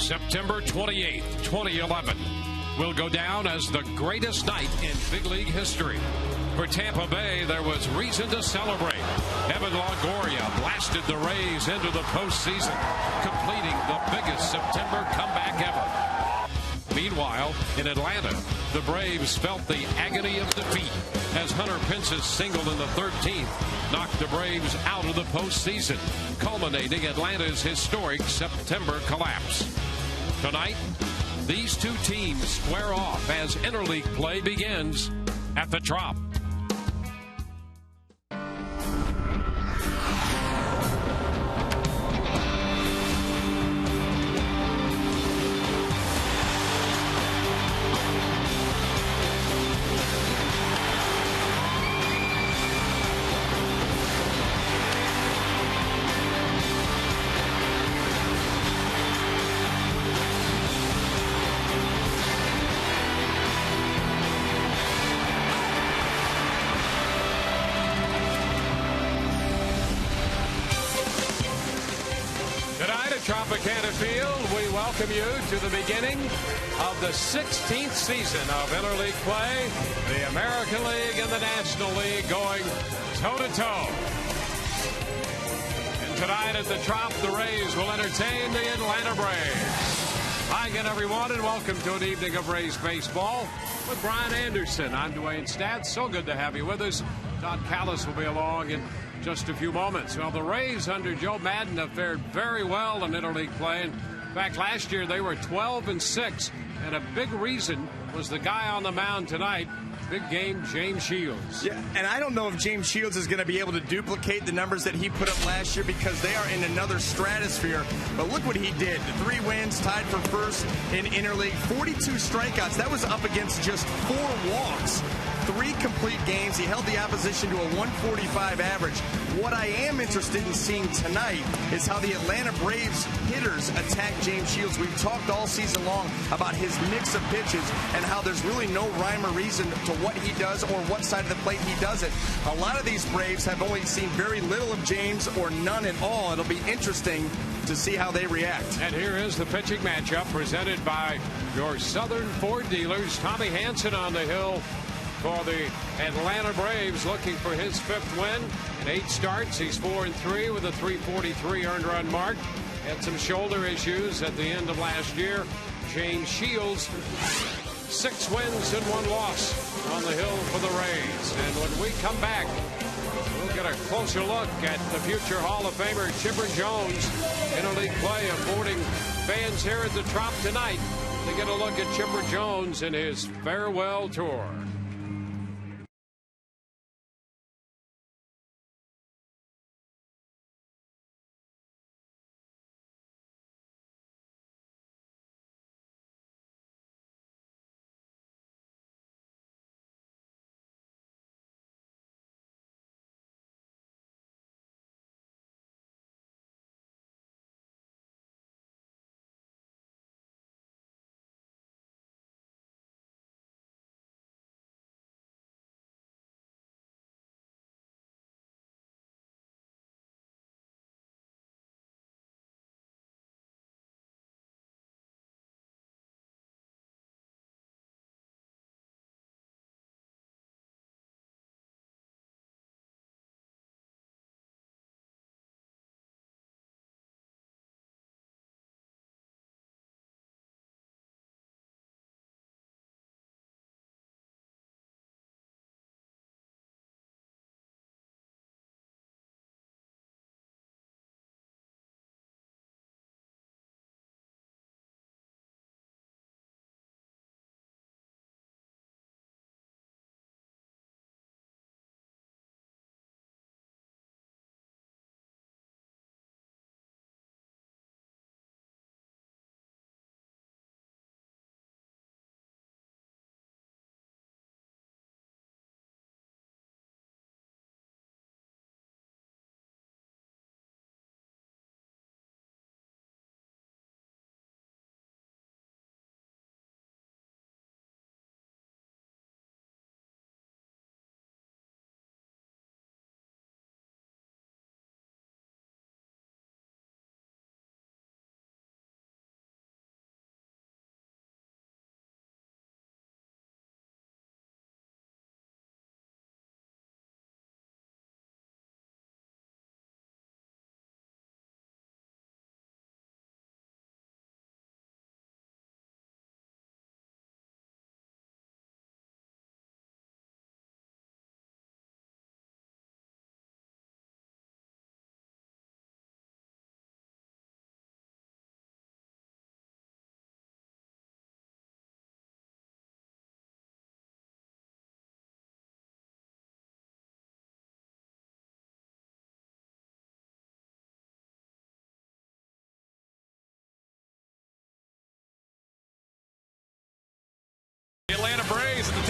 September 28th, 2011 will go down as the greatest night in big league history. For Tampa Bay, there was reason to celebrate. Evan Longoria blasted the Rays into the postseason, completing the biggest September comeback ever. Meanwhile, in Atlanta, the Braves felt the agony of defeat as Hunter Pence's single in the 13th knocked the Braves out of the postseason, culminating Atlanta's historic September collapse. Tonight, these two teams square off as interleague play begins at the Trop. Tropicana Field, we welcome you to the beginning of the 16th season of interleague play. The American League and the National League going toe-to-toe. And tonight at the Trop, the Rays will entertain the Atlanta Braves. Hi again, everyone, and welcome to an evening of Rays baseball with Brian Anderson. I'm Dwayne Stats. So good to have you with us. Todd Callis will be along in just a few moments. Well, the Rays under Joe Maddon have fared very well in interleague play. In fact, last year they were 12-6, and a big reason was the guy on the mound tonight, big game James Shields. Yeah, and I don't know if James Shields is going to be able to duplicate the numbers that he put up last year because they are in another stratosphere. But look what he did. 3 wins, tied for first in interleague, 42 strikeouts. That was up against just 4 walks. 3 complete games. He held the opposition to a 145 average. What I am interested in seeing tonight is how the Atlanta Braves hitters attack James Shields. We've talked all season long about his mix of pitches and how there's really no rhyme or reason to what he does or what side of the plate he does it. A lot of these Braves have only seen very little of James or none at all. It'll be interesting to see how they react. And here is the pitching matchup presented by your Southern Ford dealers. Tommy Hansen on the hill for the Atlanta Braves, looking for his 5th win. In 8 starts, he's 4-3 with a 343 earned run mark. Had some shoulder issues at the end of last year. James Shields, 6 wins and 1 loss on the hill for the Rays. And when we come back, we'll get a closer look at the future Hall of Famer Chipper Jones. Interleague play affording fans here at the Trop tonight to get a look at Chipper Jones in his farewell tour.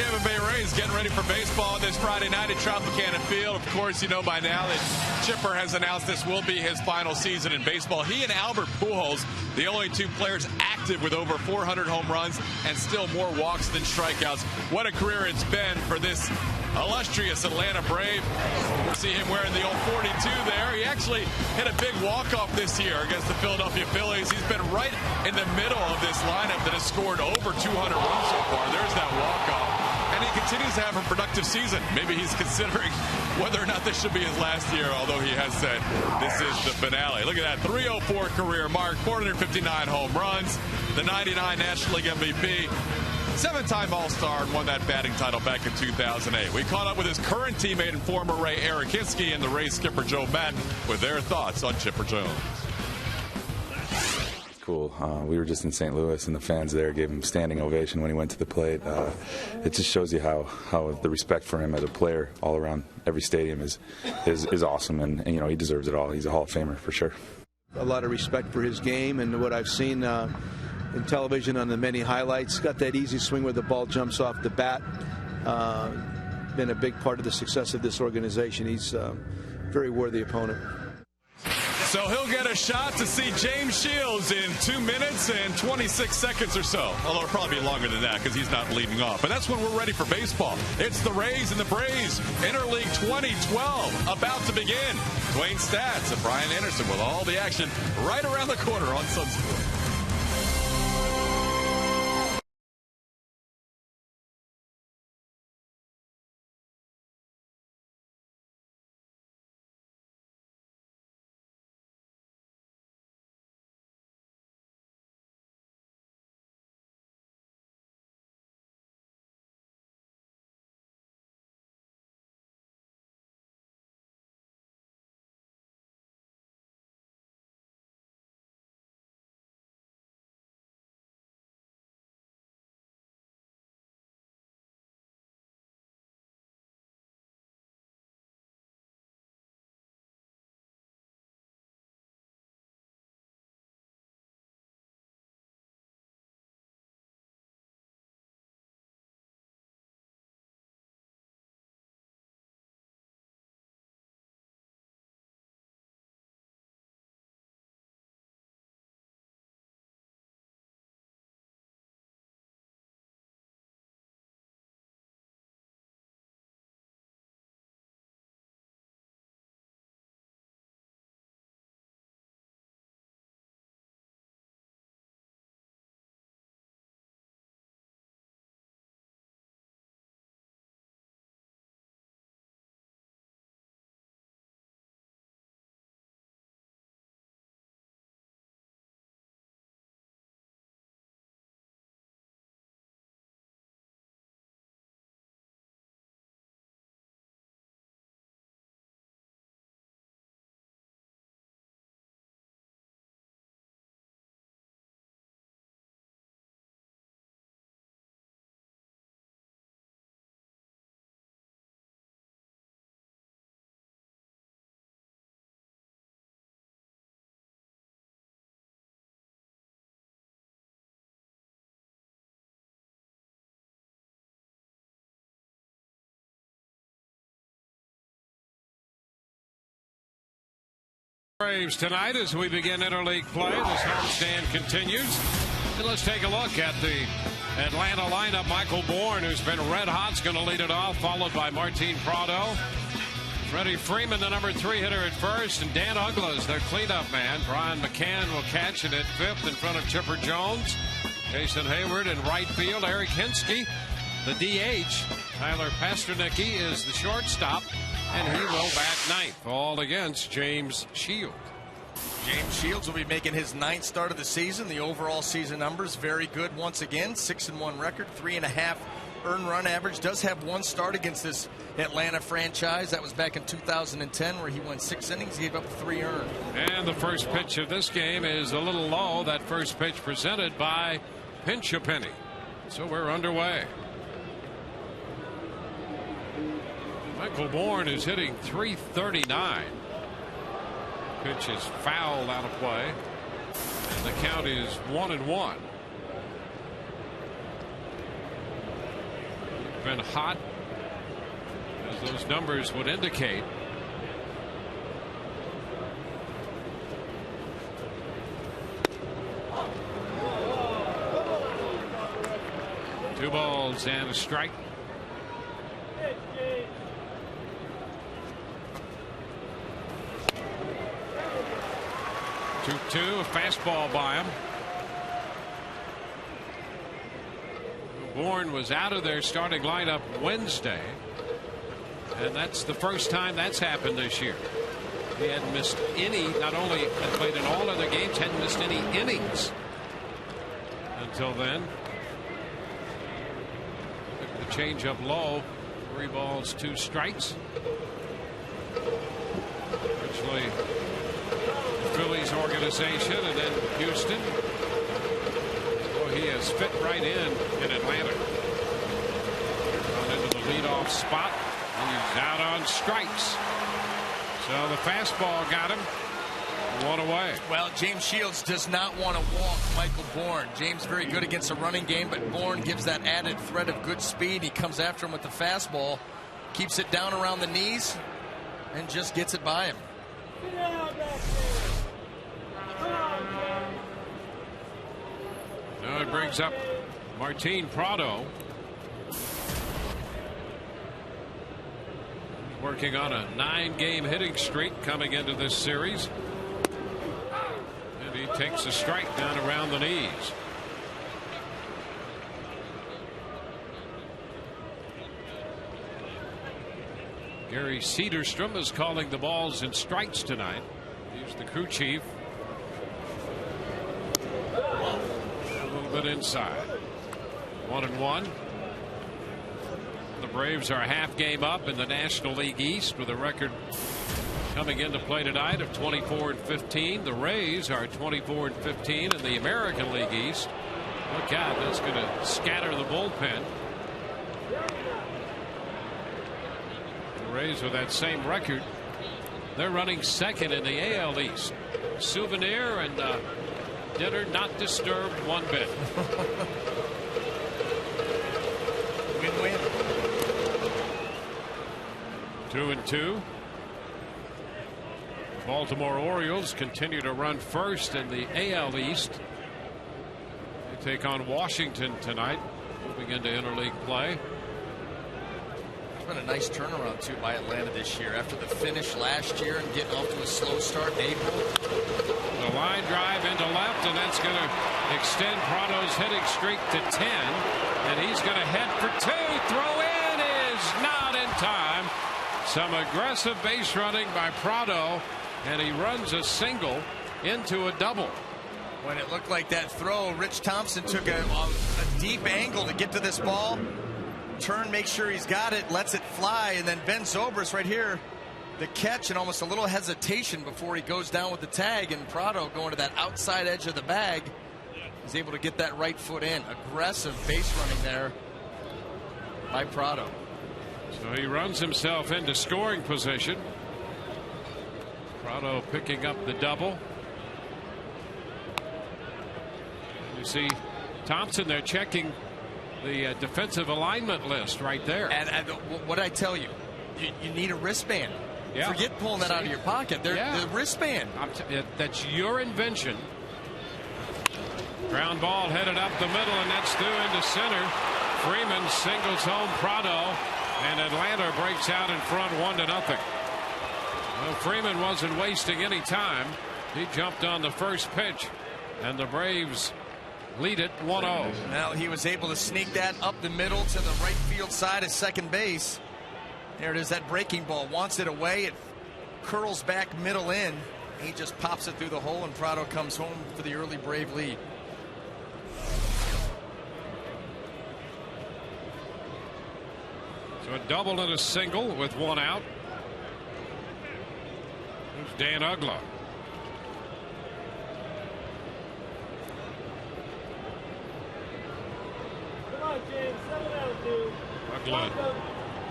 Tampa Bay Rays getting ready for baseball this Friday night at Tropicana Field. Of course, you know by now that Chipper has announced this will be his final season in baseball. He and Albert Pujols, the only two players active with over 400 home runs and still more walks than strikeouts. What a career it's been for this illustrious Atlanta Brave. We'll see him wearing the old 42 there. He actually hit a big walk-off this year against the Philadelphia Phillies. He's been right in the middle of this lineup that has scored over 200 runs so far. There's that walk-off. And he continues to have a productive season. Maybe he's considering whether or not this should be his last year, although he has said this is the finale. Look at that 304 career mark, 459 home runs, the 99 National League MVP. 7-time All-Star and won that batting title back in 2008. We caught up with his current teammate and former Ray Eric Hinsky and the Rays skipper Joe Madden with their thoughts on Chipper Jones. Cool. We were just in St. Louis, and the fans there gave him standing ovation when he went to the plate. It just shows you how the respect for him as a player all around every stadium is awesome, and you know he deserves it all. He's a Hall of Famer for sure. A lot of respect for his game and what I've seen in television on the many highlights. Got that easy swing where the ball jumps off the bat. Been a big part of the success of this organization. He's a very worthy opponent. So he'll get a shot to see James Shields in 2 minutes and 26 seconds or so. Although it'll probably be longer than that because he's not leading off. But that's when we're ready for baseball. It's the Rays and the Braves. Interleague 2012 about to begin. Dwayne Stats and Brian Anderson with all the action right around the corner on Sun Sports. Braves tonight as we begin interleague play. This homestand continues. And let's take a look at the Atlanta lineup. Michael Bourne, who's been red hot, is going to lead it off, followed by Martin Prado. Freddie Freeman, the number 3 hitter at first, and Dan Ugglas, their cleanup man. Brian McCann will catch it at 5th in front of Chipper Jones. Jason Hayward in right field. Eric Hinsky, the DH. Tyler Pasternicki is the shortstop, and he will bat 9th, all against James Shields. James Shields will be making his 9th start of the season. The overall season numbers very good once again. 6-1 record, 3.5 earned run average. Does have 1 start against this Atlanta franchise. That was back in 2010 where he went 6 innings, gave up 3 earned. And the first pitch of this game is a little low. That first pitch presented by Pinch-A-Penny. So we're underway. Michael Bourne is hitting .339. Pitch is fouled out of play. And the count is 1-1. been hot, as those numbers would indicate. Two balls and a strike. 2-2, a fastball by him. Bourne was out of their starting lineup Wednesday, and that's the first time that's happened this year. He hadn't missed any, not only had played in all other games, hadn't missed any innings until then. The change up low, 3 balls, 2 strikes. Originally Phillies organization, and then Houston. Well, he has fit right in Atlanta. On into the leadoff spot. He's out on strikes. So the fastball got him. 1 away. Well, James Shields does not want to walk Michael Bourne. James very good against a running game, but Bourne gives that added threat of good speed. He comes after him with the fastball, keeps it down around the knees, and just gets it by him. Now it brings up Martin Prado. Working on a 9-game hitting streak coming into this series. And he takes a strike down around the knees. Gary Cederstrom is calling the balls and strikes tonight. He's the crew chief. A little bit inside. 1-1. The Braves are a half game up in the National League East with a record coming into play tonight of 24-15. The Rays are 24-15 in the American League East. Look out, that's going to scatter the bullpen. The Rays with that same record. They're running second in the AL East. Souvenir and dinner not disturbed one bit. Win-win. 2-2. Baltimore Orioles continue to run first in the AL East. They take on Washington tonight, moving into interleague play. It's been a nice turnaround too by Atlanta this year after the finish last year and getting off to a slow start in April. The line drive into left, and that's going to extend Prado's hitting streak to 10, and he's going to head for 2. Throw in is not in time. Some aggressive base running by Prado, and he runs a single into a double. When it looked like that throw, Rich Thompson took a deep angle to get to this ball. Turn, make sure he's got it, lets it fly, and then Ben Zobrist right here, the catch and almost a little hesitation before he goes down with the tag, and Prado going to that outside edge of the bag is able to get that right foot in. Aggressive base running there by Prado. So he runs himself into scoring position. Prado picking up the double. You see Thompson there checking the defensive alignment list right there. And what I tell you, you need a wristband. Yeah. Forget pulling that out of your pocket. The wristband. That's your invention. Ground ball headed up the middle, and that's through into center. Freeman singles home Prado, and Atlanta breaks out in front 1-0. Well, Freeman wasn't wasting any time. He jumped on the first pitch, and the Braves lead it 1-0. Well, he was able to sneak that up the middle to the right field side of second base. There it is, that breaking ball wants it away. It curls back middle in. He just pops it through the hole, and Prado comes home for the early Brave lead. So a double and a single with 1 out. There's Dan Uggla. Uggla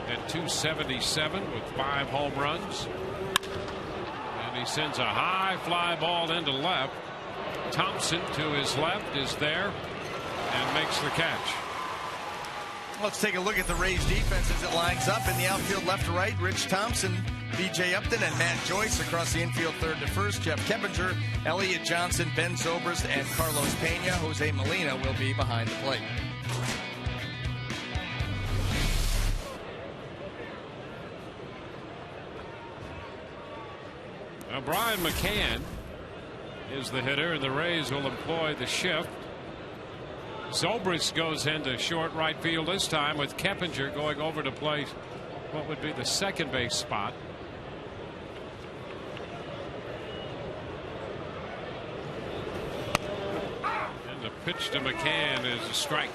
at 277 with 5 home runs. And he sends a high fly ball into left. Thompson to his left is there and makes the catch. Let's take a look at the Rays defense as it lines up in the outfield left to right. Rich Thompson, B.J. Upton, and Matt Joyce. Across the infield third to first, Jeff Keppinger, Elliott Johnson, Ben Zobrist, and Carlos Pena. Jose Molina will be behind the plate. Now Brian McCann is the hitter, and the Rays will employ the shift. Zobrist goes into short right field this time, with Keppinger going over to play what would be the second base spot. And the pitch to McCann is a strike.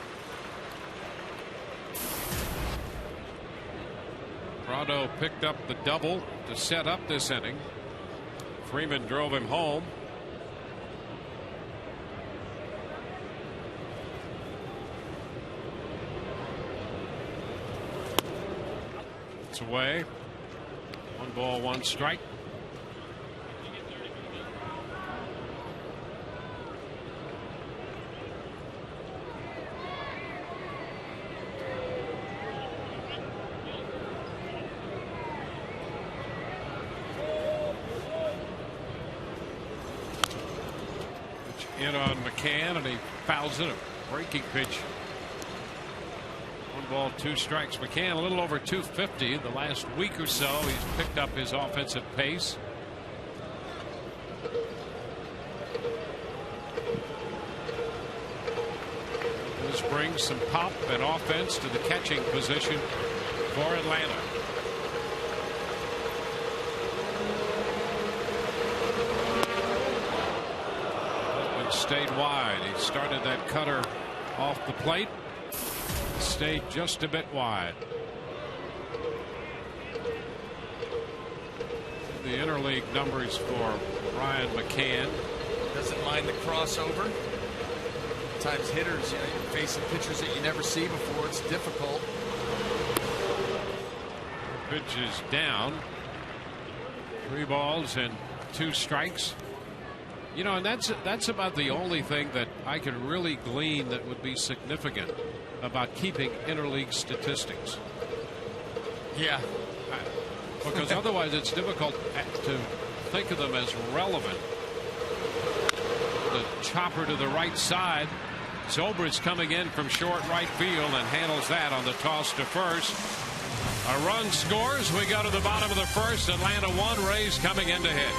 Prado picked up the double to set up this inning. Freeman drove him home. It's away. 1 ball, 1 strike. In on McCann, and he fouls it. A breaking pitch. 1 ball, 2 strikes. McCann a little over 250 the last week or so. He's picked up his offensive pace. This brings some pop and offense to the catching position for Atlanta. Stayed wide. He started that cutter off the plate. Stayed just a bit wide. The interleague numbers for Brian McCann. Doesn't mind the crossover. Sometimes hitters, you're facing pitchers that you never see before. It's difficult. The pitch is down. 3 balls and 2 strikes. You know, and that's about the only thing that I can really glean that would be significant about keeping interleague statistics. Yeah. Because otherwise it's difficult to think of them as relevant. The chopper to the right side. Zobrist coming in from short right field and handles that on the toss to first. A run scores. We go to the bottom of the first. Atlanta 1, Rays coming in to hit.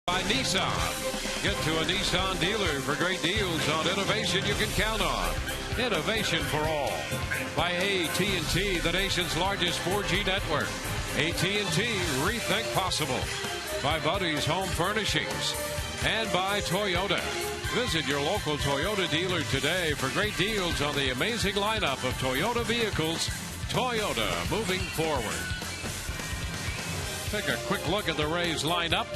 By Nissan. Get to a Nissan dealer for great deals on innovation you can count on. Innovation for all. By AT&T, the nation's largest 4G network. AT&T, rethink possible. By Buddy's Home Furnishings. And by Toyota. Visit your local Toyota dealer today for great deals on the amazing lineup of Toyota vehicles. Toyota, moving forward. Take a quick look at the Rays lineup.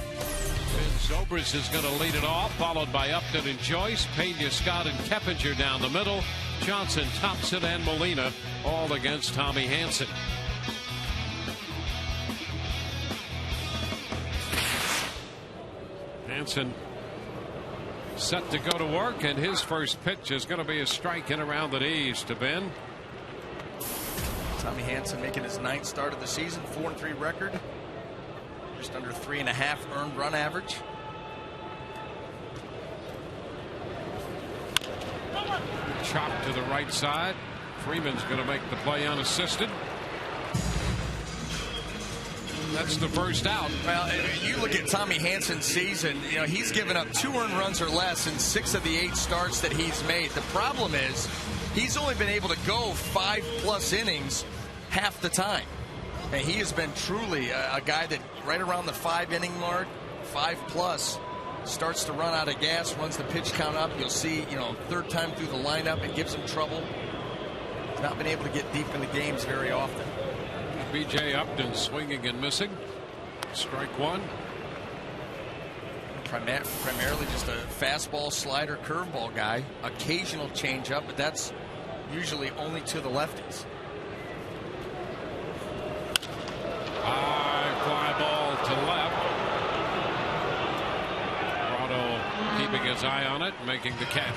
Zobrist is going to lead it off, followed by Upton and Joyce, Pena, Scott, and Keppinger down the middle. Johnson, Thompson, and Molina all against Tommy Hanson. Hanson set to go to work, and his first pitch is going to be a strike in around the knees to Ben. Tommy Hanson making his 9th start of the season, 4-3 record, just under 3.5 earned run average. Chop to the right side. Freeman's going to make the play unassisted. That's the first out. Well, you look at Tommy Hanson's season, you know, he's given up 2 earned runs or less in 6 of the 8 starts that he's made. The problem is he's only been able to go 5+ innings half the time. And he has been truly a guy that right around the 5-inning mark, 5+, starts to run out of gas, runs the pitch count up. You'll see, you know, 3rd time through the lineup, it gives him trouble. He's not been able to get deep into games very often. B.J. Upton swinging and missing. Strike 1. Primarily just a fastball, slider, curveball guy. Occasional changeup, but that's usually only to the lefties. High fly ball to left. Prado keeping his eye on it, making the catch.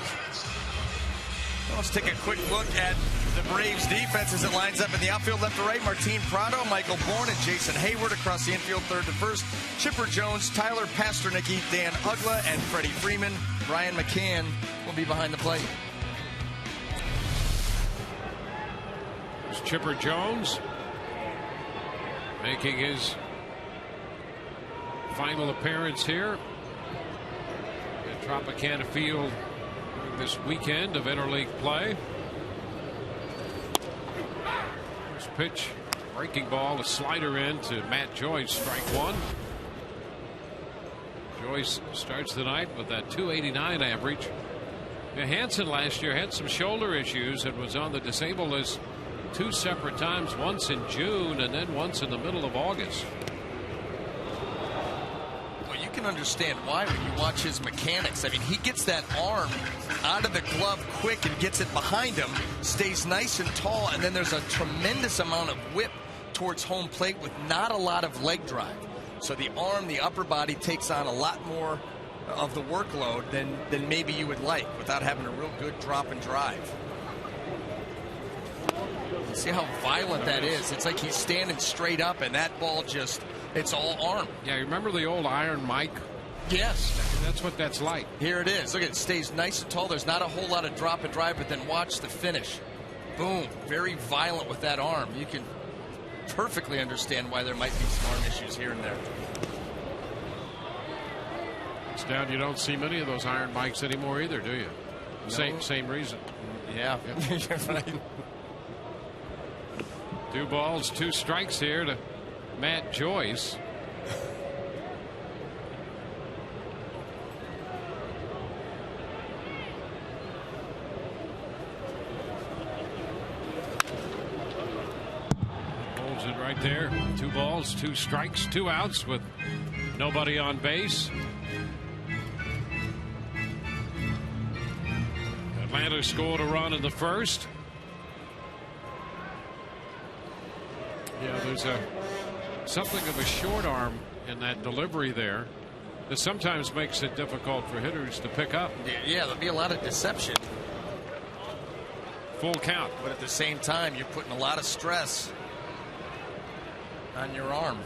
Well, let's take a quick look at the Braves defense as it lines up in the outfield. Left to right, Martin Prado, Michael Bourne, and Jason Hayward. Across the infield, 3rd to 1st, Chipper Jones, Tyler Pasternicki, Dan Uggla, and Freddie Freeman. Brian McCann will be behind the plate. There's Chipper Jones making his final appearance here at Tropicana Field this weekend of interleague play. First pitch, breaking ball, a slider in to Matt Joyce, strike 1. Joyce starts the night with that .289 average. Now, Hanson last year had some shoulder issues and was on the disabled list 2 separate times, once in June and then once in the middle of August. Well, you can understand why when you watch his mechanics. I mean, he gets that arm out of the glove quick and gets it behind him, stays nice and tall, and then there's a tremendous amount of whip towards home plate with not a lot of leg drive. So the arm, the upper body, takes on a lot more of the workload than maybe you would like without having a real good drop and drive. You see how violent that is. It's like he's standing straight up and that ball just, it's all arm. Yeah, you remember the old Iron Mike? Yes. That's what that's like. Here it is. Look at it. Stays nice and tall. There's not a whole lot of drop and drive, but then watch the finish. Boom. Very violent with that arm. You can perfectly understand why there might be some arm issues here and there. It's down. You don't see many of those Iron Mikes anymore either, do you? No. Same reason. Yeah. Right. 2 balls, 2 strikes here to Matt Joyce. Holds it right there. 2 balls, 2 strikes, 2 outs with nobody on base. Atlanta scored a run in the first. Yeah, there's something of a short arm in that delivery there that sometimes makes it difficult for hitters to pick up. Yeah, there'll be a lot of deception. Full count. But at the same time, you're putting a lot of stress on your arm.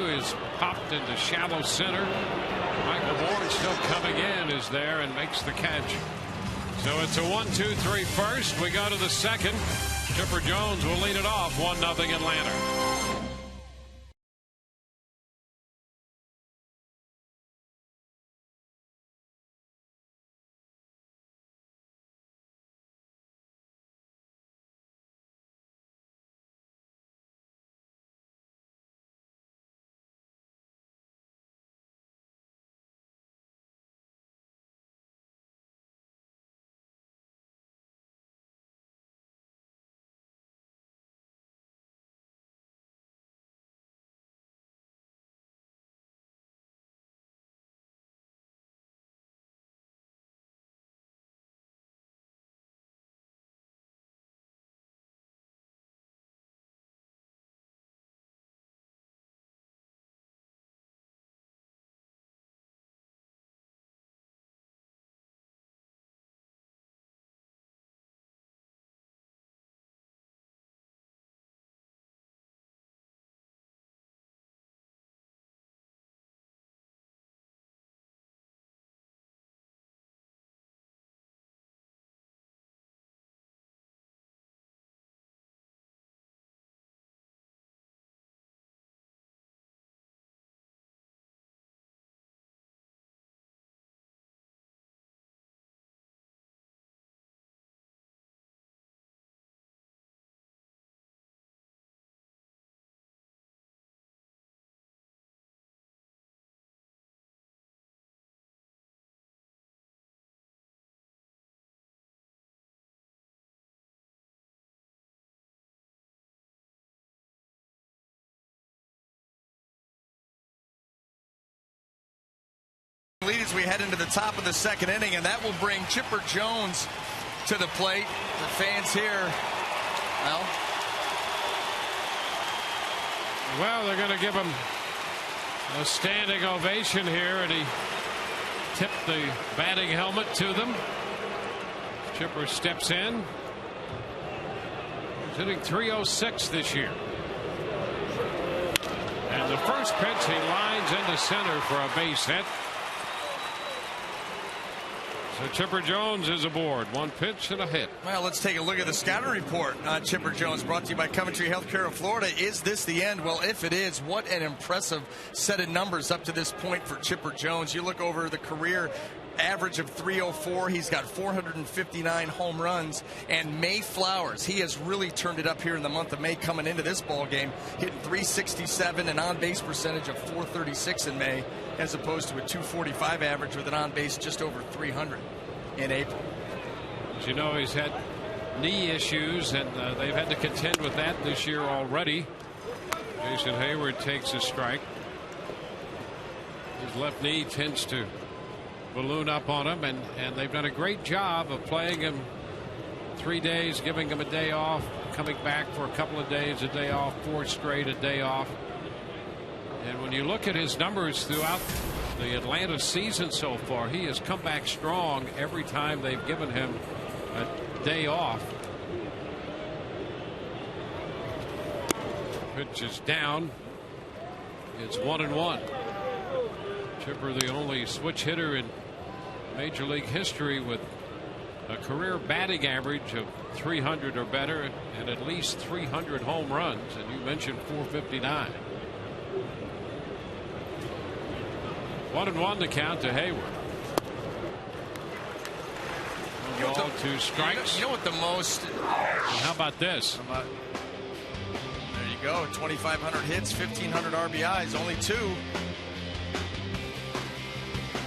Is popped into shallow center. Michael Bourne still coming in, is there and makes the catch. So it's a 1-2-3 first. We go to the second. Chipper Jones will lead it off, 1-0 Atlanta. lead as we head into the top of the second inning, and that will bring Chipper Jones to the plate. The fans here, well, they're going to give him a standing ovation here, and he tipped the batting helmet to them. Chipper steps in. He's hitting .306 this year. And the first pitch, he lines into center for a base hit. So Chipper Jones is aboard. One pitch and a hit. Well, let's take a look at the scouting report on Chipper Jones, brought to you by Coventry Healthcare of Florida. Is this the end? Well, if it is, what an impressive set of numbers up to this point for Chipper Jones. You look over the career average of .304. He's got 459 home runs. And May Flowers, he has really turned it up here in the month of May coming into this ball game, hitting .367, an on-base percentage of .436 in May, as opposed to a .245 average with an on-base just over .300 in April. As you know, he's had knee issues, and they've had to contend with that this year already. Jason Hayward takes a strike. His left knee tends to balloon up on him, and they've done a great job of playing him 3 days, giving him a day off, coming back for a couple of days, a day off, 4 straight, a day off. And when you look at his numbers throughout the Atlanta season so far, he has come back strong every time they've given him a day off. Pitch is down. It's 1-1. Chipper, the only switch hitter in Major League history with a career batting average of .300 or better and at least 300 home runs. And you mentioned .459. 1-1 to count to Hayward. One ball, 2 strikes. You know what the most. And how about this? There you go. 2,500 hits, 1,500 RBIs, only 2.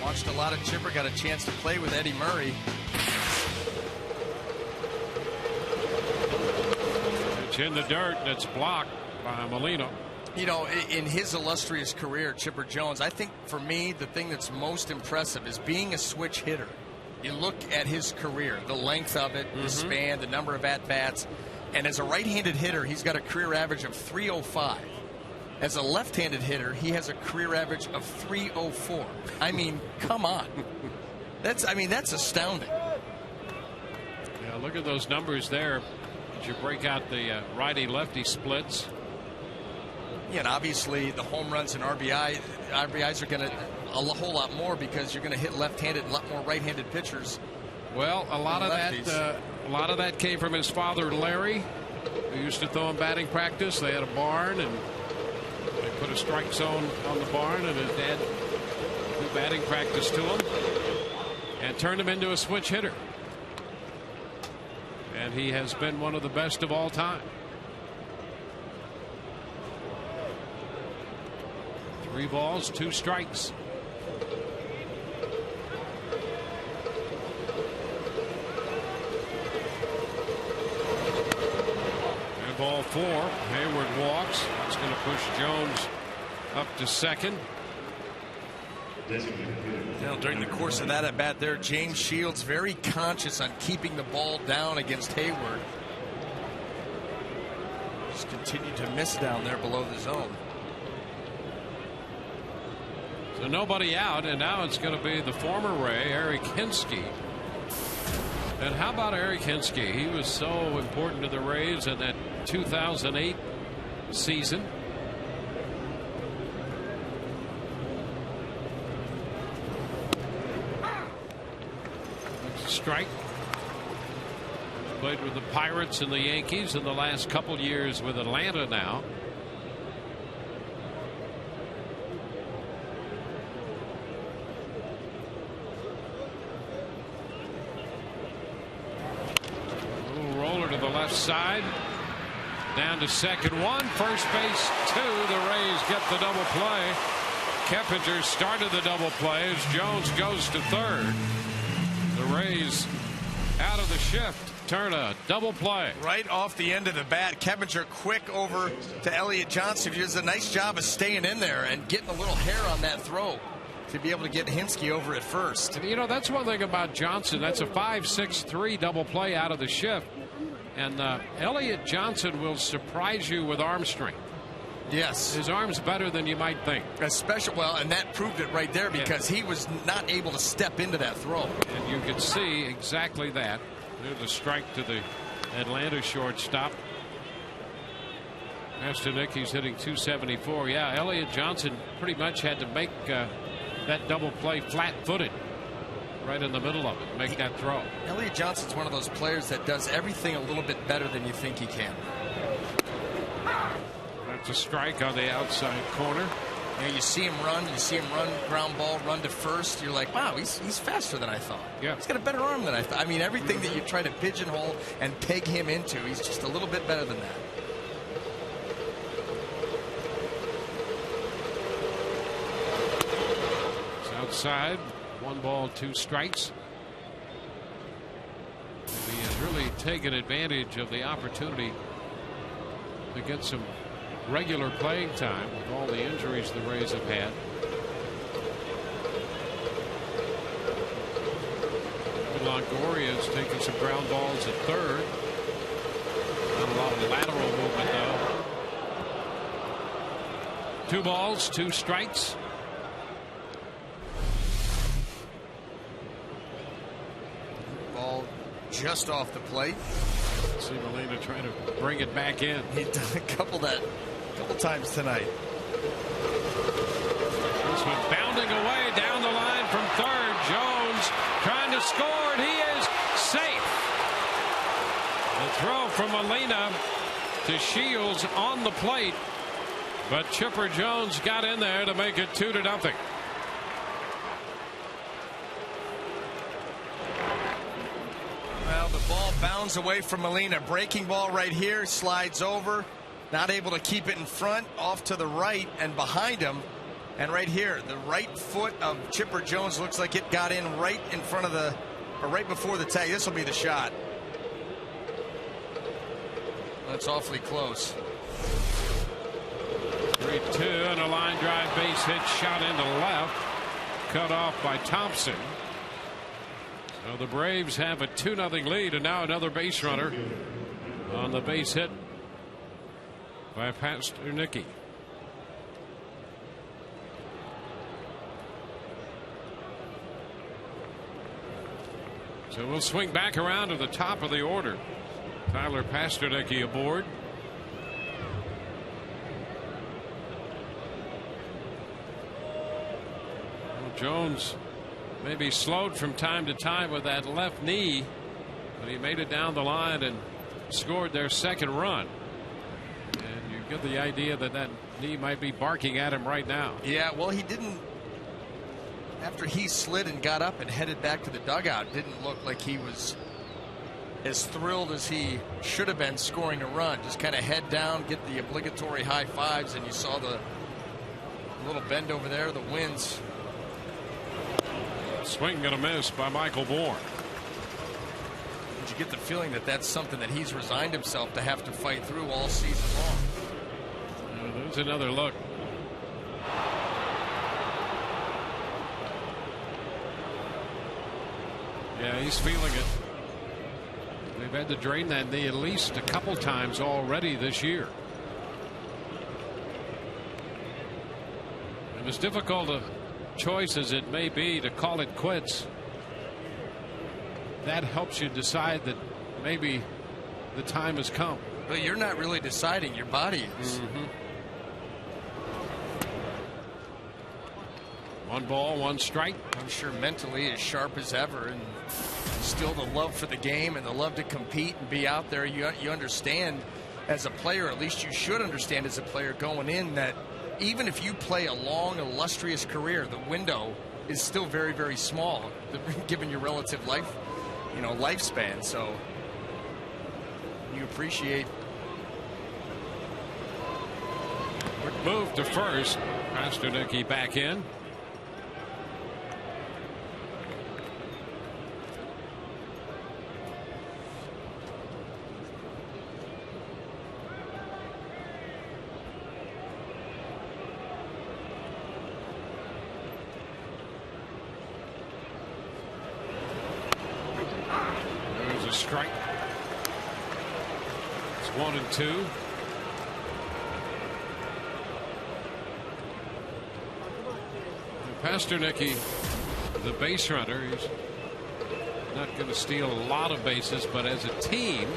Watched a lot of Chipper, got a chance to play with Eddie Murray. It's in the dirt, and it's blocked by Molina. You know, in his illustrious career, Chipper Jones, I think for me, the thing that's most impressive is being a switch hitter. You look at his career, the length of it, the span, the number of at-bats. And as a right-handed hitter, he's got a career average of .305. As a left-handed hitter, he has a career average of .304. I mean, come on. That's astounding. Yeah, look at those numbers there. As you break out the righty-lefty splits. Yeah, and obviously the home runs and RBIs are going to a whole lot more because you're going to hit left-handed and a lot more right-handed pitchers. Well, a lot of that came from his father, Larry, who used to throw in batting practice. They had a barn, and they put a strike zone on the barn, and his dad did batting practice to him and turned him into a switch hitter. And he has been one of the best of all time. 3 balls, 2 strikes. And ball 4. Hayward walks. That's going to push Jones up to second. You know, during the course of that at bat there, James Shields very conscious on keeping the ball down against Hayward. Just continued to miss down there below the zone. So nobody out, and now it's going to be the former Ray, Eric Hinske. And how about Eric Hinske? He was so important to the Rays in that 2008 season. Strike. Played with the Pirates and the Yankees in the last couple years with Atlanta now. Left side, down to second 1, first base 2. The Rays get the double play. Keppinger started the double play as Jones goes to third. The Rays out of the shift turn a double play right off the end of the bat. Keppinger quick over to Elliott Johnson, who does a nice job of staying in there and getting a little hair on that throw. to be able to get Hinsky over at first. And, you know, that's one thing about Johnson. That's a 5-6-3 double play out of the shift. And Elliott Johnson will surprise you with arm strength. Yes. His arm's better than you might think. Especially, well, and that proved it right there because he was not able to step into that throw. And you can see exactly that. There's a strike to the Atlanta shortstop. Pasternaki's hitting .274. Yeah, Elliott Johnson pretty much had to make that double play flat-footed right in the middle of it, make that throw. Elliott Johnson's one of those players that does everything a little bit better than you think he can. That's a strike on the outside corner. Yeah, you see him run, ground ball, run to first. You're like, wow, he's faster than I thought. Yeah. He's got a better arm than I thought. I mean, everything that you try to pigeonhole and peg him into, he's just a little bit better than that. It's outside. 1 ball, 2 strikes. He has really taken advantage of the opportunity to get some regular playing time with all the injuries the Rays have had. Longoria has taken some ground balls at third. Not a lot of lateral movement though. 2 balls, 2 strikes. Ball just off the plate. See Molina trying to bring it back in. He's done a couple times tonight. This one bounding away down the line from third. Jones trying to score, and he is safe. The throw from Molina to Shields on the plate, but Chipper Jones got in there to make it 2-0. Well, the ball bounds away from Molina. Breaking ball right here, slides over. Not able to keep it in front, off to the right and behind him. And right here, the right foot of Chipper Jones looks like it got in right in front of the, or right before the tag. This will be the shot. That's awfully close. 3-2 and a line drive base hit shot into left. Cut off by Thompson. So the Braves have a 2-0 lead, and now another base runner on the base hit by Pasternaky. So we'll swing back around to the top of the order. Tyler Pasternaky aboard. Well, Jones maybe slowed from time to time with that left knee, but he made it down the line and scored their second run. And you get the idea that that knee might be barking at him right now. Yeah, well, he didn't. After he slid and got up and headed back to the dugout, it didn't look like he was as thrilled as he should have been scoring a run. Just kind of head down, get the obligatory high fives, and you saw the little bend over there, the winds. Swing and a miss by Michael Bourne. Did you get the feeling that that's something that he's resigned himself to have to fight through all season long? There's another look. Yeah, he's feeling it. They've had to drain that knee at least a couple times already this year. And as difficult a choice as it may be to call it quits, that helps you decide that maybe the time has come. But you're not really deciding, your body is. 1 ball, 1 strike. I'm sure mentally as sharp as ever, and still the love for the game and the love to compete and be out there. You understand as a player, at least you should understand as a player going in, that even if you play a long, illustrious career, the window is still very, very small, given your relative life, lifespan. So you appreciate. Quick move to first. Pasternaky back in. a strike. It's 1-2. Pastornicky, the base runner, he's not going to steal a lot of bases, but as a team,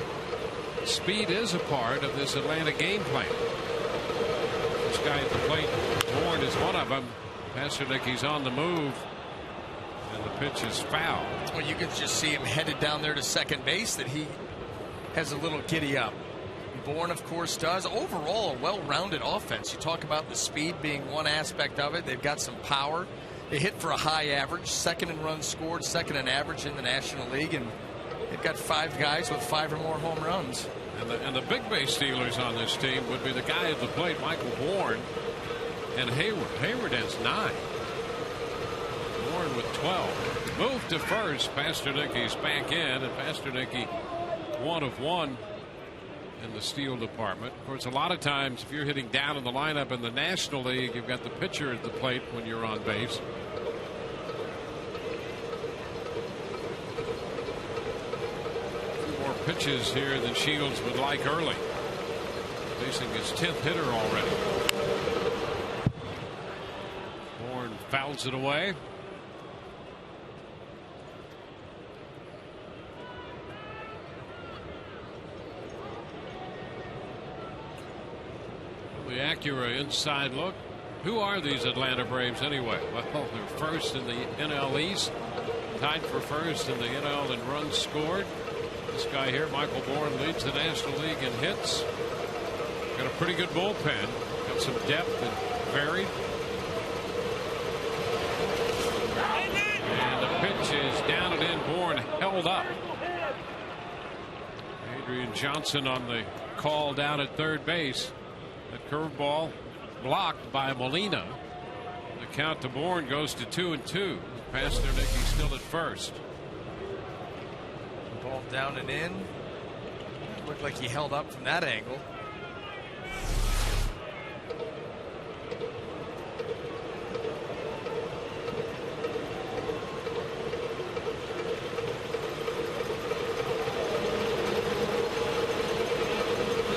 speed is a part of this Atlanta game plan. This guy at the plate, Bourne, is one of them. Pastornicky's on the move, and the pitch is foul. Well, you can just see him headed down there to second base, that he has a little giddy up. Bourne, of course, does. Overall, a well-rounded offense. You talk about the speed being one aspect of it. They've got some power. They hit for a high average, second in runs scored, second in average in the National League, and they've got 5 guys with 5 or more home runs. And the big base stealers on this team would be the guy at the plate, Michael Bourne, and Hayward. Hayward has 9. Bourne with 12. Move to first. Pastornicky's back in, and Pastornicky 1 of 1 in the steal department. Of course, a lot of times if you're hitting down in the lineup in the National League, you've got the pitcher at the plate when you're on base. More pitches here than Shields would like early. Facing his 10th hitter already. Bourne fouls it away. The Acura inside look. Who are these Atlanta Braves anyway? Well, they're first in the NL East, tied for first in the NL in runs scored. This guy here, Michael Bourne, leads the National League in hits. Got a pretty good bullpen. Got some depth and varied. And the pitch is down and in. Bourne held up. Adrian Johnson on the call down at third base. The curveball blocked by Molina. The count to Bourne goes to 2-2. Pastornicky still at first. Ball down and in. Looked like he held up from that angle.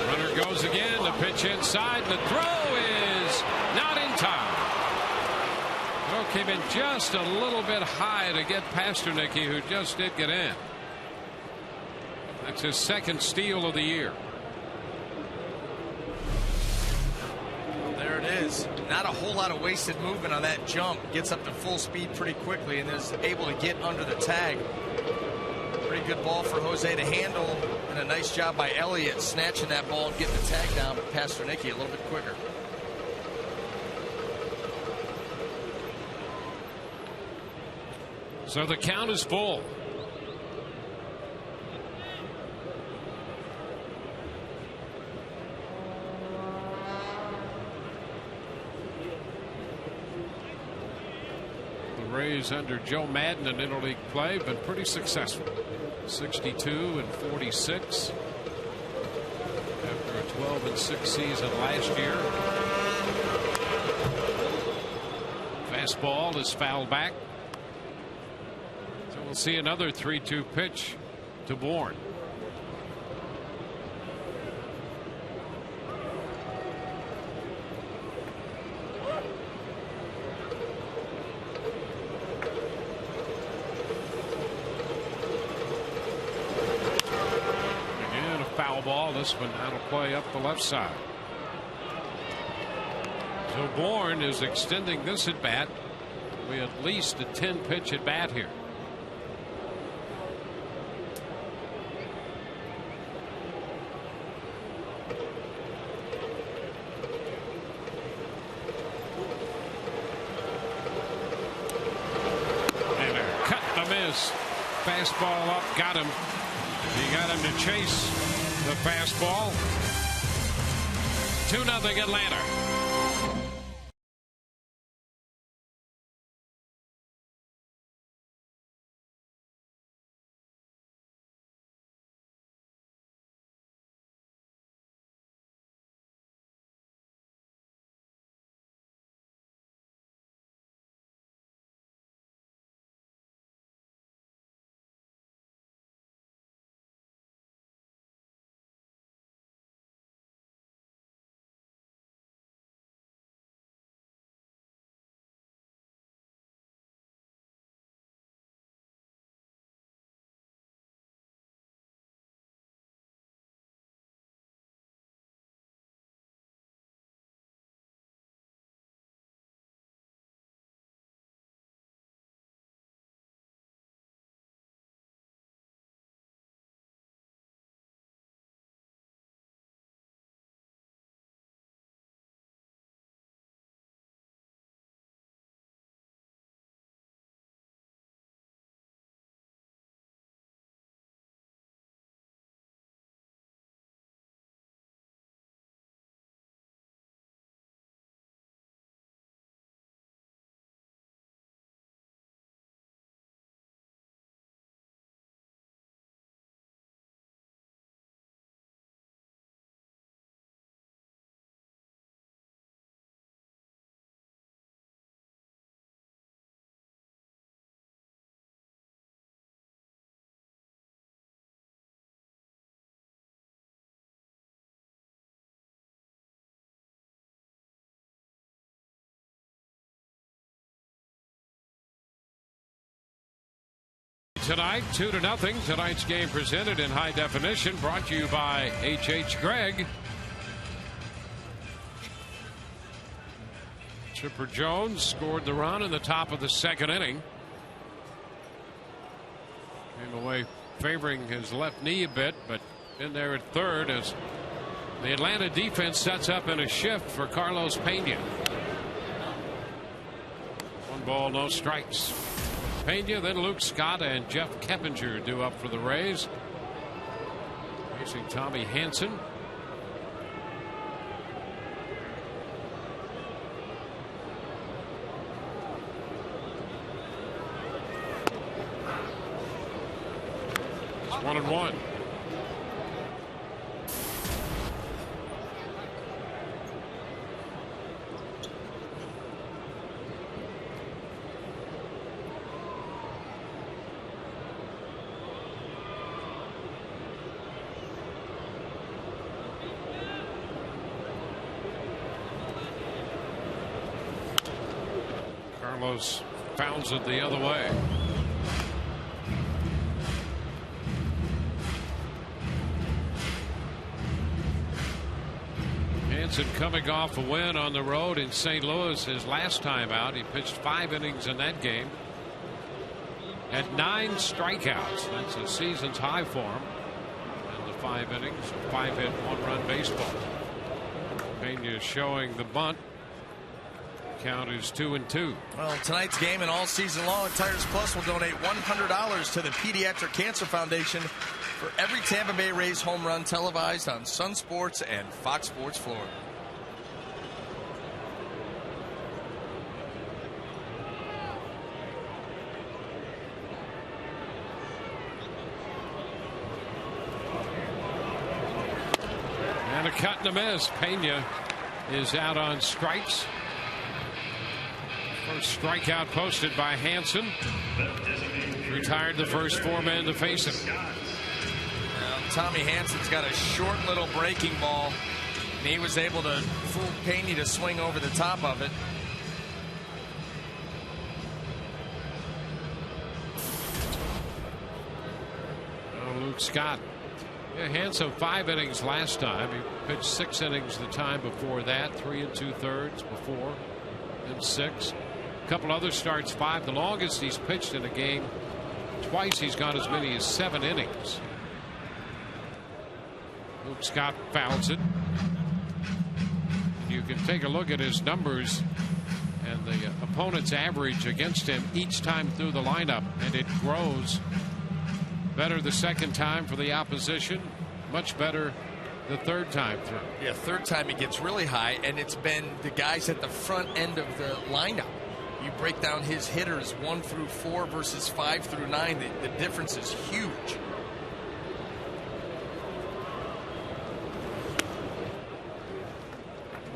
Runner goes again. The pitch inside. The throw is not in time. Throw came in just a little bit high to get Pastornicky, who just did get in. That's his second steal of the year. Well, there it is. Not a whole lot of wasted movement on that jump. Gets up to full speed pretty quickly and is able to get under the tag. Pretty good ball for Jose to handle, and a nice job by Elliott snatching that ball and getting the tag down, but Pastornicky a little bit quicker. So the count is full. The Rays under Joe Madden in interleague play have been pretty successful. 62 and 46 after a 12-6 season last year. Fastball is fouled back. So we'll see another 3-2 pitch to Bourne. Ball. This one out of play up the left side. So Bourne is extending this at bat. We at least a 10 pitch at bat here. And a cut and a miss. Fastball up, got him. He got him to chase the fastball. 2-0 Atlanta. tonight, 2-0. Tonight's game presented in high definition, brought to you by H.H. Gregg. Chipper Jones scored the run in the top of the second inning. Came away favoring his left knee a bit, but in there at third as the Atlanta defense sets up in a shift for Carlos Pena. 1 ball, no strikes. Pena, then Luke Scott and Jeff Keppinger due up for the Rays. Facing Tommy Hanson. It's 1-1. Carlos fouls it the other way. Hanson coming off a win on the road in St. Louis his last time out. He pitched 5 innings in that game. Had 9 strikeouts. That's a season's high for him. And the 5 innings, 5-hit, 1-run baseball. Pena showing the bunt. Count is 2-2. Well, tonight's game and all season long, Tires Plus will donate $100 to the Pediatric Cancer Foundation for every Tampa Bay Rays home run televised on Sun Sports and Fox Sports Florida. And a cut and a miss. Pena is out on strikes. First strikeout posted by Hanson. Retired the first 4 men to face him. Tommy Hanson's got a short little breaking ball, and he was able to fool Pena to swing over the top of it. Luke Scott. Yeah, Hanson 5 innings last time. He pitched 6 innings the time before that. 3 2/3 before, and 6. A couple other starts, 5. The longest he's pitched in a game. Twice he's got as many as 7 innings. Luke Scott fouls it. You can take a look at his numbers and the opponent's average against him each time through the lineup, and it grows. Better the second time for the opposition, much better the third time through. Yeah, third time it gets really high, and it's been the guys at the front end of the lineup. You break down his hitters 1 through 4 versus 5 through 9. The difference is huge.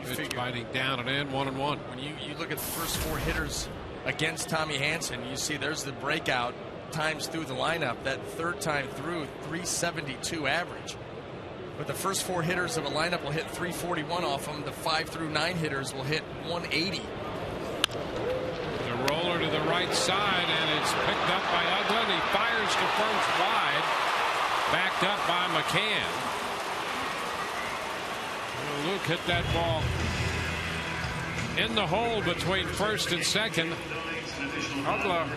Pitch biting down and in, 1-1. When you look at the first 4 hitters against Tommy Hanson, you see there's the breakout times through the lineup. That third time through, 372 average. But the first 4 hitters of a lineup will hit 341 off them. The 5 through 9 hitters will hit 180. The roller to the right side, and it's picked up by Uglin. He fires to first wide, backed up by McCann. Well, Luke hit that ball in the hole between first and second. Uglin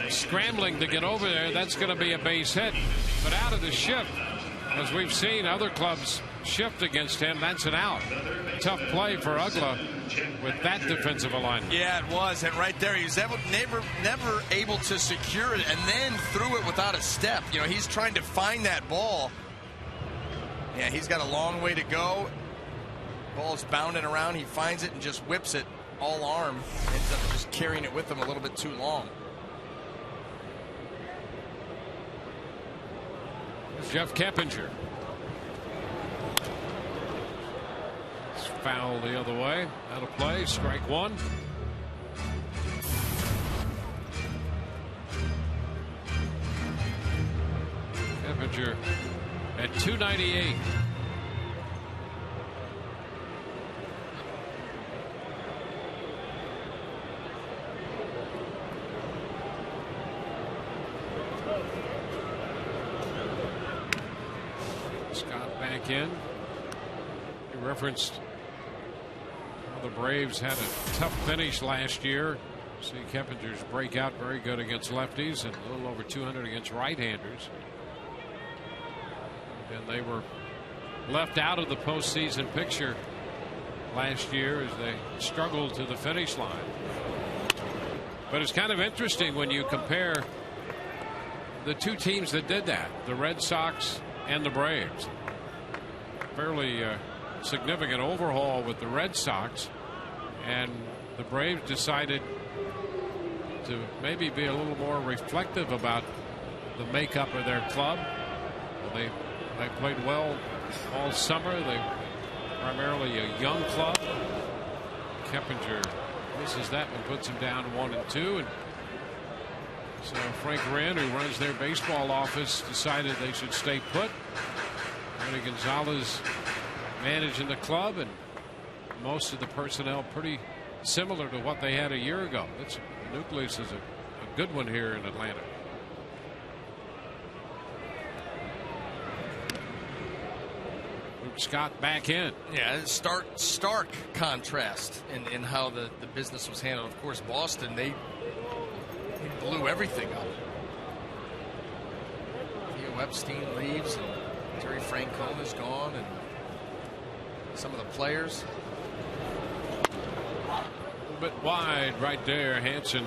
scrambling to get over there. That's going to be a base hit. But out of the shift, as we've seen other clubs shift against him, that's an out. Tough play for Uglin with that defensive alignment. Yeah, it was. And right there, he was never able to secure it, and then threw it without a step. You know, he's trying to find that ball. Yeah, he's got a long way to go. Ball's bounding around. He finds it and just whips it all arm. Ends up just carrying it with him a little bit too long. Jeff Keppinger. It's foul the other way. Out of play. Strike 1. Keppinger at 298. back in. You referenced how the Braves had a tough finish last year. See Keppinger's breakout, very good against lefties and a little over 200 against right-handers. And they were left out of the postseason picture last year as they struggled to the finish line. But it's kind of interesting when you compare the two teams that did that, the Red Sox and the Braves. Fairly significant overhaul with the Red Sox, and the Braves decided to maybe be a little more reflective about the makeup of their club. They played well all summer. They primarily a young club. Keppinger misses that and puts him down 1-2, and so Frank Wren, who runs their baseball office, decided they should stay put. Tony Gonzalez managing the club, and most of the personnel pretty similar to what they had a year ago. The nucleus is a good one here in Atlanta. Luke Scott back in. Yeah, stark contrast in how the business was handled. Of course, Boston, they blew everything up. Theo Epstein leaves, and Terry Francona's gone, and some of the players. A little bit wide right there. Hansen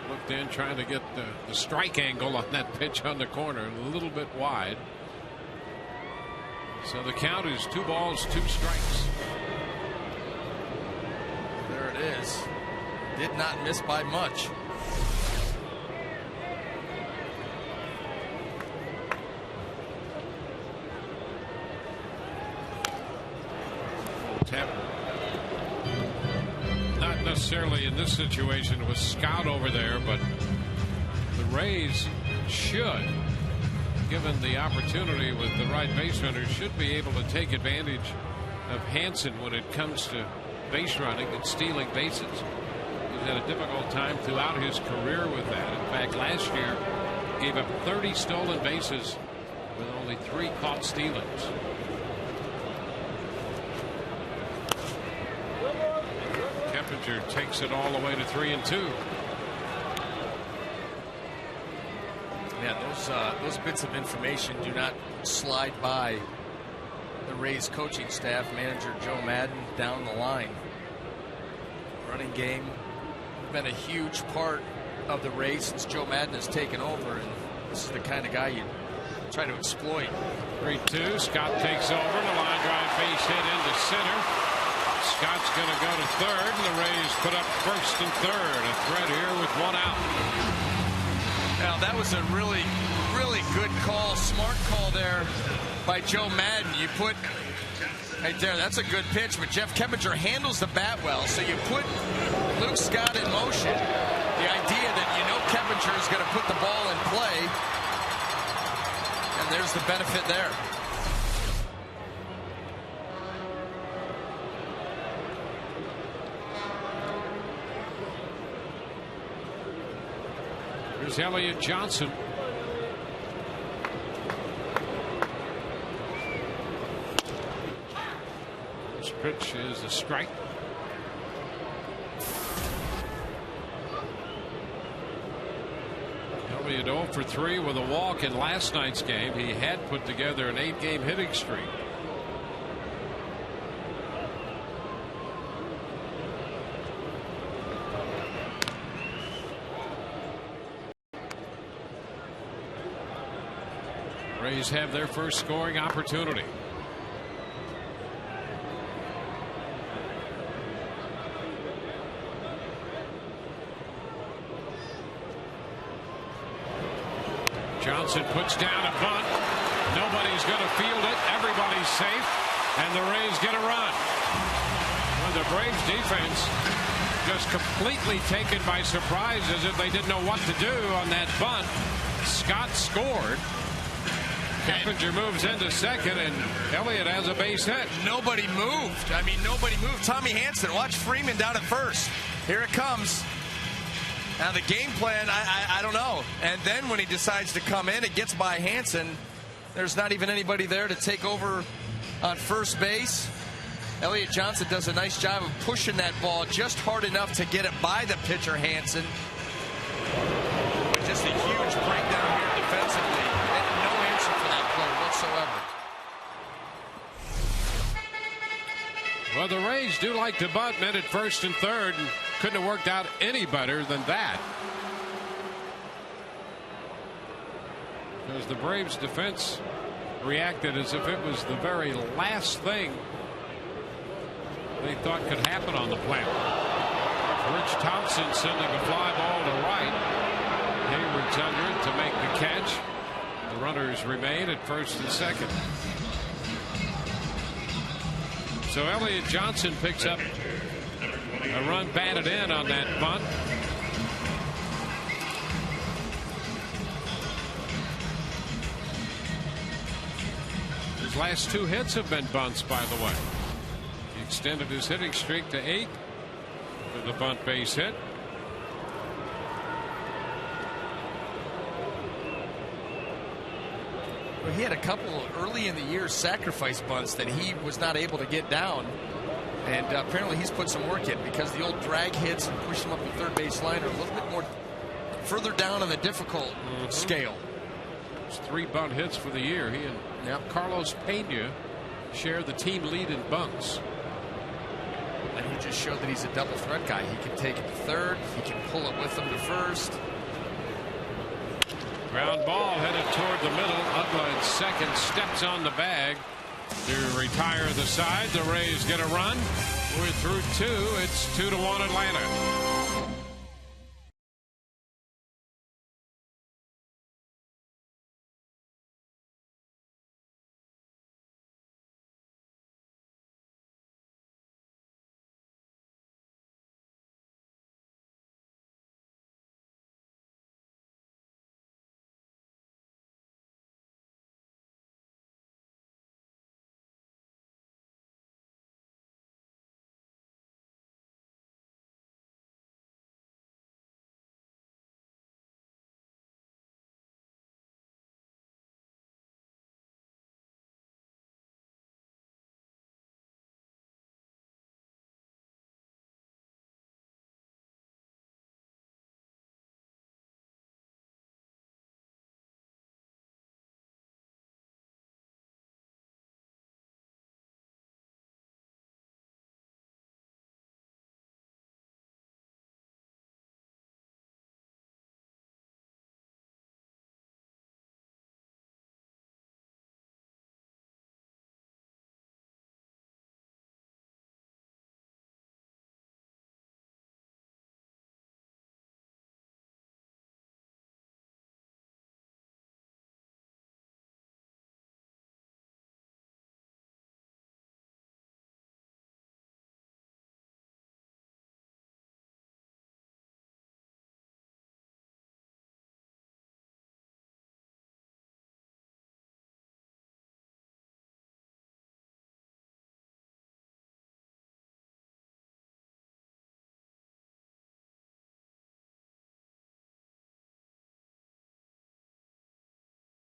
looked in, trying to get the strike angle on that pitch on the corner. A little bit wide. So the count is 2 balls, 2 strikes. There it is. Did not miss by much. Not necessarily in this situation with Scott over there, but the Rays should, given the opportunity with the right base runner, should be able to take advantage of Hansen when it comes to base running and stealing bases. He's had a difficult time throughout his career with that. In fact, last year gave up 30 stolen bases with only 3 caught stealings. Keppinger takes it all the way to 3-2. Yeah, those bits of information do not slide by the Rays coaching staff, manager Joe Madden down the line. Running game been a huge part of the Rays since Joe Madden has taken over, and this is the kind of guy you try to exploit. 3-2. Scott takes over, and a line drive base hit into center. Scott's going to go to third, and the Rays put up first and third. A threat here with 1 out. Now that was a really good call, smart call there by Joe Madden. You put right there, that's a good pitch, but Jeff Keppinger handles the bat well, so you put Luke Scott in motion. The idea that Keppinger is going to put the ball in play, and there's the benefit there. Here's Elliott Johnson. This pitch is a strike. Elliott 0 for 3 with a walk in last night's game. He had put together an 8-game hitting streak. Rays have their first scoring opportunity. Johnson puts down a bunt. Nobody's going to field it. Everybody's safe. And the Rays get a run. Well, the Braves defense just completely taken by surprise, as if they didn't know what to do on that bunt. Scott scored. Keppinger moves into second, and Elliott has a base hit. Nobody moved. I mean, nobody moved. Tommy Hansen, watch Freeman down at first. Here it comes. Now, the game plan, I don't know. And then when he decides to come in, it gets by Hansen. There's not even anybody there to take over on first base. Elliott Johnson does a nice job of pushing that ball just hard enough to get it by the pitcher, Hansen. But just a huge breakdown here defensively. And no answer for that play whatsoever. Well, the Rays do like to bunt men at first and third, and couldn't have worked out any better than that. Because the Braves defense reacted as if it was the very last thing they thought could happen on the planet. Rich Thompson sending a fly ball to right. Hayward's under it to make the catch. The runners remain at first and second. So Elliott Johnson picks up a run batted in on that bunt. His last 2 hits have been bunts, by the way. He extended his hitting streak to 8 with a bunt base hit. Well, he had a couple early in the year sacrifice bunts that he was not able to get down. And apparently he's put some work in, because the old drag hits and push him up the third base line are a little bit more further down on the difficult scale. It's 3 bunt hits for the year. He and Carlos Pena share the team lead in bunts. And he just showed that he's a double threat guy. He can take it to third. He can pull it with him to first. Ground ball headed toward the middle. Uggla in second, steps on the bag to retire the side. The Rays get a run. We're through 2. It's 2-1 Atlanta.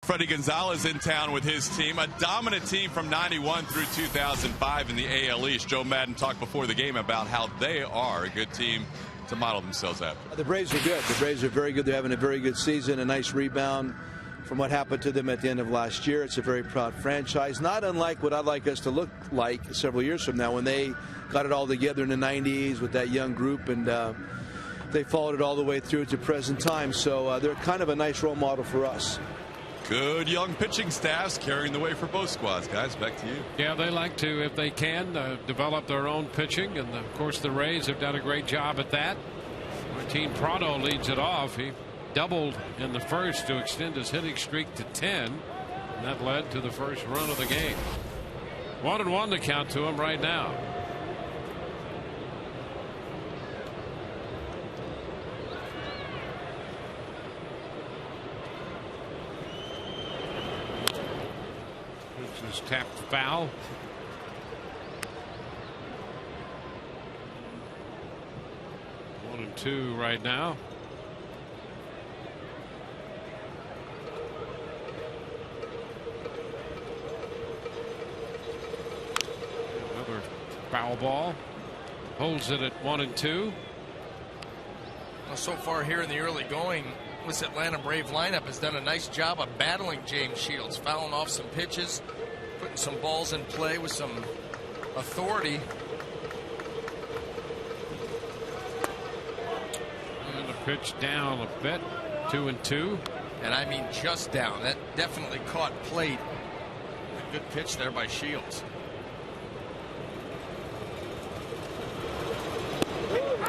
Freddie Gonzalez in town with his team, a dominant team from 91 through 2005 in the AL East. Joe Madden talked before the game about how they are a good team to model themselves after. The Braves are good. The Braves are very good. They're having a very good season, a nice rebound from what happened to them at the end of last year. It's a very proud franchise, not unlike what I'd like us to look like several years from now when they got it all together in the 90s with that young group, and they followed it all the way through to present time. So they're kind of a nice role model for us. Good young pitching staffs carrying the way for both squads. Guys, back to you. Yeah, they like to, if they can, develop their own pitching. And, of course, the Rays have done a great job at that. Martin Prado leads it off. He doubled in the first to extend his hitting streak to 10. And that led to the first run of the game. 1-1 to count to him right now. Is tapped foul. One and two right now. Foul ball. Holds it at 1-2. Well, so far here in the early going, this Atlanta Brave lineup has done a nice job of battling James Shields, fouling off some pitches, putting some balls in play with some authority. And the pitch down a bit. 2-2. And I mean just down. That definitely caught plate. A good pitch there by Shields.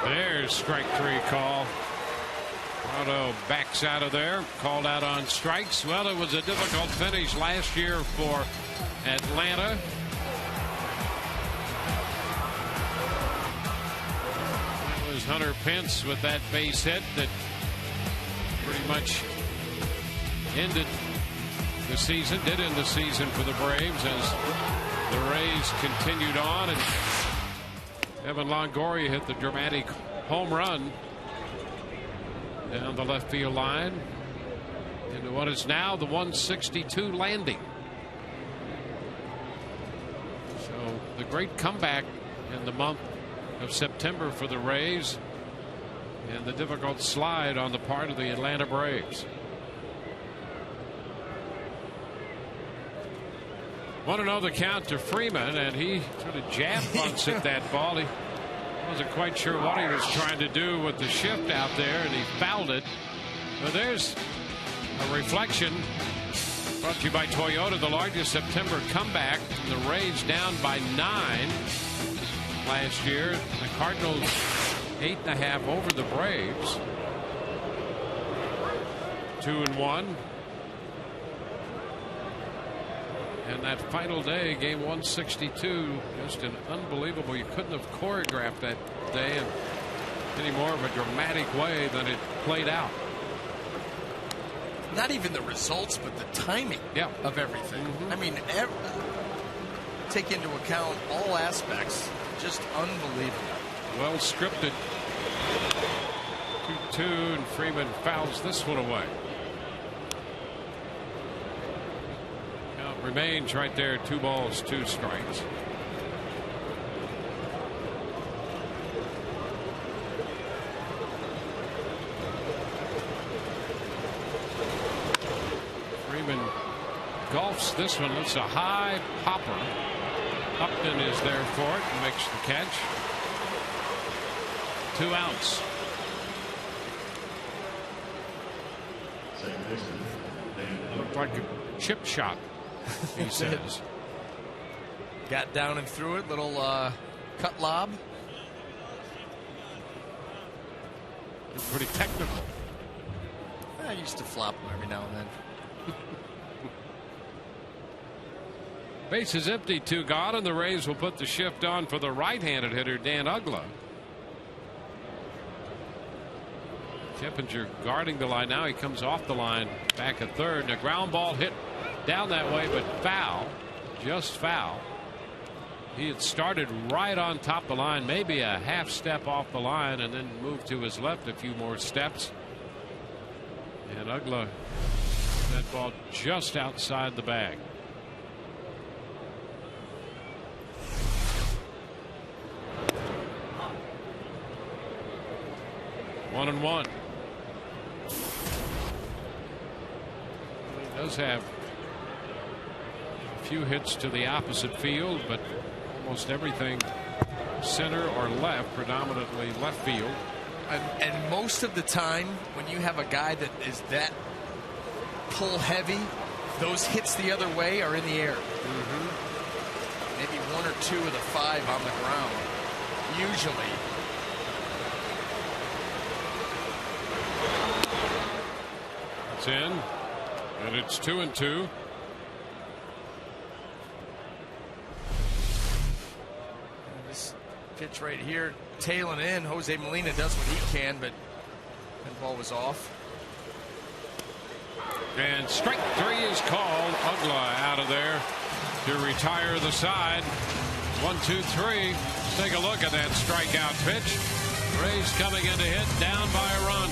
There's strike 3 call. Otto backs out of there. Called out on strikes. Well, it was a difficult finish last year for Atlanta. It was Hunter Pence with that base hit that pretty much ended the season, did end the season for the Braves as the Rays continued on, and Evan Longoria hit the dramatic home run down the left field line into what is now the 162 landing. So the great comeback in the month of September for the Rays, and the difficult slide on the part of the Atlanta Braves. Want to know the count to Freeman, and he sort of jab bunts at that ball. He wasn't quite sure what he was trying to do with the shift out there, and he fouled it. But there's a reflection brought to you by Toyota, the largest September comeback. The Rays down by 9 last year. The Cardinals 8.5 over the Braves. 2-1. And that final day, game 162, just an unbelievable. You couldn't have choreographed that day in any more of a dramatic way than it played out. Not even the results, but the timing of everything. I mean, take into account all aspects. Just unbelievable. Well scripted. 2-2, and Freeman fouls this one away. Remains right there, 2 balls, 2 strikes. Freeman golfs this one. It's a high popper. Upton is there for it and makes the catch. 2 outs. Looked like a chip shot, he says. Got down and threw it. Little cut lob. Pretty technical. I used to flop them every now and then. Base is empty, 2 gone, and the Rays will put the shift on for the right-handed hitter, Dan Uggla. Kippinger guarding the line. Now he comes off the line back at third, and a ground ball hit down that way, but foul, just foul. He had started right on top of the line, maybe a half step off the line, and then moved to his left a few more steps. And Uggla, that ball just outside the bag. One and one. He does have a few hits to the opposite field, but almost everything center or left, predominantly left field. And most of the time, when you have a guy that is that pull heavy, those hits the other way are in the air. Maybe 1 or 2 of the 5 on the ground, usually. It's in, and it's 2-2. This pitch right here, tailing in. Jose Molina does what he can, but that ball was off. And strike 3 is called. Uggla out of there to retire the side. 1, 2, 3. Let's take a look at that strikeout pitch. Rays coming in to hit, down by a run.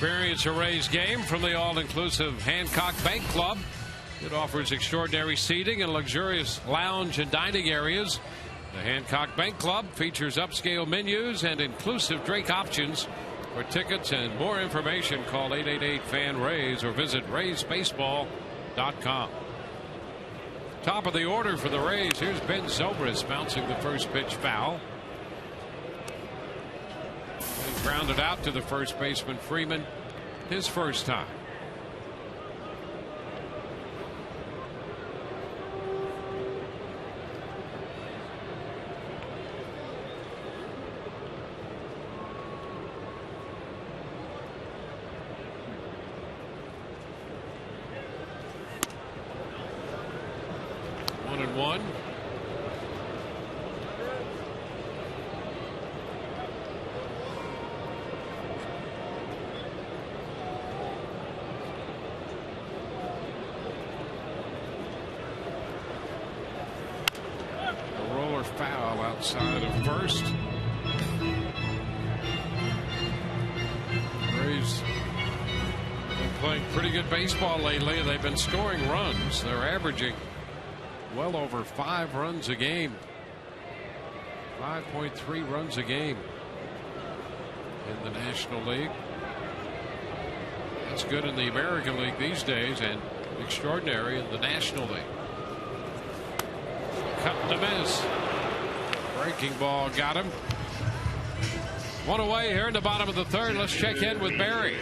Experience a Rays game from the all-inclusive Hancock Bank Club. It offers extraordinary seating and luxurious lounge and dining areas. The Hancock Bank Club features upscale menus and inclusive drink options. For tickets and more information, call 888-FAN-RAYS or visit RaysBaseball.com. Top of the order for the Rays. Here's Ben Zobrist bouncing the first pitch foul. And grounded out to the first baseman Freeman, his first time. One. A roller foul outside of first. Rays been playing pretty good baseball lately. They've been scoring runs. They're averaging well over 5 runs a game. 5.3 runs a game in the National League. That's good in the American League these days and extraordinary in the National League. Cut to miss. Breaking ball got him. One away here in the bottom of the third. Let's check in with Barry.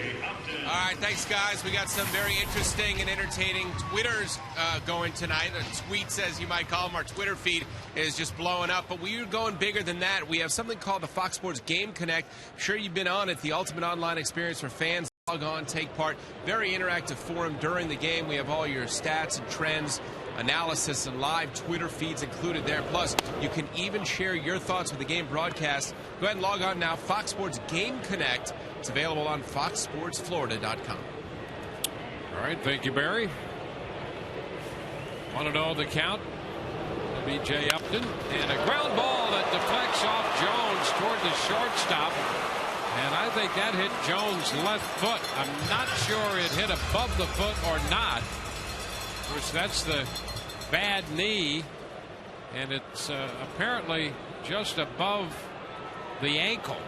All right, thanks, guys. We got some very interesting and entertaining Twitters going tonight. Tweets, as you might call them. Our Twitter feed is just blowing up. But we're going bigger than that. We have something called the Fox Sports Game Connect. I'm sure you've been on it. The ultimate online experience for fans. Log on, take part. Very interactive forum during the game. We have all your stats and trends, analysis, and live Twitter feeds included there. Plus, you can even share your thoughts with the game broadcast. Go ahead and log on now. Fox Sports Game Connect. It's available on foxsportsflorida.com. All right, thank you, Barry. Want to know the count? B.J. Upton, and a ground ball that deflects off Jones toward the shortstop. And I think that hit Jones' left foot. I'm not sure it hit above the foot or not. Of course, that's the bad knee, and it's apparently just above the ankle.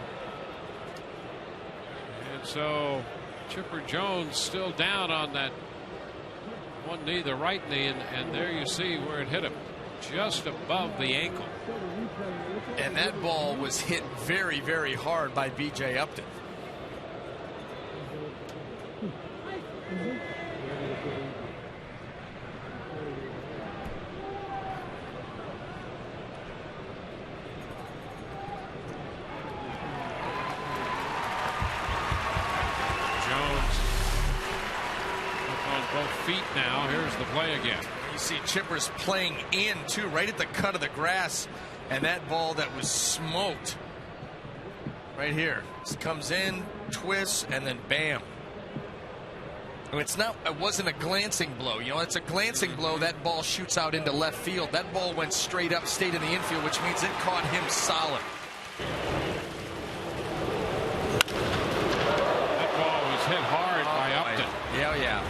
And so Chipper Jones still down on that one knee, the right knee, and there you see where it hit him, just above the ankle. And that ball was hit very, very hard by B.J. Upton. Feet now. Here's the play again. You see Chipper's playing in too, right at the cut of the grass, and that ball that was smoked right here. It comes in, twists, and then bam. And it wasn't a glancing blow. You know, it's a glancing blow. That ball shoots out into left field. That ball went straight up, stayed in the infield, which means it caught him solid. That ball was hit hard by Upton. Yeah.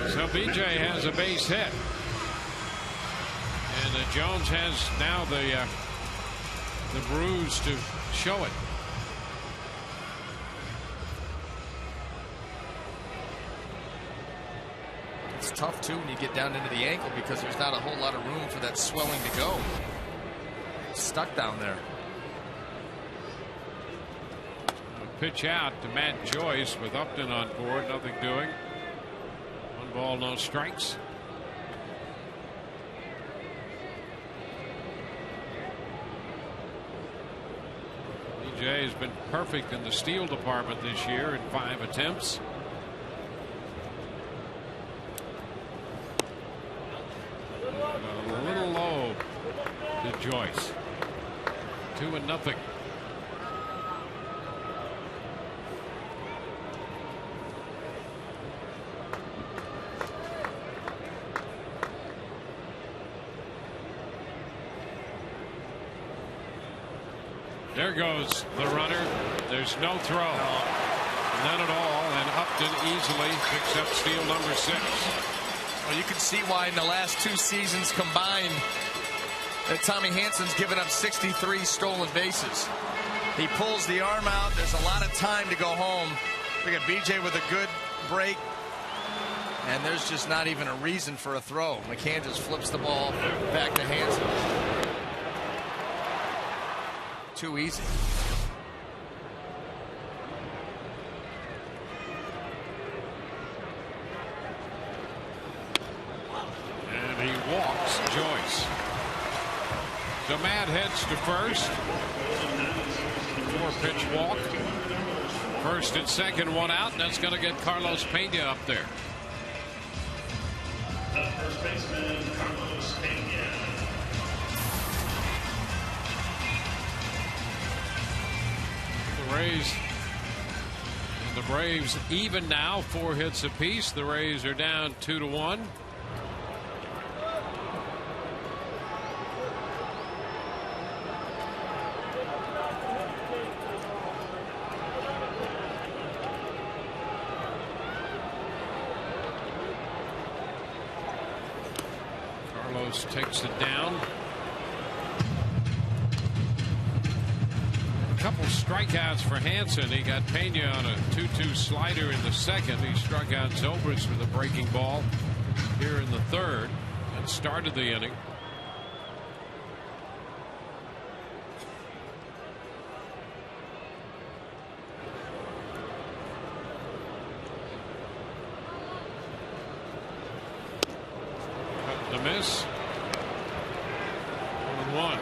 So B.J. has a base hit, and Jones has now the bruise to show it. It's tough too when you get down into the ankle because there's not a whole lot of room for that swelling to go. It's stuck down there. A pitch out to Matt Joyce with Upton on board, nothing doing. 1 ball, no strikes. B.J. has been perfect in the steal department this year in 5 attempts. A little low to Joyce. 2-0. There goes the runner. There's no throw. None at all. And Upton easily picks up steal number 6. Well, you can see why in the last 2 seasons combined that Tommy Hansen's given up 63 stolen bases. He pulls the arm out. There's a lot of time to go home. We got BJ with a good break. And there's just not even a reason for a throw. McCann just flips the ball back to Hansen. Too easy. And he walks Joyce. So Matt heads to first. 4-pitch walk. First and second, 1 out. And that's going to get Carlos Pena up there. First baseman Carlos Pena. The Braves even now, 4 hits apiece. The Rays are down 2-1. Carlos takes it down. Couple strikeouts for Hansen. He got Pena on a 2-2 slider in the second. He struck out Zobrist with a breaking ball here in the third and started the inning. Cut the miss. 1-1.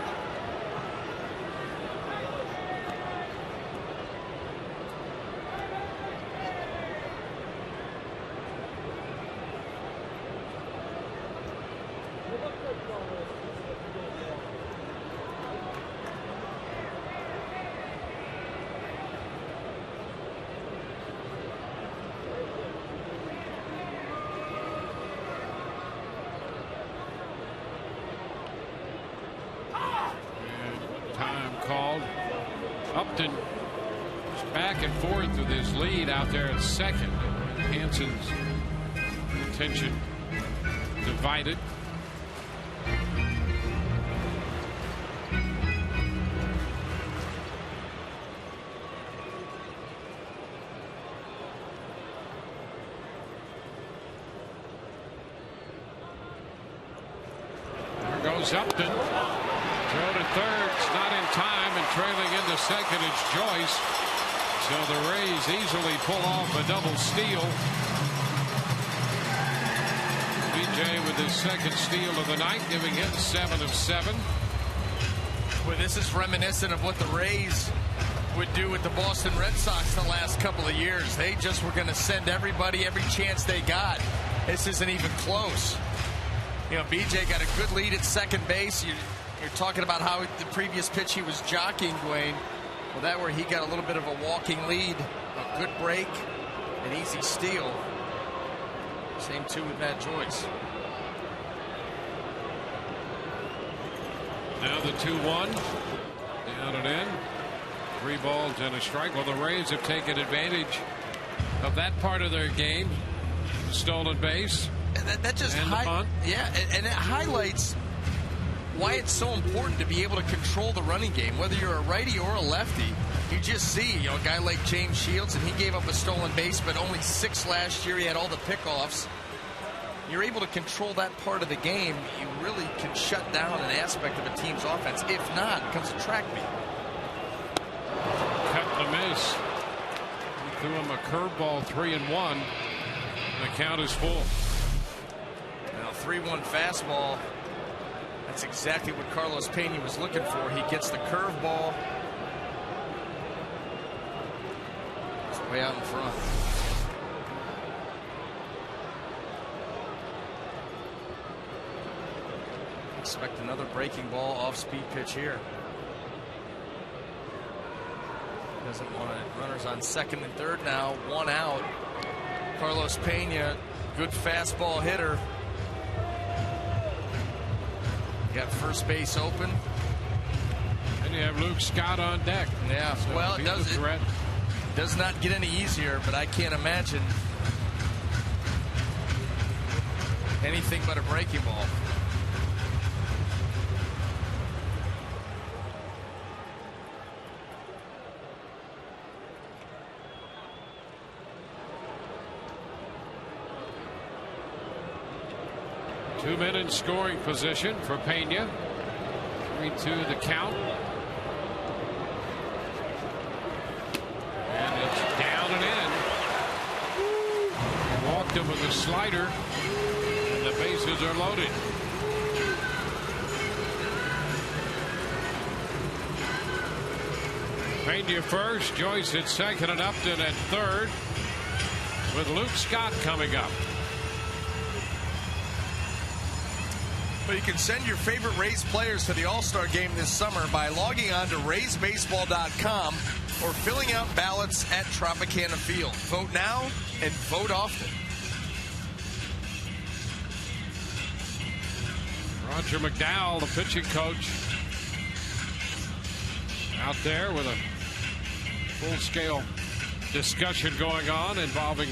Upton is back and forth with his lead out there at second. Hansen's attention divided. There goes Upton. Throw to third, it's not in time, and trailing into second is Joyce. So the Rays easily pull off a double steal. BJ with his second steal of the night, giving him 7 of 7. Well, this is reminiscent of what the Rays would do with the Boston Red Sox the last couple of years. They just were going to send everybody every chance they got. This isn't even close. You know, BJ got a good lead at second base. You're talking about how the previous pitch he was jockeying Dwayne. Well, that where he got a little bit of a walking lead, a good break, an easy steal. Same too with Matt Joyce. Now the 2-1 down and in. 3 balls and a strike. Well, the Rays have taken advantage of that part of their game. Stolen base. And that just and the punt. Yeah, and it highlights why it's so important to be able to control the running game, whether you're a righty or a lefty. You just see, you know, a guy like James Shields, and he gave up a stolen base, but only 6 last year. He had all the pickoffs. You're able to control that part of the game. You really can shut down an aspect of a team's offense. If not, it becomes a track meet. Cut the miss. He threw him a curveball, 3-1. The count is full. Now 3-1 fastball. That's exactly what Carlos Pena was looking for. He gets the curveball. It's way out in front. Expect another breaking ball off-speed pitch here. Doesn't want it. Runners on second and third now. 1 out. Carlos Pena, good fastball hitter. Got first base open. And And you have Luke Scott on deck. Yeah, so well, it does not get any easier, but I can't imagine anything but a breaking ball. Two men in scoring position for Pena. 3-2 the count. And it's down and in. Walked him with a slider. And the bases are loaded. Pena first, Joyce at second, and Upton at third, with Luke Scott coming up. But you can send your favorite Rays players to the All-Star game this summer by logging on to RaysBaseball.com or filling out ballots at Tropicana Field. Vote now and vote often. Roger McDowell, the pitching coach, out there with a full-scale discussion going on involving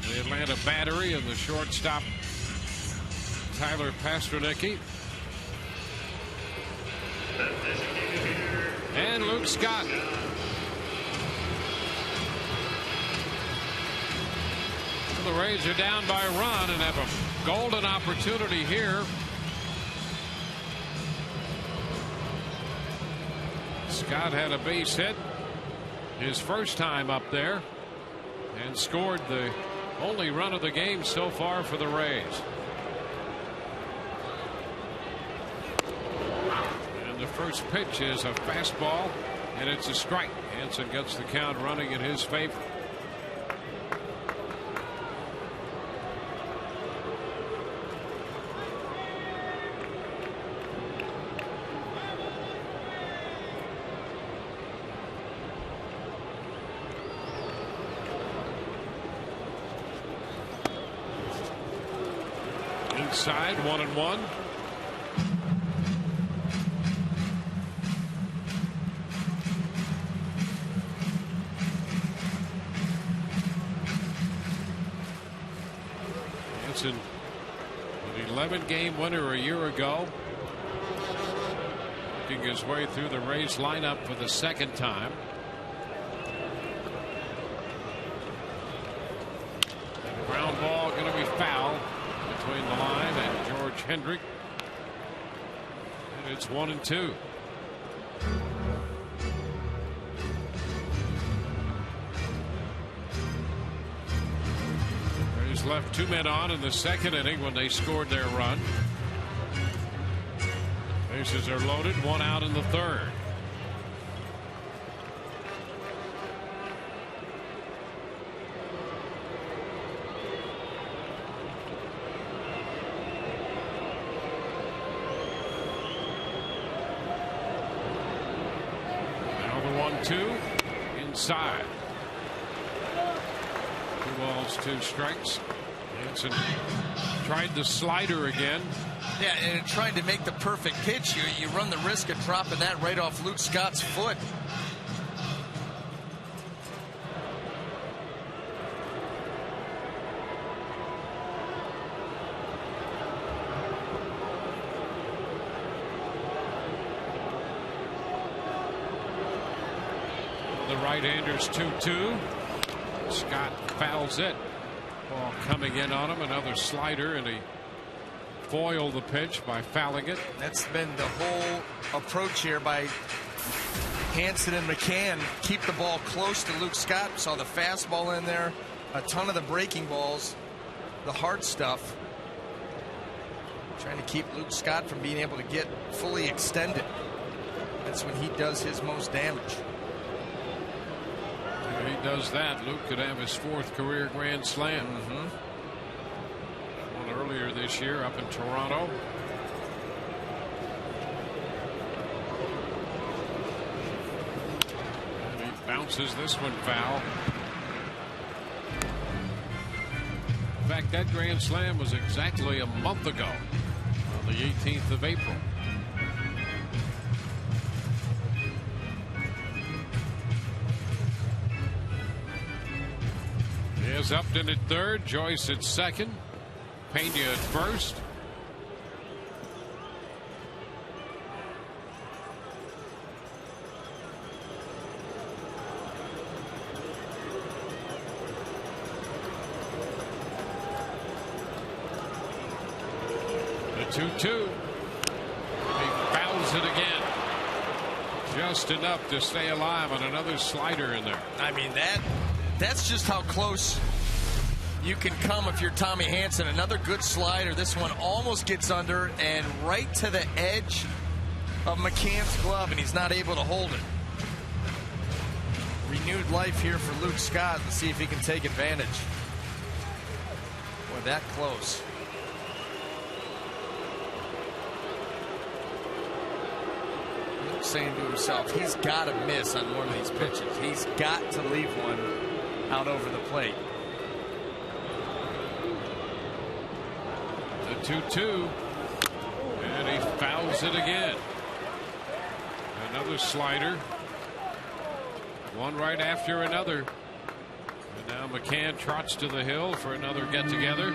the Atlanta battery and the shortstop Tyler Pasternicki. And Luke Scott. The Rays are down by a run and have a golden opportunity here. Scott had a base hit his first time up there and scored the only run of the game so far for the Rays. The first pitch is a fastball, and it's a strike. Hansen gets the count running in his favor. Inside, 1-1. An 11-game winner a year ago, working his way through the Rays lineup for the second time. Ground ball going to be foul between the line and George Hendrick, and it's 1-2. Left two men on in the second inning when they scored their run. Bases are loaded, one out in the third. Now the 1-2 inside. 2 balls, 2 strikes. Hansen tried the slider again. Yeah, and trying to make the perfect pitch, you run the risk of dropping that right off Luke Scott's foot. The right-hander's 2-2. Scott fouls it. Ball coming in on him. Another slider, and he foiled the pitch by fouling it. That's been the whole approach here by Hansen and McCann. Keep the ball close to Luke Scott. Saw the fastball in there. A ton of the breaking balls. The hard stuff. Trying to keep Luke Scott from being able to get fully extended. That's when he does his most damage. If he does that, Luke could have his 4th career Grand Slam. One earlier this year up in Toronto. And he bounces this one foul. In fact, that Grand Slam was exactly a month ago, on the 18th of April. There's Upton at third, Joyce at second, Pena at first. The 2-2. He fouls it again. Just enough to stay alive on another slider in there. I mean, that's just how close you can come if you're Tommy Hanson. Another good slider. This one almost gets under and right to the edge of McCann's glove, and he's not able to hold it. Renewed life here for Luke Scott. Let's see if he can take advantage. Boy, that close. Saying to himself, he's got to miss on one of these pitches. He's got to leave one out over the plate. The 2-2, and he fouls it again. Another slider, one right after another. And now McCann trots to the hill for another get-together.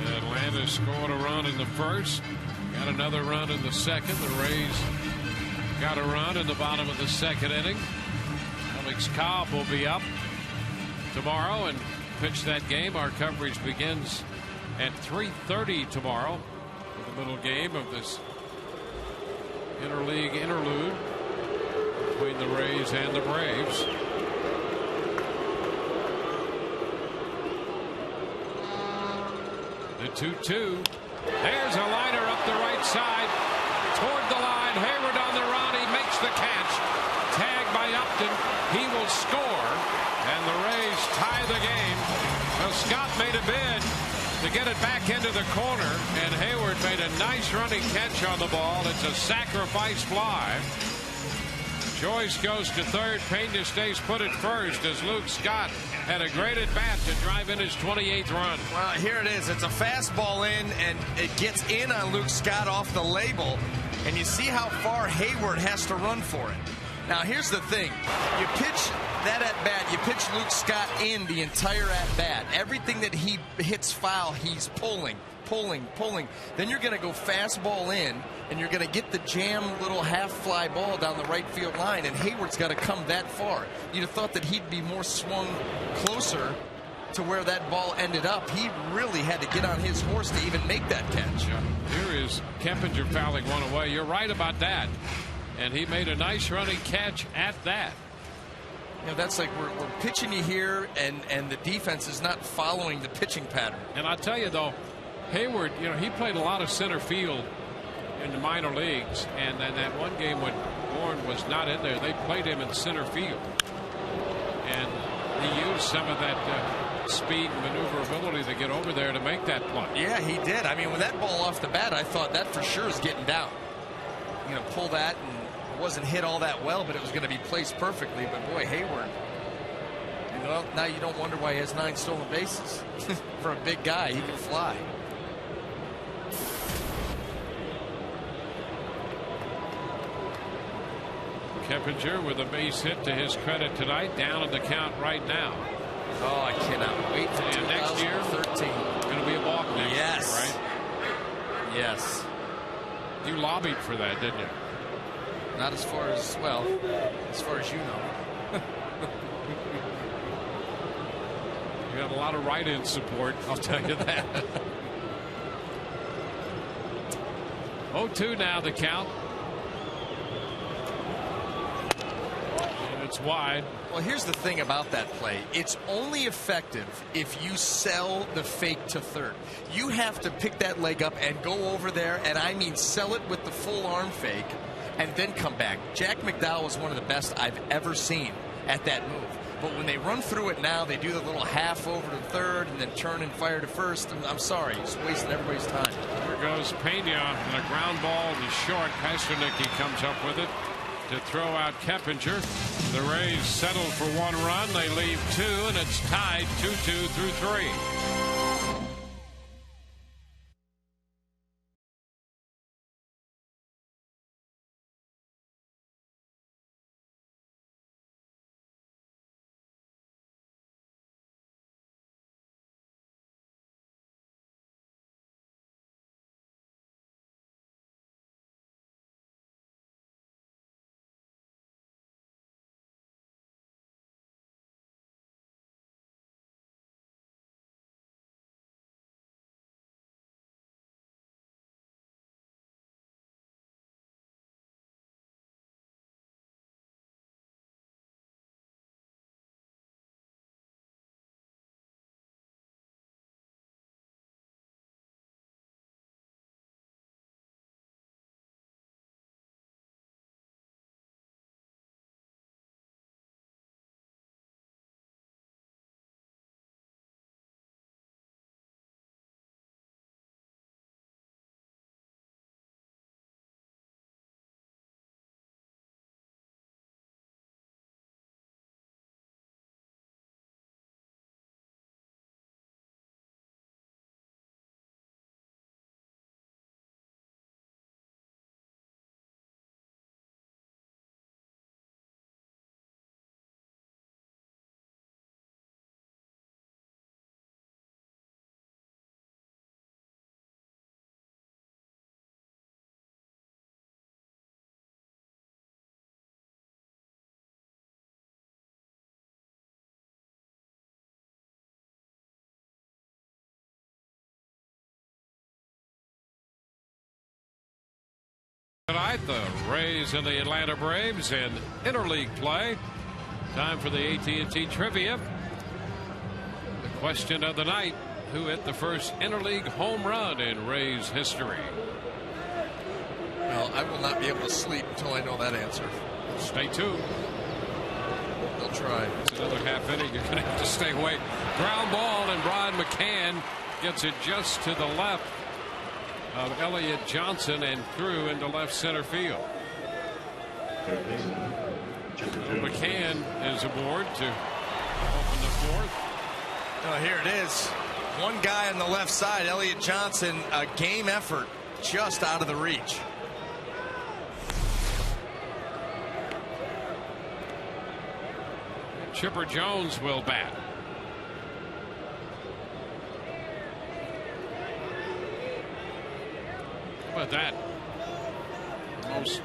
Atlanta scored a run in the first, got another run in the second. The Rays got a run in the bottom of the second inning. Alex Cobb will be up tomorrow and pitch that game. Our coverage begins at 3:30 tomorrow with the middle game of this interleague interlude between the Rays and the Braves. The 2-2. There's a liner up the right side toward the line. Hayward on the run. He makes the catch. Tagged by Upton. He will score, and the Rays tie the game. Well, Scott made a bid to get it back into the corner, and Hayward made a nice running catch on the ball. It's a sacrifice fly. Joyce goes to third. Pena stays put at first as Luke Scott had a great at bat to drive in his 28th run. Well, here it is. It's a fastball in, and it gets in on Luke Scott off the label. And you see how far Hayward has to run for it. Now, here's the thing. You pitch that at bat, you pitch Luke Scott in the entire at bat. Everything that he hits foul, he's pulling. Then you're going to go fastball in, and you're going to get the jam little half fly ball down the right field line, and Hayward's got to come that far. You'd have thought that he'd be more swung closer to where that ball ended up. He really had to get on his horse to even make that catch. Yeah. Here is Kempinger fouling one away. You're right about that. And he made a nice running catch at that. You know, that's like we're pitching you here, and the defense is not following the pitching pattern. And I'll tell you, though, Hayward, you know, he played a lot of center field in the minor leagues, and then that one game when Bourne was not in there, they played him in center field, and he used some of that speed and maneuverability to get over there to make that play. Yeah, he did. I mean, with that ball off the bat, I thought that for sure is getting down. You know, pull that, and it wasn't hit all that well, but it was going to be placed perfectly. But boy, Hayward, you know, now you don't wonder why he has 9 stolen bases. For a big guy, he can fly. Kempinger with a base hit to his credit tonight, down in the count right now. Oh, I cannot wait for and next year 13. Going to be a walk next year, right? Yes. You lobbied for that, didn't you? Not as far as, well, as far as you know. You have a lot of write-in support, I'll tell you that. 0-2 now the count. And it's wide. Well, here's the thing about that play. It's only effective if you sell the fake to third. You have to pick that leg up and go over there, and I mean sell it with the full arm fake and then come back. Jack McDowell was one of the best I've ever seen at that move. But when they run through it now, they do the little half over to third and then turn and fire to first. I'm sorry, it's wasting everybody's time. Here goes Pena and a ground ball to short. Pasternak comes up with it to throw out Kempinger. The Rays settle for 1 run. They leave 2, and it's tied 2-2 through 3. the Rays and the Atlanta Braves in interleague play. Time for the AT&T Trivia. The question of the night: who hit the first interleague home run in Rays history? Well, I will not be able to sleep until I know that answer. Stay tuned. They'll try. It's another half inning. You're going to have to stay awake. Ground ball, and Brian McCann gets it just to the left of Elliott Johnson and through into left center field. McCann is aboard to open the fourth. Oh, here it is. One guy on the left side, Elliott Johnson, a game effort just out of the reach. Chipper Jones will bat. How about that? Most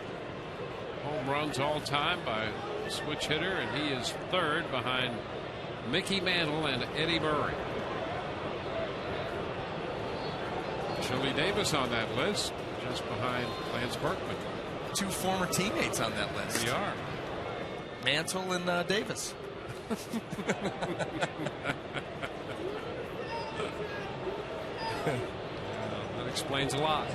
home runs all time by a switch hitter, and he is third behind Mickey Mantle and Eddie Murray. Chili Davis on that list, just behind Lance Berkman. Two former teammates on that list. We are. Mantle and Davis. That explains a lot.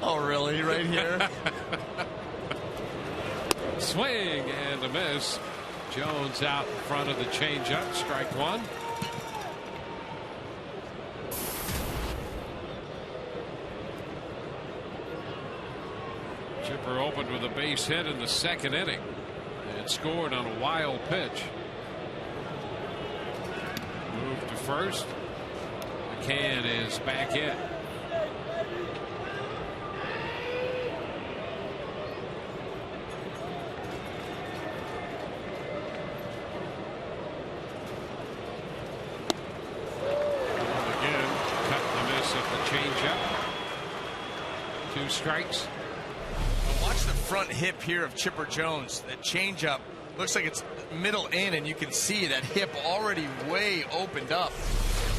Oh, really? Right here? Swing and a miss. Jones out in front of the changeup. Strike one. Chipper opened with a base hit in the second inning and scored on a wild pitch. Moved to first. McCann is back in. Again, cut and miss at the changeup. 2 strikes. Watch the front hip here of Chipper Jones. That changeup looks like it's middle in, and you can see that hip already way opened up.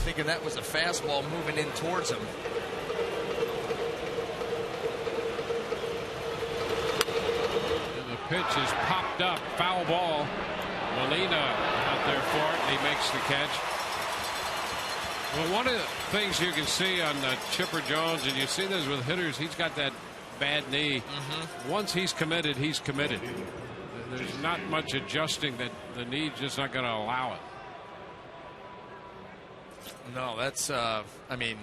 Thinking that was a fastball moving in towards him. And the pitch is popped up. Foul ball. Molina out there for it. And he makes the catch. Well, one of the things you can see on Chipper Jones, and you see this with hitters, he's got that bad knee. Once he's committed, he's committed. There's not much adjusting that the knee's just not going to allow it. No, that's I mean,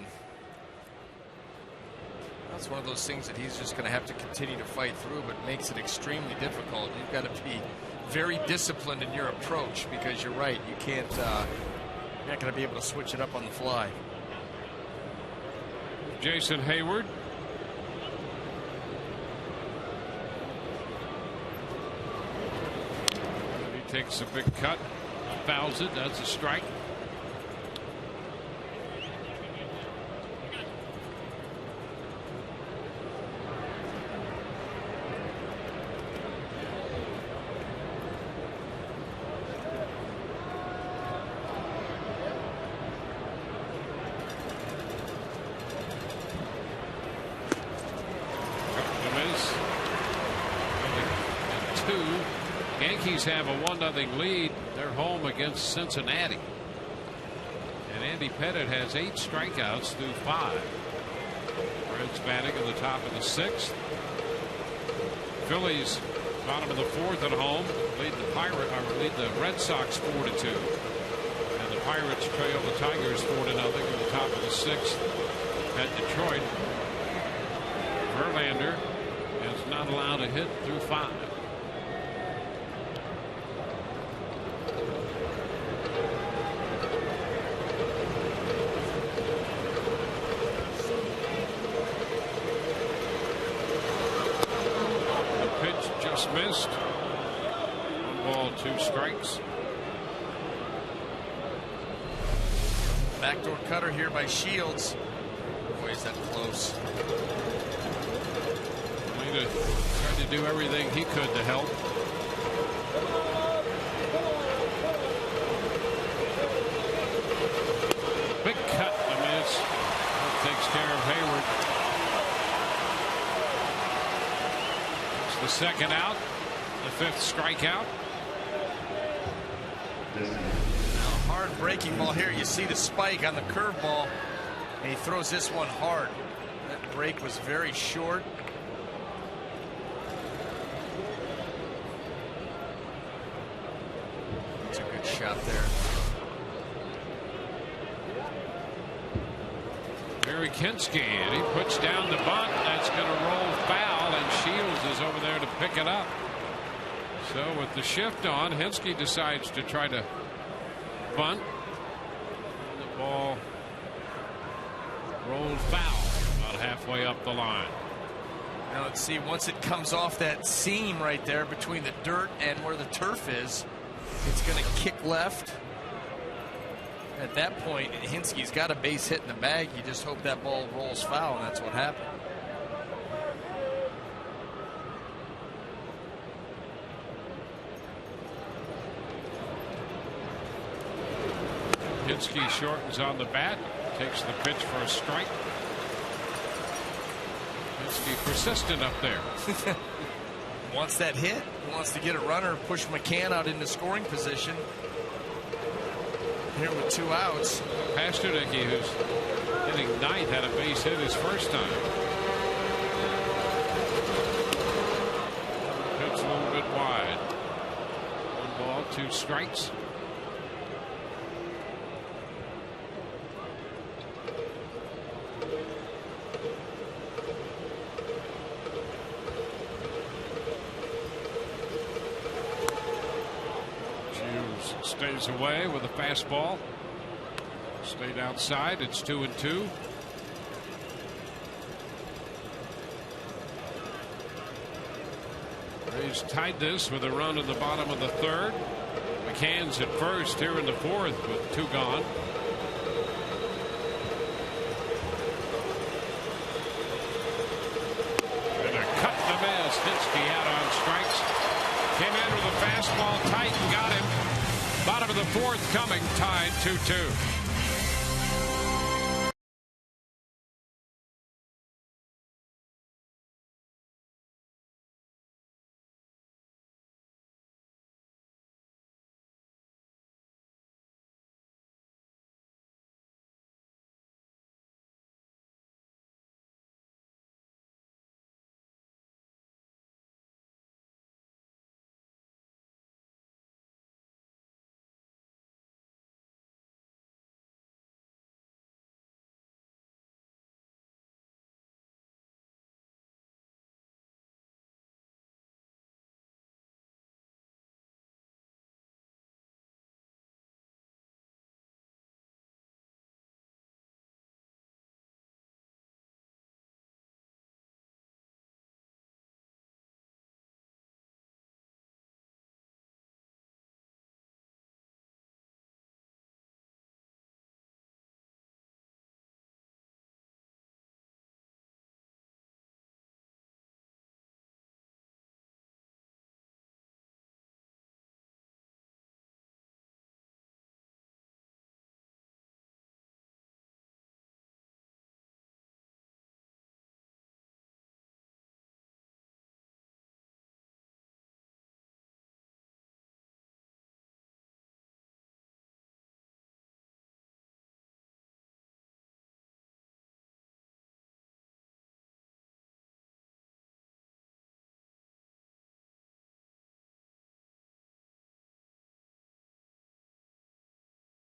that's one of those things that he's just going to have to continue to fight through, but makes it extremely difficult. You've got to be very disciplined in your approach, because you're right, you can't you're not going to be able to switch it up on the fly. Jason Hayward. He takes a big cut, fouls it. That's a strike. Yankees have a 1-0 lead. They're home against Cincinnati. And Andy Pettitte has 8 strikeouts through 5. Reds batting in the top of the 6th. Phillies bottom of the 4th at home. Lead the Red Sox 4-2. And the Pirates trail the Tigers 4-0 in the top of the 6th at Detroit. Verlander is not allowed to hit through 5. Missed. 1 ball, 2 strikes. Backdoor cutter here by Shields. Boy, is that close. Molina tried to do everything he could to help. Big cut and miss. That takes care of Hayward. second out, the fifth strikeout. Now, hard breaking ball here. You see the spike on the curveball, and he throws this one hard. That break was very short. It's a good shot there. Barry Kinski, and he puts down the bunt. That's going to roll foul, and Shields is over there to pick it up. So with the shift on, Hinske decides to try to bunt. The ball rolled foul about halfway up the line. Now let's see, once it comes off that seam right there between the dirt and where the turf is, it's going to kick left. At that point, Hinske's got a base hit in the bag. You just hope that ball rolls foul, and that's what happened. Hinske shortens on the bat, takes the pitch for a strike. Hinske persistent up there. Wants that hit. He wants to get a runner, push McCann out into scoring position. Here with 2 outs. Pasternak, who's hitting ninth, had a base hit his first time. Pitch a little bit wide. 1 ball, 2 strikes. Stays away with a fastball. Stayed outside. It's 2-2. Rays tied this with a run in the bottom of the third. McCann's at first here in the fourth with 2 gone. And a cut and a miss. Hinske out on strikes. Came in with a fastball tight and got him. Bottom of the fourth coming, tied 2-2.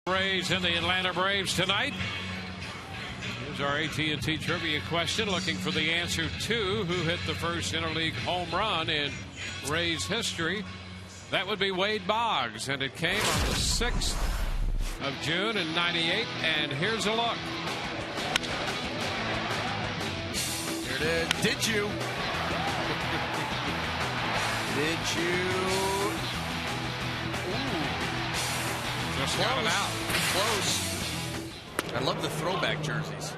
Rays and the Atlanta Braves tonight. Here's our AT&T trivia question, looking for the answer to who hit the first interleague home run in Rays history. That would be Wade Boggs, and it came on the 6th of June in '98. And here's a look. Here it is. Did you? Did you? Just got it out. Close. I love the throwback jerseys.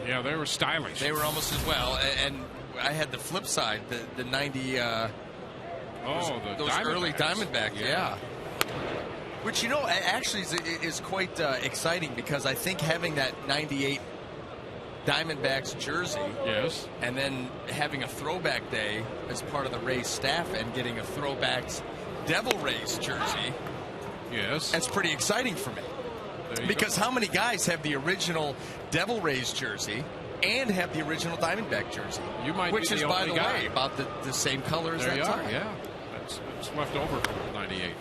Yeah, they were stylish. They were almost as well. And I had the flip side, the 90. Those early Diamondback. Yeah. Which, you know, actually is quite exciting, because I think having that 98 Diamondbacks jersey. Yes. And then having a throwback day as part of the Rays staff and getting a throwbacks Devil Rays jersey. Yes. That's pretty exciting for me. Because how many guys have the original Devil Rays jersey and have the original Diamondback jersey? You might Which be is, the by only the guy. way, about the same color as There that you time. are, yeah. It's left over from 98.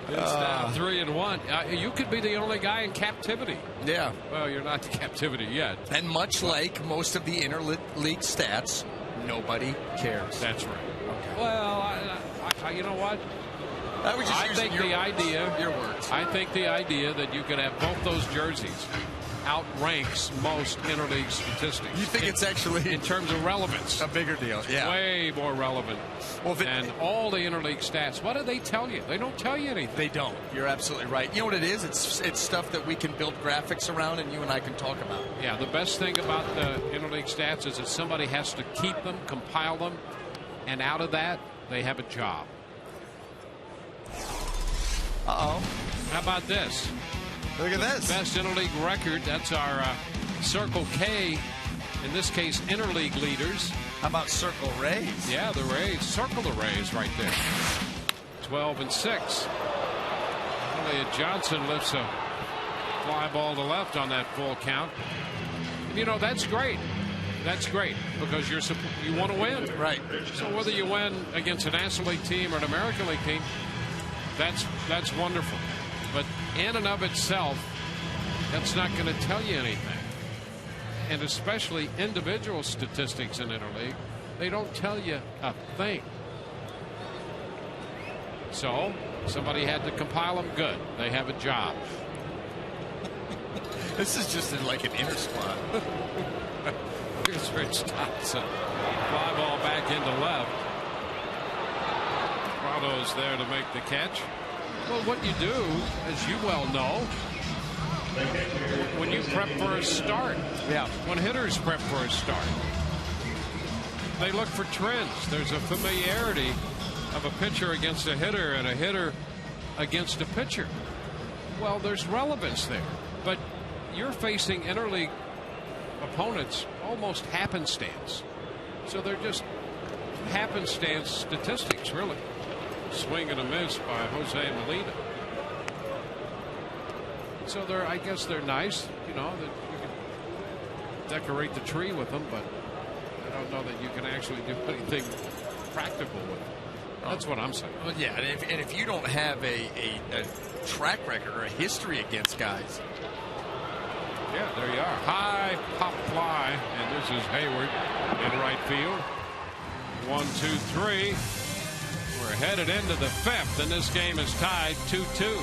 It's now 3-1. You could be the only guy in captivity. Yeah. Well, you're not in captivity yet. And much like most of the interleague stats, nobody cares. That's right. Okay. Well, you know what? I think the idea. Your words. I think the idea that you could have both those jerseys outranks most interleague statistics. You think it's actually in terms of relevance a bigger deal? Yeah, way more relevant than all the interleague stats. What do they tell you? They don't tell you anything. They don't. You're absolutely right. You know what it is? It's stuff that we can build graphics around, and you and I can talk about. Yeah, the best thing about the interleague stats is that somebody has to keep them, compile them, and out of that, they have a job. Uh-oh. How about this? Look at this. Best interleague record. That's our Circle K, in this case, interleague leaders. How about Circle Rays? Yeah, the Rays. Circle the Rays right there. 12-6. Elliott Johnson lifts a fly ball to left on that full count. You know, that's great. That's great because you want to win. Right. So whether you win against a National League team or an American League team, that's wonderful. But in and of itself, that's not going to tell you anything. And especially individual statistics in interleague, they don't tell you a thing. So somebody had to compile them. Good. They have a job. This is just like an inner squad. Here's Rich Thompson. Fly ball back into left. Prado's there to make the catch. Well, what you do, as you well know, when you prep for a start, when hitters prep for a start, they look for trends. There's a familiarity of a pitcher against a hitter and a hitter against a pitcher. Well, there's relevance there. But you're facing interleague opponents almost happenstance. So they're just happenstance statistics, really. Swing and a miss by Jose Molina. So I guess they're nice, you know, that you can decorate the tree with them, but I don't know that you can actually do anything practical with them. That's what I'm saying. Well, yeah, and if you don't have a track record or a history against guys. Yeah, there you are. High pop fly, and this is Hayward in right field. 1, 2, 3. We're headed into the fifth, and this game is tied 2-2.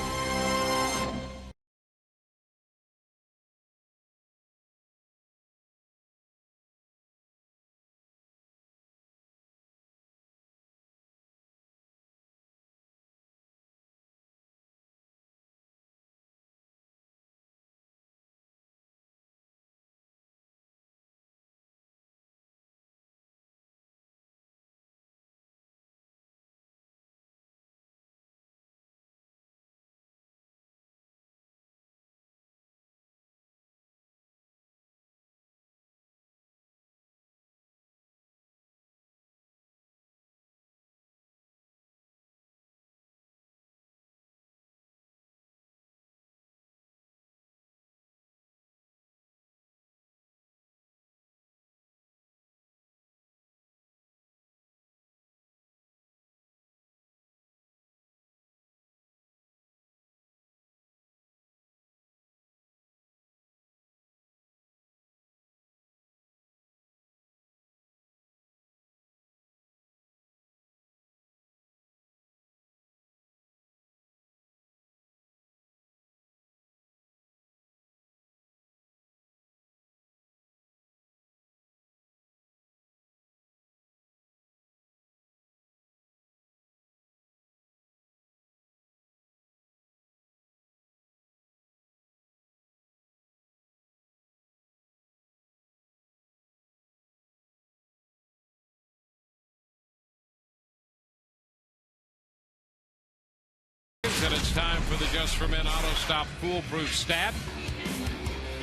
And it's time for the Just for Men Auto Stop Foolproof Stat.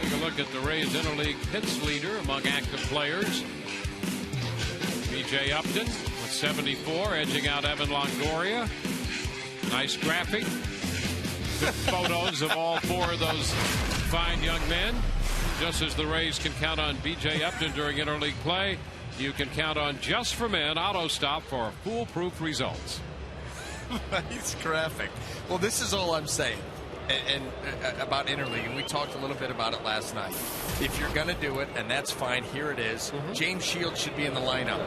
Take a look at the Rays interleague hits leader among active players. B.J. Upton with 74, edging out Evan Longoria. Nice graphic. Good photos of all four of those fine young men. Just as the Rays can count on B.J. Upton during interleague play, you can count on Just for Men Auto Stop for foolproof results. Nice graphic. Well, this is all I'm saying. And about interleague, and we talked a little bit about it last night. If you're going to do it, and that's fine, here it is. James Shields should be in the lineup.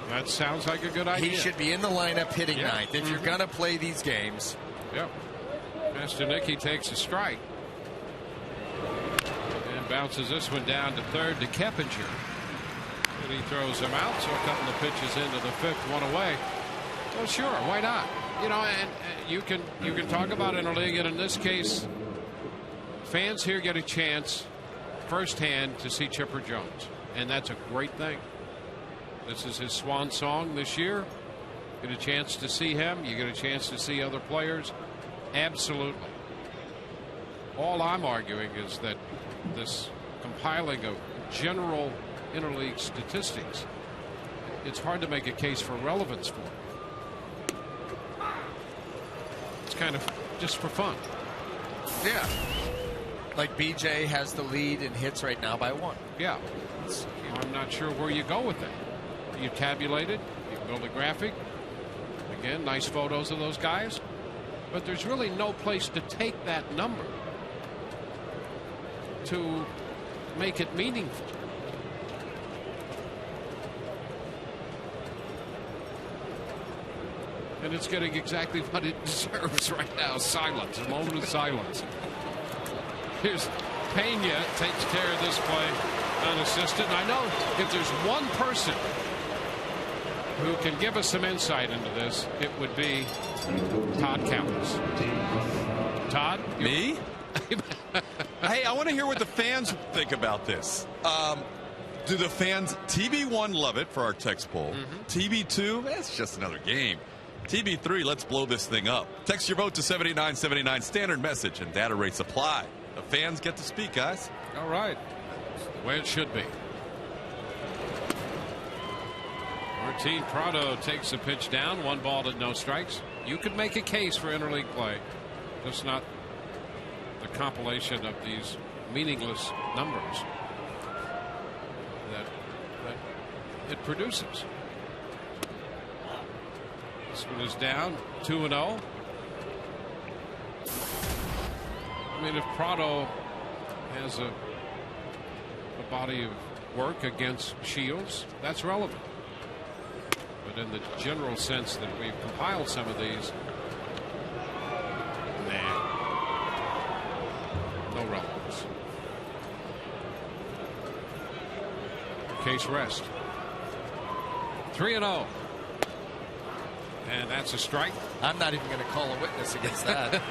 That sounds like a good idea. He should be in the lineup hitting ninth if you're going to play these games. Yep. Master Nicky takes a strike and bounces this one down to third to Keppinger. And he throws him out, so a couple of pitches into the fifth, one away. Well, sure, why not? You know, and you can talk about interleague, and in this case, fans here get a chance firsthand to see Chipper Jones, and that's a great thing. This is his swan song this year. Get a chance to see him. You get a chance to see other players. Absolutely. All I'm arguing is that this compiling of general interleague statistics, it's hard to make a case for relevance for it. It's kind of just for fun. Yeah. Like BJ has the lead in hits right now by 1. Yeah. I'm not sure where you go with it. You tabulate it. You build a graphic. Again, nice photos of those guys. But there's really no place to take that number to make it meaningful. And it's getting exactly what it deserves right now. Silence. A moment of silence. Here's Pena takes care of this play unassisted. And I know if there's one person who can give us some insight into this, it would be Todd Callis. Todd? Me? Hey, I want to hear what the fans think about this. Do the fans, TB1, love it for our text poll. TB2, it's just another game. TB3, let's blow this thing up. Text your vote to 7979, standard message, and data rates apply. The fans get to speak, guys. All right. The way it should be. Martin Prado takes a pitch down, 1 ball to no strikes. You could make a case for interleague play, just not the compilation of these meaningless numbers that it produces. This one is down 2-0. I mean, if Prado has a body of work against Shields, that's relevant. But in the general sense that we've compiled some of these, no relevance. Case rest. 3-0. And that's a strike. I'm not even going to call a witness against that.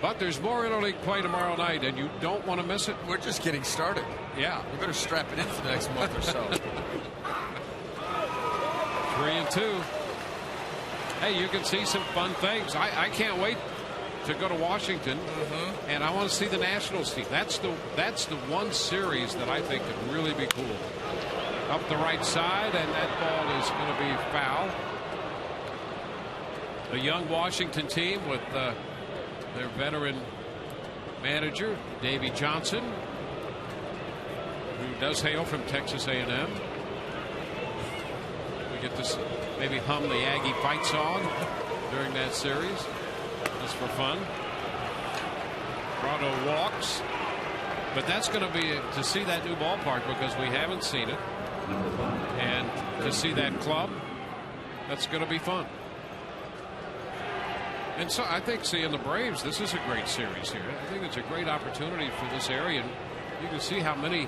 But there's more interleague play tomorrow night, and you don't want to miss it. We're just getting started. Yeah. We better strap it in for the next month or so. 3-2. Hey, you can see some fun things. I can't wait to go to Washington, and I want to see the Nationals team. That's the one series that I think could really be cool. Up the right side, and that ball is going to be foul. A young Washington team with their veteran manager, Davey Johnson, who does hail from Texas A&M. We get to maybe hum the Aggie fight song during that series, just for fun. Prado walks, but that's going to be to see that new ballpark because we haven't seen it. And to see that club, that's going to be fun. And so I think seeing the Braves, this is a great series here. I think it's a great opportunity for this area. And you can see how many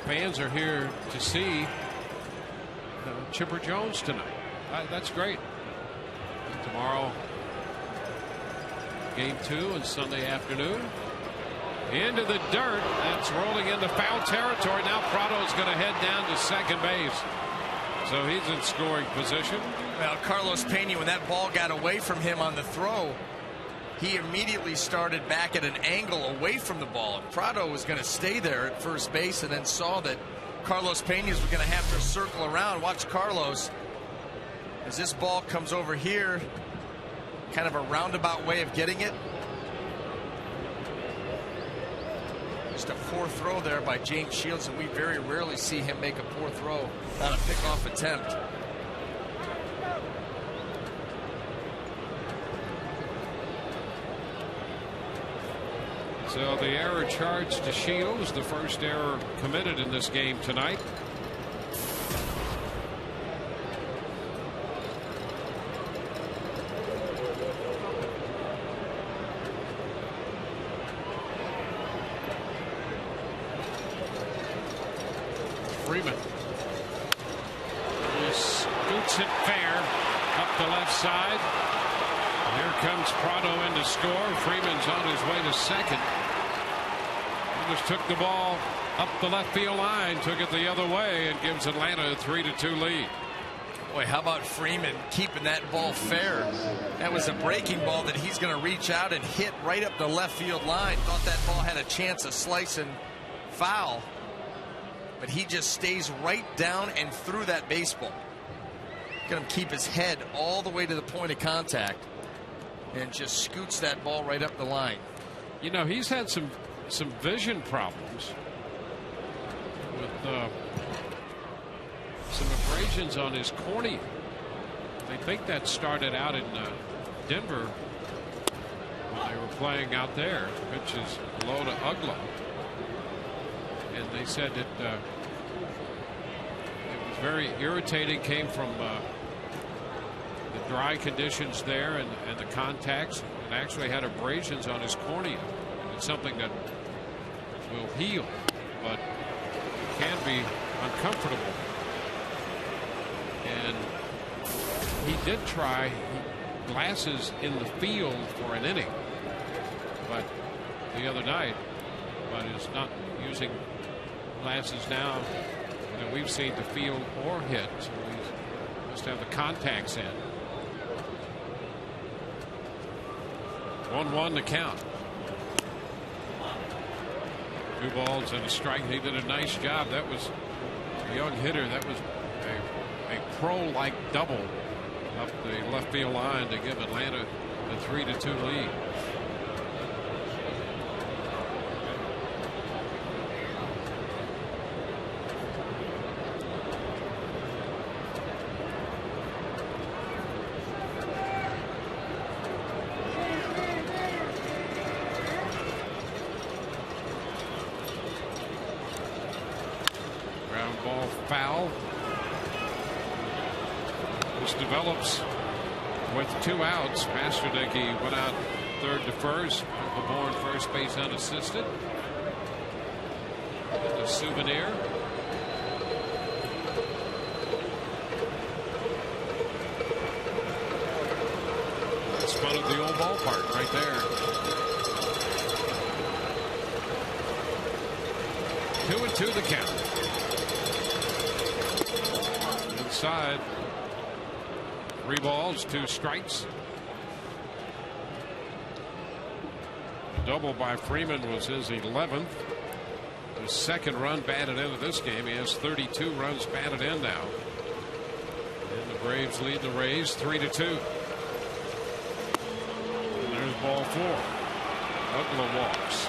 fans are here to see Chipper Jones tonight. That's great. And tomorrow, game 2 and Sunday afternoon. Into the dirt. That's rolling into foul territory. Now Prado's going to head down to second base. So he's in scoring position. Well, Carlos Pena, when that ball got away from him on the throw, he immediately started back at an angle away from the ball. And Prado was going to stay there at first base and then saw that Carlos Pena was going to have to circle around. Watch Carlos as this ball comes over here. Kind of a roundabout way of getting it. Just a poor throw there by James Shields, and we very rarely see him make a poor throw on a pickoff attempt. So the error charged to Shields, the first error committed in this game tonight. Freeman. He scoots it fair up the left side. Here comes Prado in to score. Freeman's on his way to second. He just took the ball up the left field line, took it the other way, and gives Atlanta a 3-2 lead. Boy, how about Freeman keeping that ball fair? That was a breaking ball that he's going to reach out and hit right up the left field line. Thought that ball had a chance of slicing foul, but he just stays right down and through that baseball. Got him keep his head all the way to the point of contact and just scoots that ball right up the line. You know, he's had some vision problems with some abrasions on his cornea. They think that started out in Denver when they were playing out there. The pitch is low to Ugla. And they said it was very irritating, came from the dry conditions there and the contacts, and actually had abrasions on his cornea. It's something that will heal, but it can be uncomfortable. And he did try glasses in the field for an inning, but the other night, but is not using glasses now that we've seen the field or hit, so we must have the contacts in. 1-1 to count. 2 balls and a strike. He did a nice job. That was a young hitter. That was a pro-like double up the left field line to give Atlanta a 3-2 lead. Foul. This develops with 2 outs. Masterdicke went out third to first. LeBourne first base unassisted. And a Souvenir. It's fun at the old ballpark right there. 2-2 the count. Inside. 3 balls, 2 strikes. A double by Freeman was his 11th. His second run batted into this game. He has 32 runs batted in now. And the Braves lead the Rays 3-2. And there's ball 4. Ugla walks.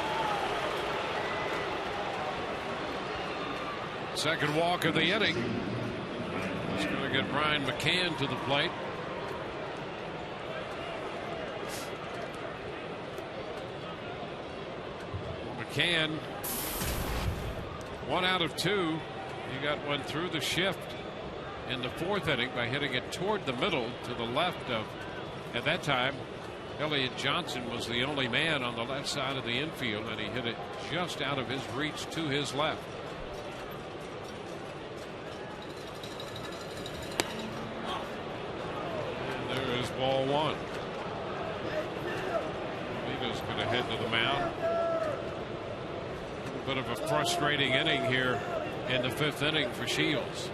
Second walk of the inning. He's going to get Brian McCann to the plate. McCann, 1 out of 2. He got one through the shift in the 4th inning by hitting it toward the middle to the left of, at that time, Elliott Johnson was the only man on the left side of the infield, and he hit it just out of his reach to his left. Ball 1. Vito's going to head to the mound. A bit of a frustrating inning here in the 5th inning for Shields.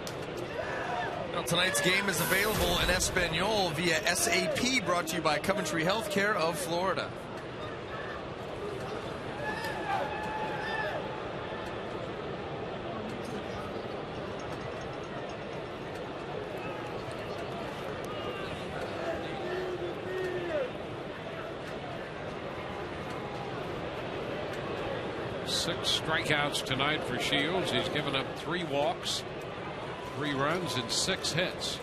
Well, tonight's game is available in Espanol via SAP, brought to you by Coventry Healthcare of Florida. Six strikeouts tonight for Shields. He's given up 3 walks, 3 runs, and 6 hits.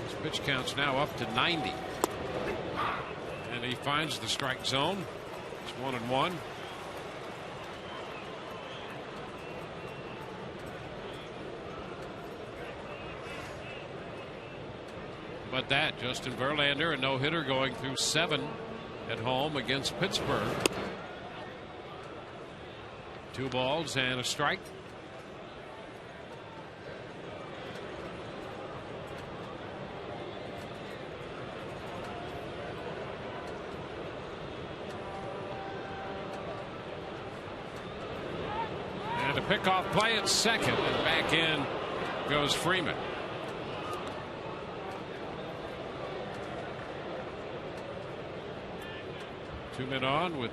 His pitch count's now up to 90. And he finds the strike zone. It's 1-1. But that, Justin Verlander, a no-hitter going through 7 at home against Pittsburgh. 2 balls and a strike. And a pickoff play at second, and back in goes Freeman. Two men on with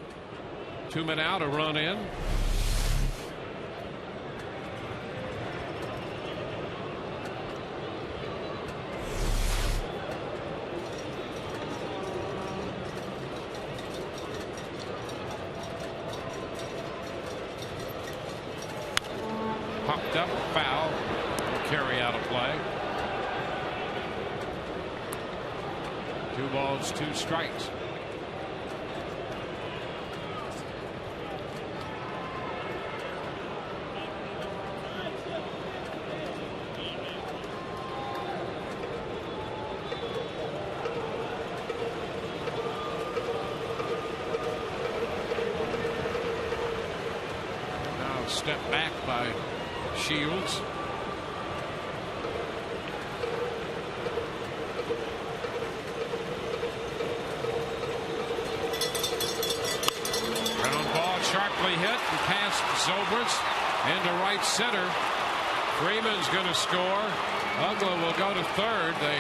2 men out, a run in. Popped up, foul, carry out of play. 2 balls, 2 strikes. Now step back by Shields. Ground ball sharply hit and past Zobrist into right center. Freeman's going to score. Ugla will go to third. They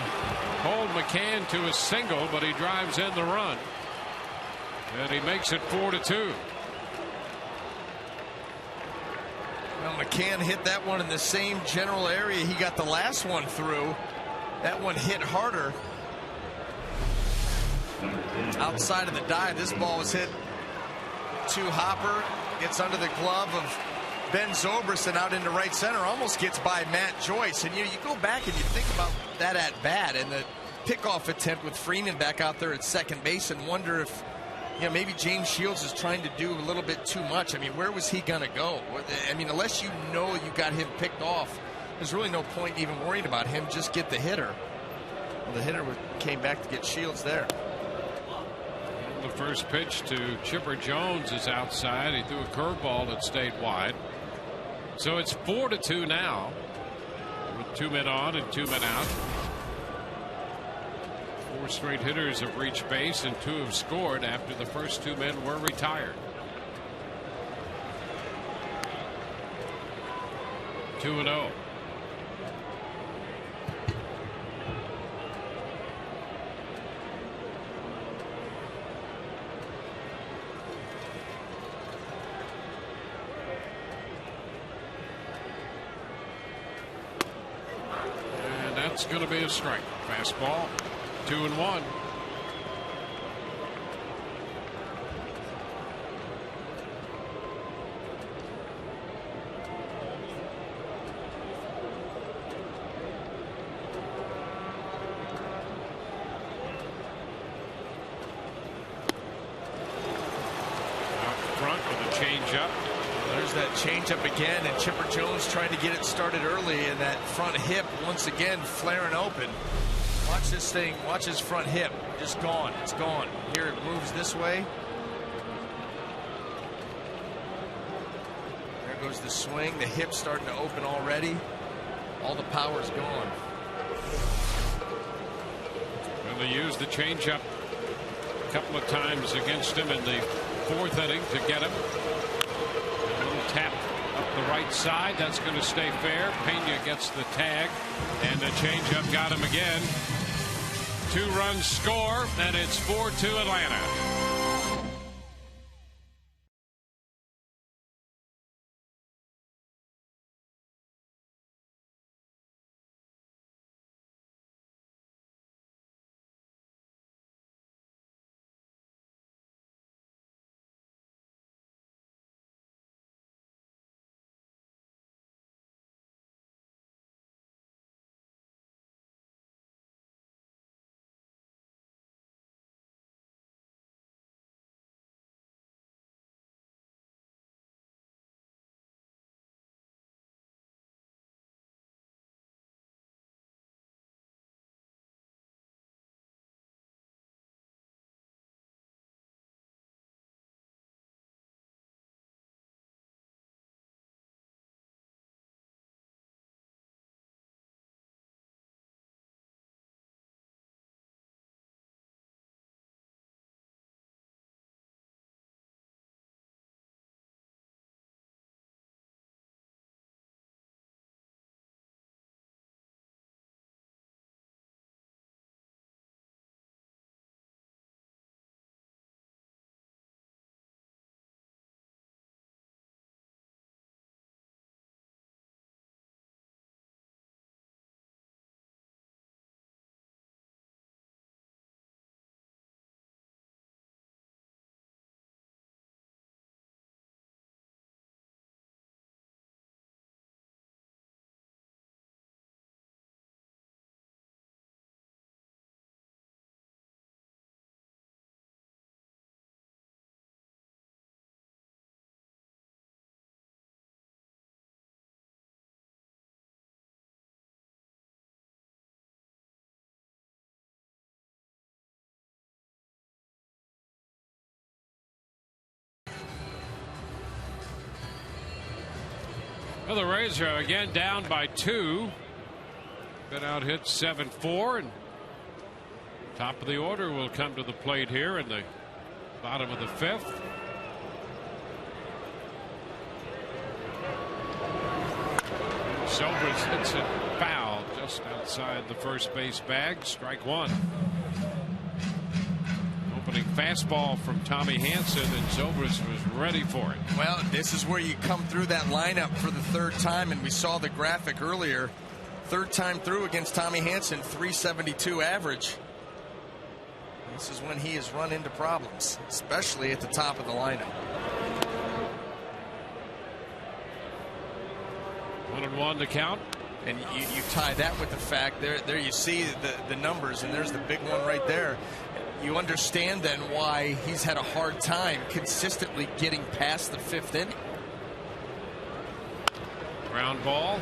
hold McCann to a single, but he drives in the run. And he makes it 4-2. Well, McCann hit that one in the same general area he got the last one through. That one hit harder. Outside of the dive, this ball was hit to Hopper. Gets under the glove of Ben Zobrist and out into right center. Almost gets by Matt Joyce. And you go back and you think about that at bat and the pickoff attempt with Freeman back out there at second base and wonder if, you know, maybe James Shields is trying to do a little bit too much. I mean, where was he going to go? I mean, unless you know you got him picked off, there's really no point even worrying about him. Just get the hitter. Well, the hitter came back to get Shields there. The first pitch to Chipper Jones is outside. He threw a curveball that stayed wide. So it's 4-2 now, with 2 men on and 2 men out. 4 straight hitters have reached base and 2 have scored after the first 2 men were retired. 2-0. And that's going to be a strike. Fastball. 2-1. There's that changeup again, and Chipper Jones trying to get it started early, and that front hip once again flaring open. Watch this thing. Watch his front hip. Just gone. It's gone. Here it moves this way. There goes the swing. The hip's starting to open already. All the power's gone. And they used the changeup a couple of times against him in the 4th inning to get him. A little tap up the right side. That's going to stay fair. Pena gets the tag, and the changeup got him again. 2-run score, and it's 4-2 Atlanta. Well, the Rays are again down by 2. Been out hit 7-4, and top of the order will come to the plate here in the bottom of the 5th. Zobrist hits it foul just outside the first base bag. Strike 1. Opening fastball from Tommy Hanson, and Zobrist was ready for it. Well, this is where you come through that lineup for the 3rd time, and we saw the graphic earlier. 3rd time through against Tommy Hanson, 372 average. This is when he has run into problems, especially at the top of the lineup. 1-1 to count. And you tie that with the fact there you see the numbers, and there's the big one right there. You understand then why he's had a hard time consistently getting past the 5th inning. Ground ball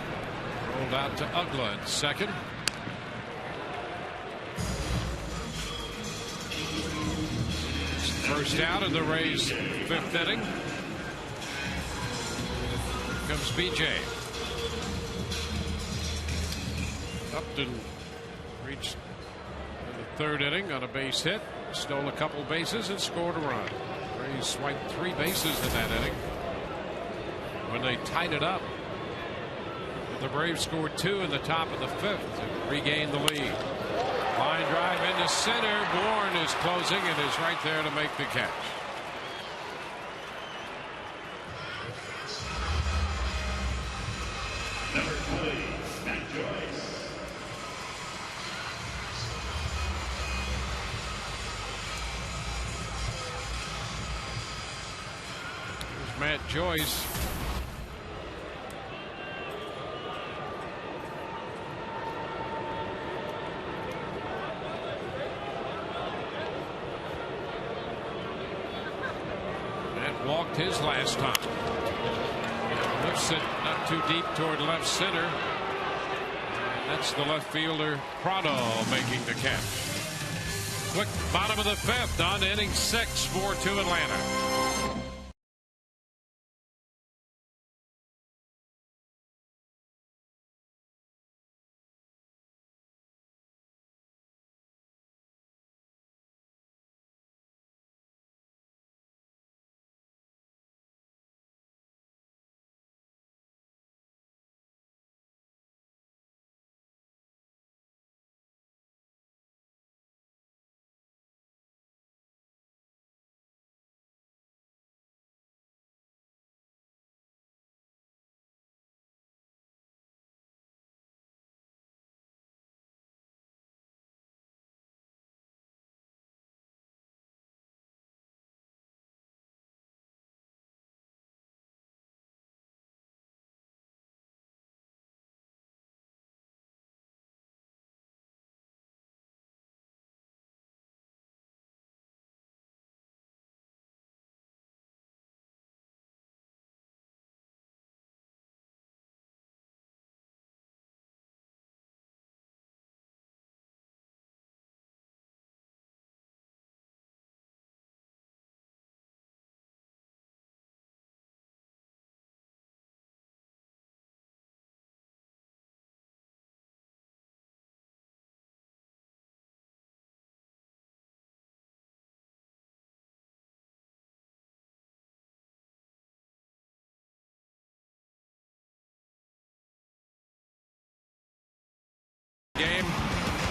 rolled out to Ugla at second. First out in the Rays' 5th inning. Here comes BJ. Upton reached the 3rd inning on a base hit, stole a couple bases and scored a run. Rays swiped 3 bases in that inning when they tied it up. The Braves scored 2 in the top of the 5th to regain the lead. Line drive into center. Bourne is closing and is right there to make the catch. Number 20, Matt Joyce. Here's Matt Joyce. Walked his last time. Lifts it not too deep toward left center. And that's the left fielder Prado making the catch. Quick bottom of the 5th on inning 6, 4-2 Atlanta.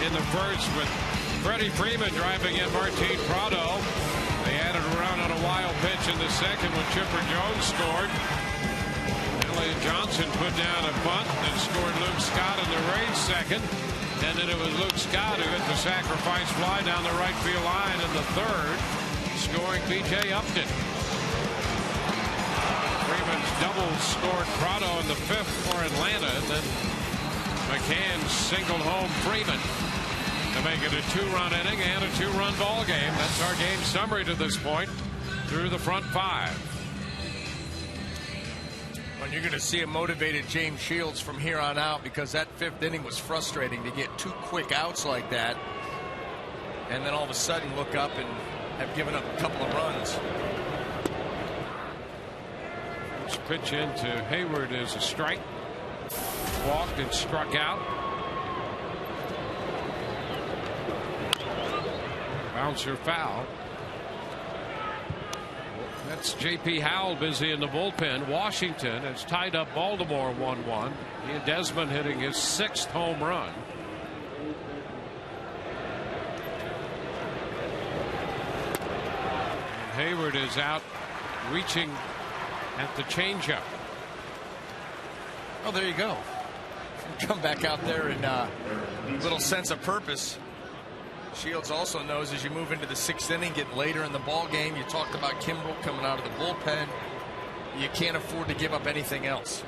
in the first with Freddie Freeman driving in Martin Prado. They added a run on a wild pitch in the second when Chipper Jones scored. Elliott Johnson put down a bunt and scored Luke Scott in the Rays second. And then it was Luke Scott who hit the sacrifice fly down the right field line in the third, scoring B.J. Upton. Freeman's double scored Prado in the fifth for Atlanta, and then McCann singled home Freeman to make it a 2-run inning and a 2-run ball game. That's our game summary to this point through the front five. Well, you're going to see a motivated James Shields from here on out, because that fifth inning was frustrating to get 2 quick outs like that, and then all of a sudden look up and have given up a couple of runs. This pitch into Hayward is a strike. Walked and struck out. Bouncer foul. That's J.P. Howell busy in the bullpen. Washington has tied up Baltimore 1-1. He and Desmond hitting his 6th home run. And Hayward is out reaching at the changeup. Oh, there you go. Come back out there in a little sense of purpose. Shields also knows as you move into the 6th inning, get later in the ball game. You talked about Kimbrel coming out of the bullpen. You can't afford to give up anything else.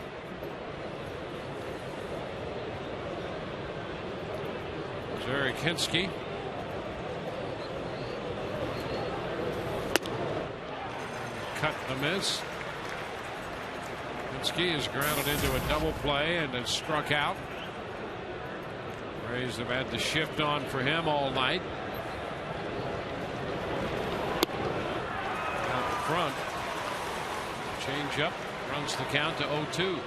Jerry Kinski. Cut the miss. Kinski is grounded into a double play and is struck out. Rays have had the shift on for him all night. Out front. Change up. Runs the count to 0-2.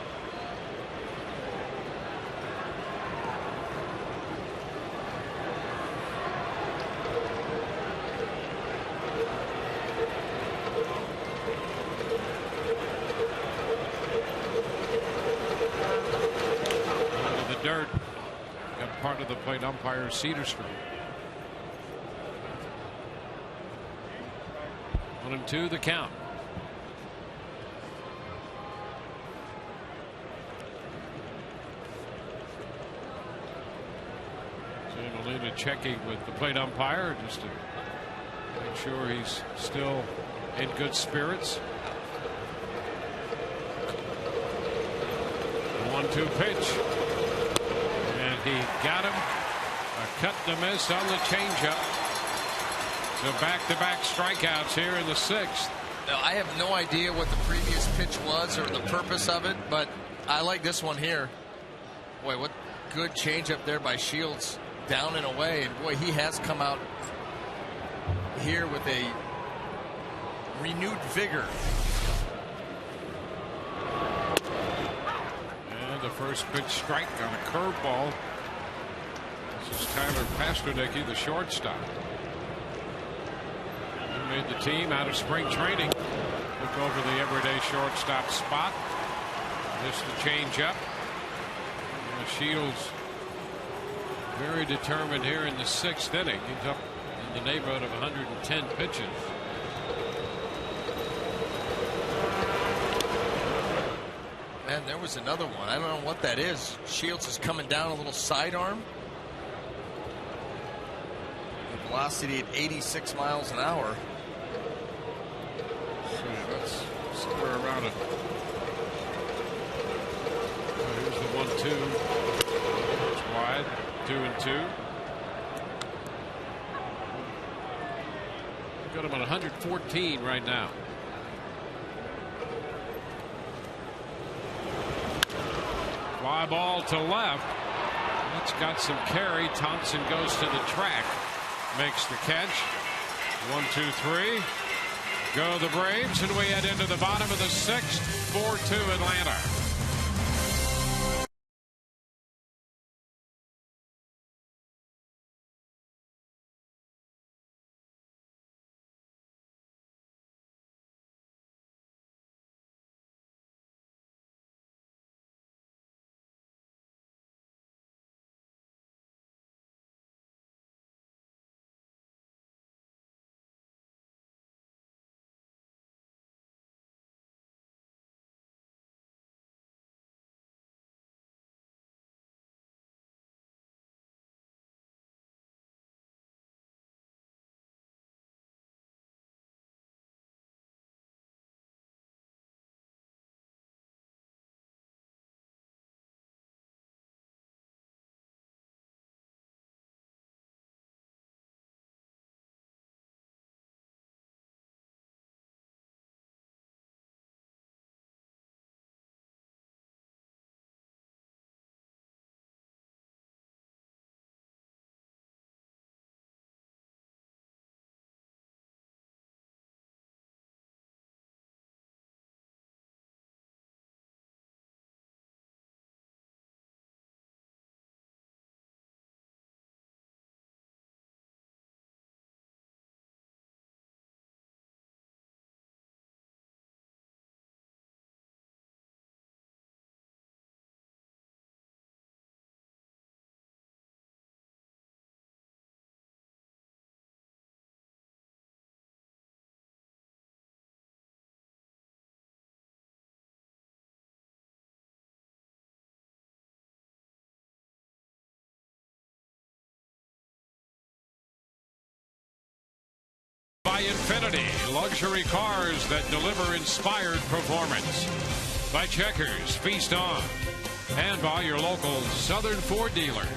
Into the dirt. Got part of the plate umpire Cedar Street. 1-2 the count. So Molina checking with the plate umpire just to make sure he's still in good spirits. 1-2 pitch. And he got him. A cut to miss on the changeup. So back-to-back strikeouts here in the 6th. Now, I have no idea what the previous pitch was or the purpose of it, but I like this one here. Boy, what good changeup there by Shields, down and away. And boy, he has come out here with a renewed vigor. And the first pitch strike on a curveball. This is Tyler Pasternaky, the shortstop. He made the team out of spring training. Took over the everyday shortstop spot. Missed the changeup. Shields very determined here in the 6th inning. He's up in the neighborhood of 110 pitches. Man, there was another one. I don't know what that is. Shields is coming down a little sidearm. The velocity at 86 miles an hour. So that's somewhere around it. Here's the 1-2. It's wide. 2-2. We've got him at 114 right now. Fly ball to left. It's got some carry. Thompson goes to the track. Makes the catch. 1-2-3. Go the Braves, and we head into the bottom of the 6th. 4-2 Atlanta. Infinity, luxury cars that deliver inspired performance. By Checkers, feast on. And by your local Southern Ford dealers.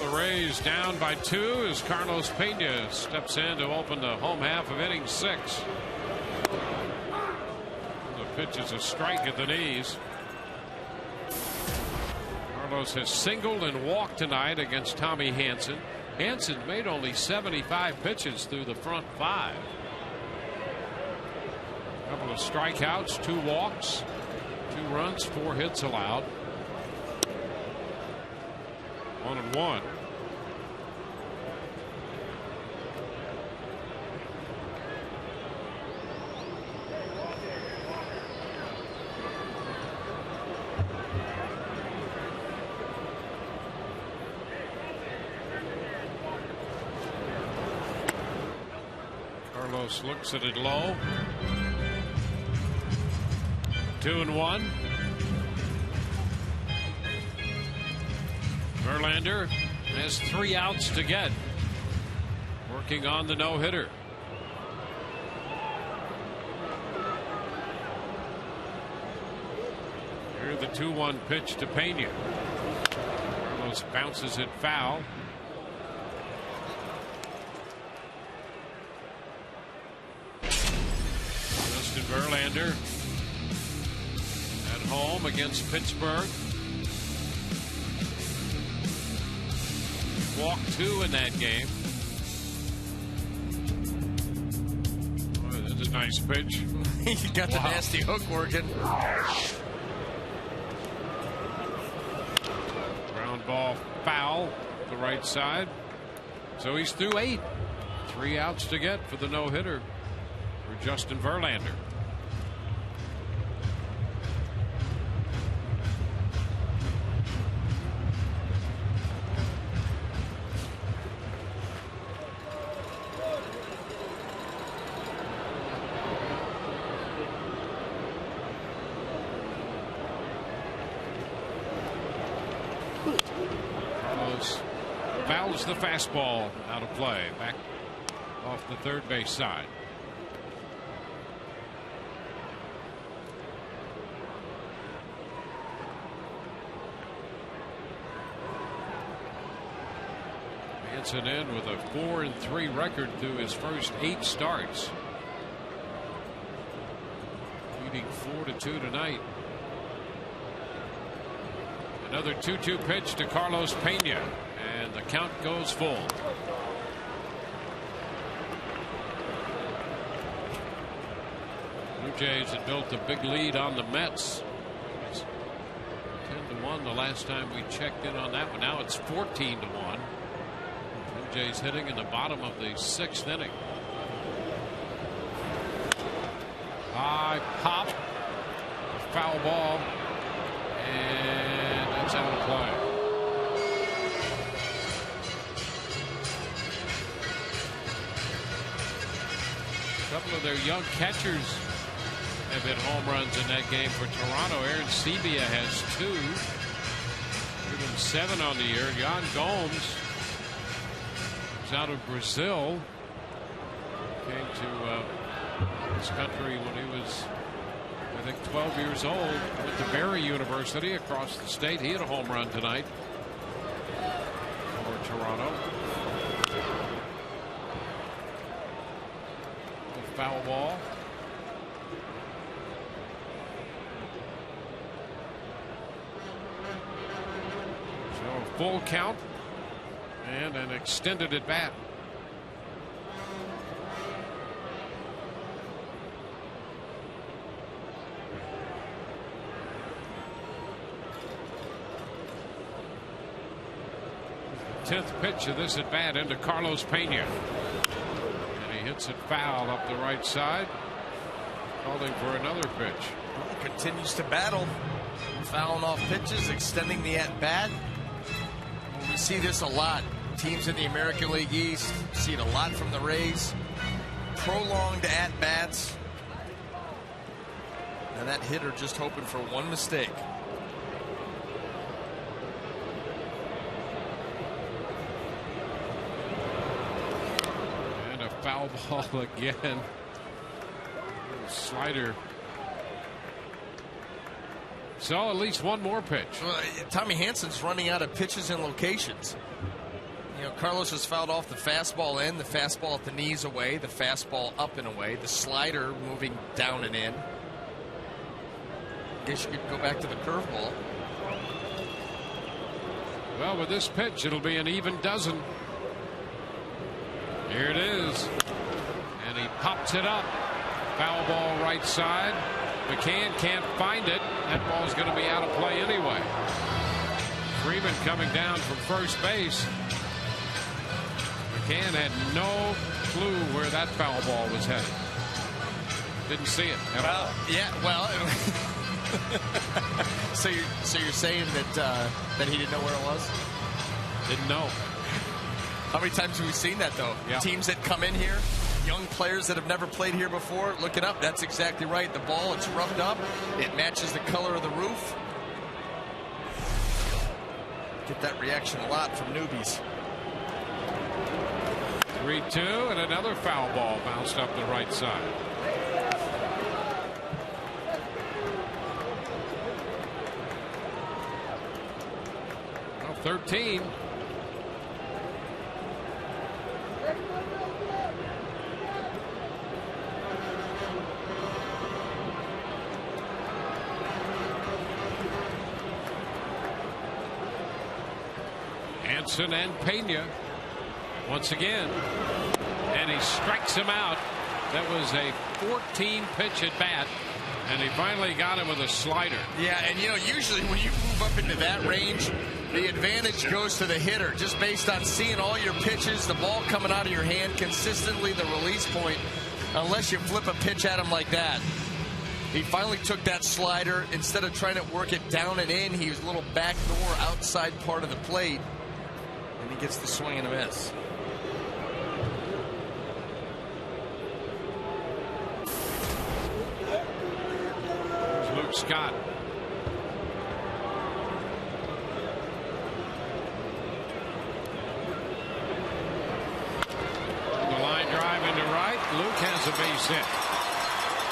The Rays down by 2 as Carlos Pena steps in to open the home half of inning 6. The pitch is a strike at the knees. Carlos has singled and walked tonight against Tommy Hanson. Hanson made only 75 pitches through the front 5. A couple of strikeouts, 2 walks, 2 runs, 4 hits allowed. 1-1. Carlos looks at it low. 2-1. Verlander has 3 outs to get. Working on the no-hitter. Here's the 2-1 pitch to Pena. Carlos bounces it foul. Justin Verlander at home against Pittsburgh. Walked 2 in that game. Oh, that's a nice pitch. He got the nasty hook working. Ground ball foul to the right side. So he's through 8. 3 outs to get for the no-hitter for Justin Verlander. Carlos fouls the fastball out of play. Back off the third base side. Hanson in with a 4-3 record through his first 8 starts. Leading 4-2 tonight. Another 2-2 pitch to Carlos Pena, and the count goes full. Blue Jays had built a big lead on the Mets. It's 10-1 the last time we checked in on that one. Now it's 14-1. Blue Jays hitting in the bottom of the 6th inning. High pop, foul ball, and that's out of play. A couple of their young catchers have hit home runs in that game for Toronto. Aaron Sebia has 2. Given 7 on the year. Yan Gomes is out of Brazil. Came to this country when he was, I think, 12 years old. Went to Barry University across the state. He had a home run tonight for Toronto. A foul ball. So a full count and an extended at bat. The 10th pitch of this at bat into Carlos Pena, and he hits it foul up the right side, calling for another pitch. Well, continues to battle, fouling off pitches, extending the at bat. We see this a lot. Teams in the American League East see it a lot from the Rays. Prolonged at bats, and that hitter just hoping for one mistake. Foul ball again. Slider. So at least one more pitch. Well, Tommy Hansen's running out of pitches and locations. You know, Carlos has fouled off the fastball in, the fastball at the knees away, the fastball up and away, the slider moving down and in. Guess you could go back to the curveball. Well, with this pitch, it'll be an even dozen. Here it is. And he pops it up. Foul ball right side. McCann can't find it. That ball's going to be out of play anyway. Freeman coming down from first base. McCann had no clue where that foul ball was headed. Didn't see it. Well, yeah, well. so you're saying that he didn't know where it was? Didn't know. How many times have we seen that, though? Yeah. Teams that come in here, young players that have never played here before, look it up. That's exactly right. The ball, it's roughed up. It matches the color of the roof. Get that reaction a lot from newbies. 3-2, and another foul ball bounced up the right side. Well, 13. Hansen and Pena once again, and he strikes him out. That was a 14 pitch at bat, and he finally got him with a slider. Yeah, and you know, usually when you move up into that range, the advantage goes to the hitter just based on seeing all your pitches, the ball coming out of your hand consistently, the release point, unless you flip a pitch at him like that. He finally took that slider. Instead of trying to work it down and in, he was a little backdoor outside part of the plate, and he gets the swing and a miss. Luke Scott. The line drive into right. Luke has a base hit.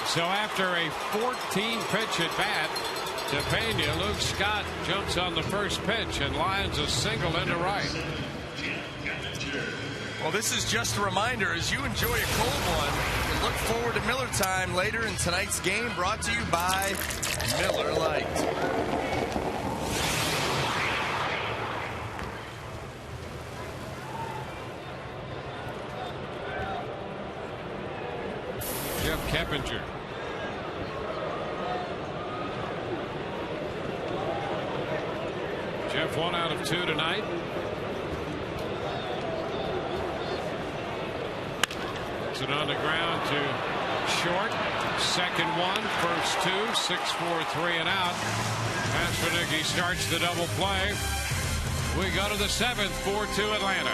So after a 14 pitch at bat to Pena, Luke Scott jumps on the first pitch and lines a single into right. Well, this is just a reminder, as you enjoy a cold one, you look forward to Miller time later in tonight's game, brought to you by Miller Lite. Jeff Keppinger. Jeff 1 out of 2 tonight. It on the ground to short. Second one, first two, 6-4-3 and out. Pastornicki starts the double play. We go to the 7th, 4-2 Atlanta.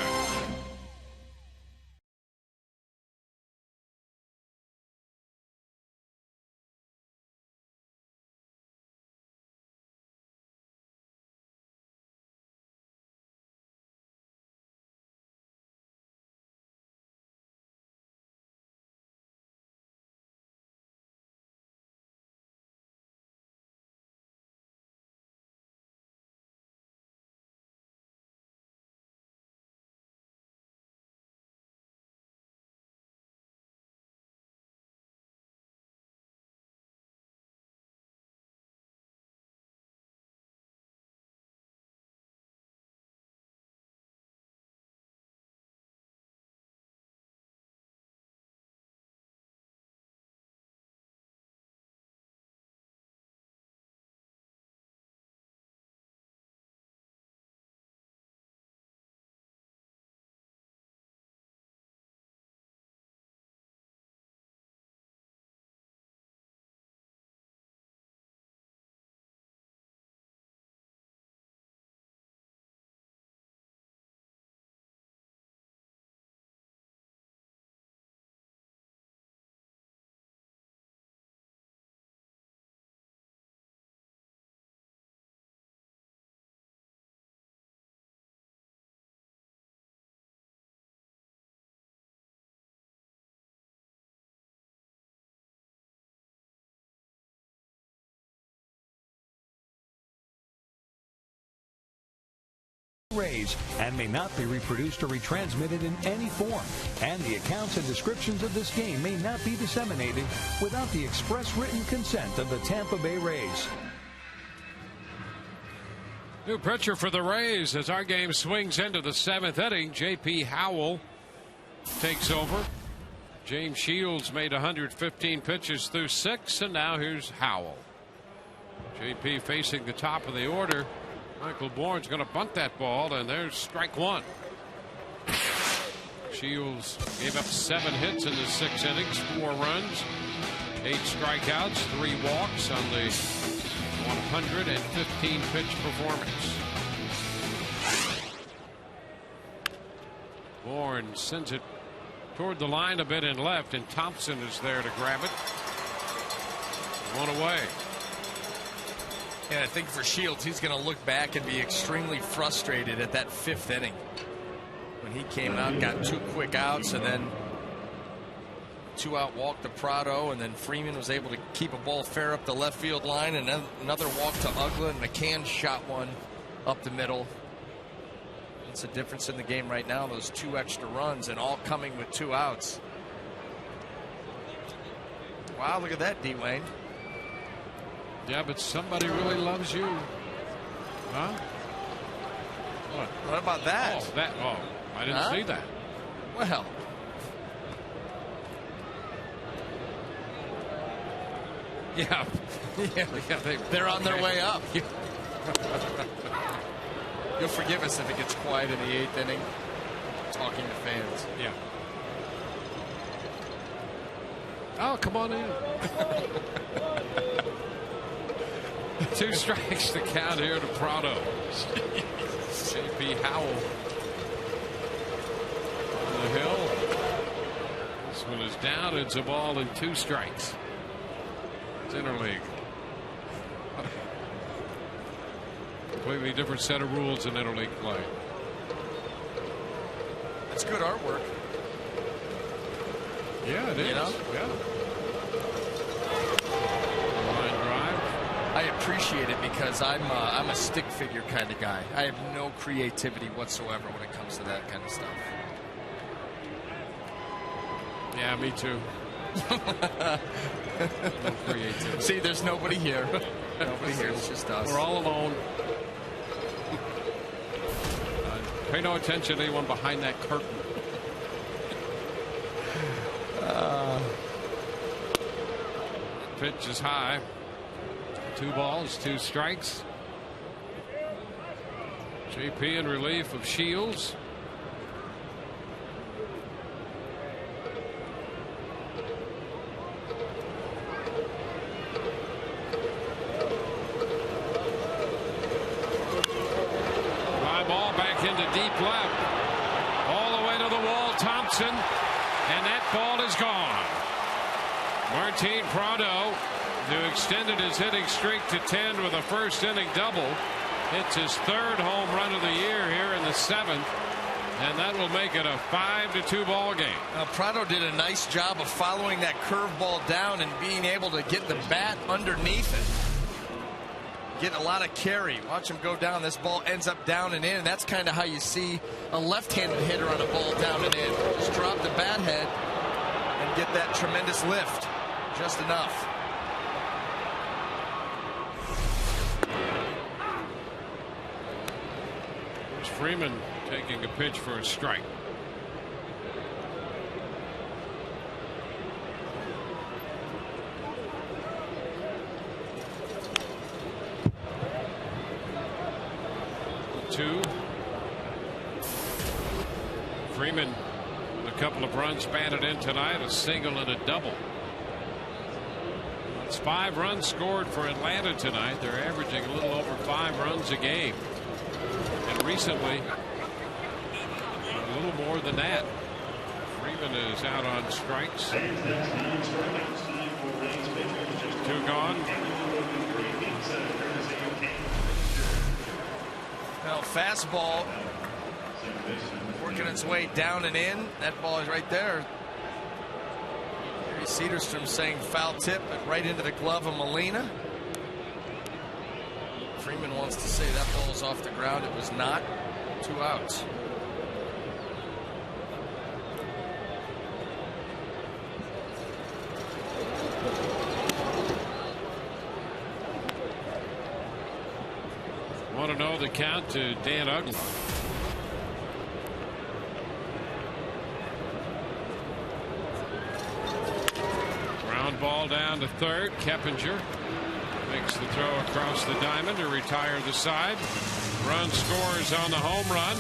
Rays and may not be reproduced or retransmitted in any form. And the accounts and descriptions of this game may not be disseminated without the express written consent of the Tampa Bay Rays. New pitcher for the Rays as our game swings into the 7th inning. J.P. Howell takes over. James Shields made 115 pitches through 6, and now here's Howell. J.P. facing the top of the order. Michael Bourne's going to bunt that ball, and there's strike 1. Shields gave up 7 hits in the 6 innings, 4 runs, 8 strikeouts, 3 walks on the 115 pitch performance. Bourne sends it toward the line a bit in left, and Thompson is there to grab it. 1 away. And I think for Shields, he's going to look back and be extremely frustrated at that 5th inning. When he came out, got 2 quick outs, and then 2-out walk to Prado, and then Freeman was able to keep a ball fair up the left field line, and then another walk to Ugla, and McCann shot one up the middle. It's the difference in the game right now, those 2 extra runs, and all coming with 2 outs. Wow, look at that, D-Wayne. Yeah, but somebody really loves you. Huh? What about that? Oh, I didn't see that. Well. Yeah. They're on their way up. You'll forgive us if it gets quiet in the 8th inning. Talking to fans. Yeah. Oh, come on in. 2 strikes to count here to Prado. J.P. Howell on the hill. This one is down. It's a ball and 2 strikes. It's interleague. Completely different set of rules in interleague play. It's good artwork. Yeah, it is. You know? Yeah. Line drive. I appreciate it because I'm a stick figure kind of guy. I have no creativity whatsoever when it comes to that kind of stuff. Yeah, me too. No creativity. See, there's nobody here. Nobody here. It's just us. We're all alone. Pay no attention to anyone behind that curtain. Pitch is high. 2 balls, 2 strikes. JP in relief of Shields. Fly ball back into deep left. All the way to the wall, Thompson. And that ball is gone. Martin Prado, who extended his hitting streak to 10 with a 1st inning double. It's his 3rd home run of the year here in the 7th. And that will make it a 5-2 ball game. Prado did a nice job of following that curveball down and being able to get the bat underneath it. Getting a lot of carry. Watch him go down. This ball ends up down and in. And that's kind of how you see a left-handed hitter on a ball down and in. Just drop the bat head and get that tremendous lift. Just enough. Here's Freeman taking a pitch for a strike. Two. Freeman with a couple of runs batted in tonight, a single and a double. It's 5 runs scored for Atlanta tonight. They're averaging a little over 5 runs a game. And recently, a little more than that. Freeman is out on strikes. 2 gone. Well, fastball working its way down and in. That ball is right there. Gary Cedarstrom saying foul tip, but right into the glove of Molina. Freeman wants to say that ball is off the ground. It was not. 2 outs. Want to know the count to Dan Uggla. Ground ball down to third. Keppinger makes the throw across the diamond to retire the side. Run scores on the home run.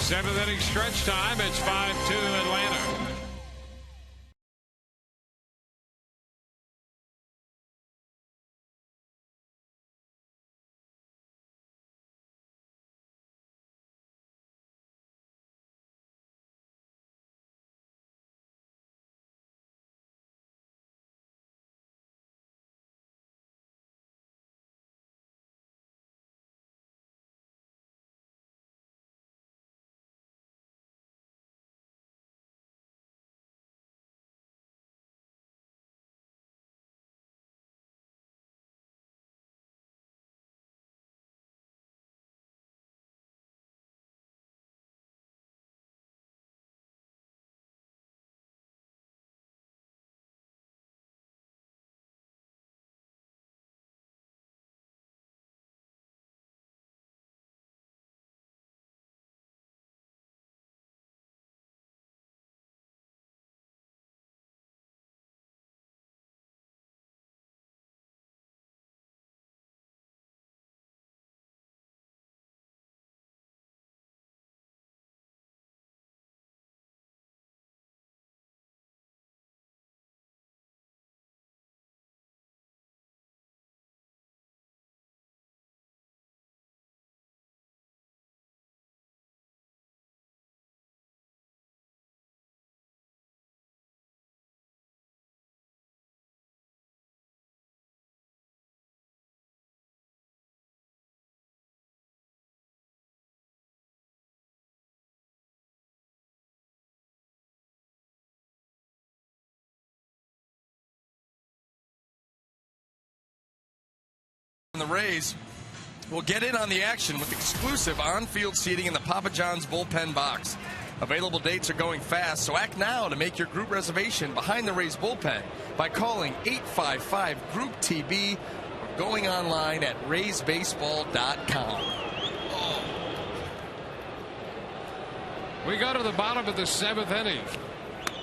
7th inning stretch time. It's 5-2 Atlanta. The Rays will get in on the action with exclusive on-field seating in the Papa John's bullpen box. Available dates are going fast, so act now to make your group reservation behind the Rays bullpen by calling 855-GROUP-TB or going online at raysbaseball.com. We go to the bottom of the 7th inning.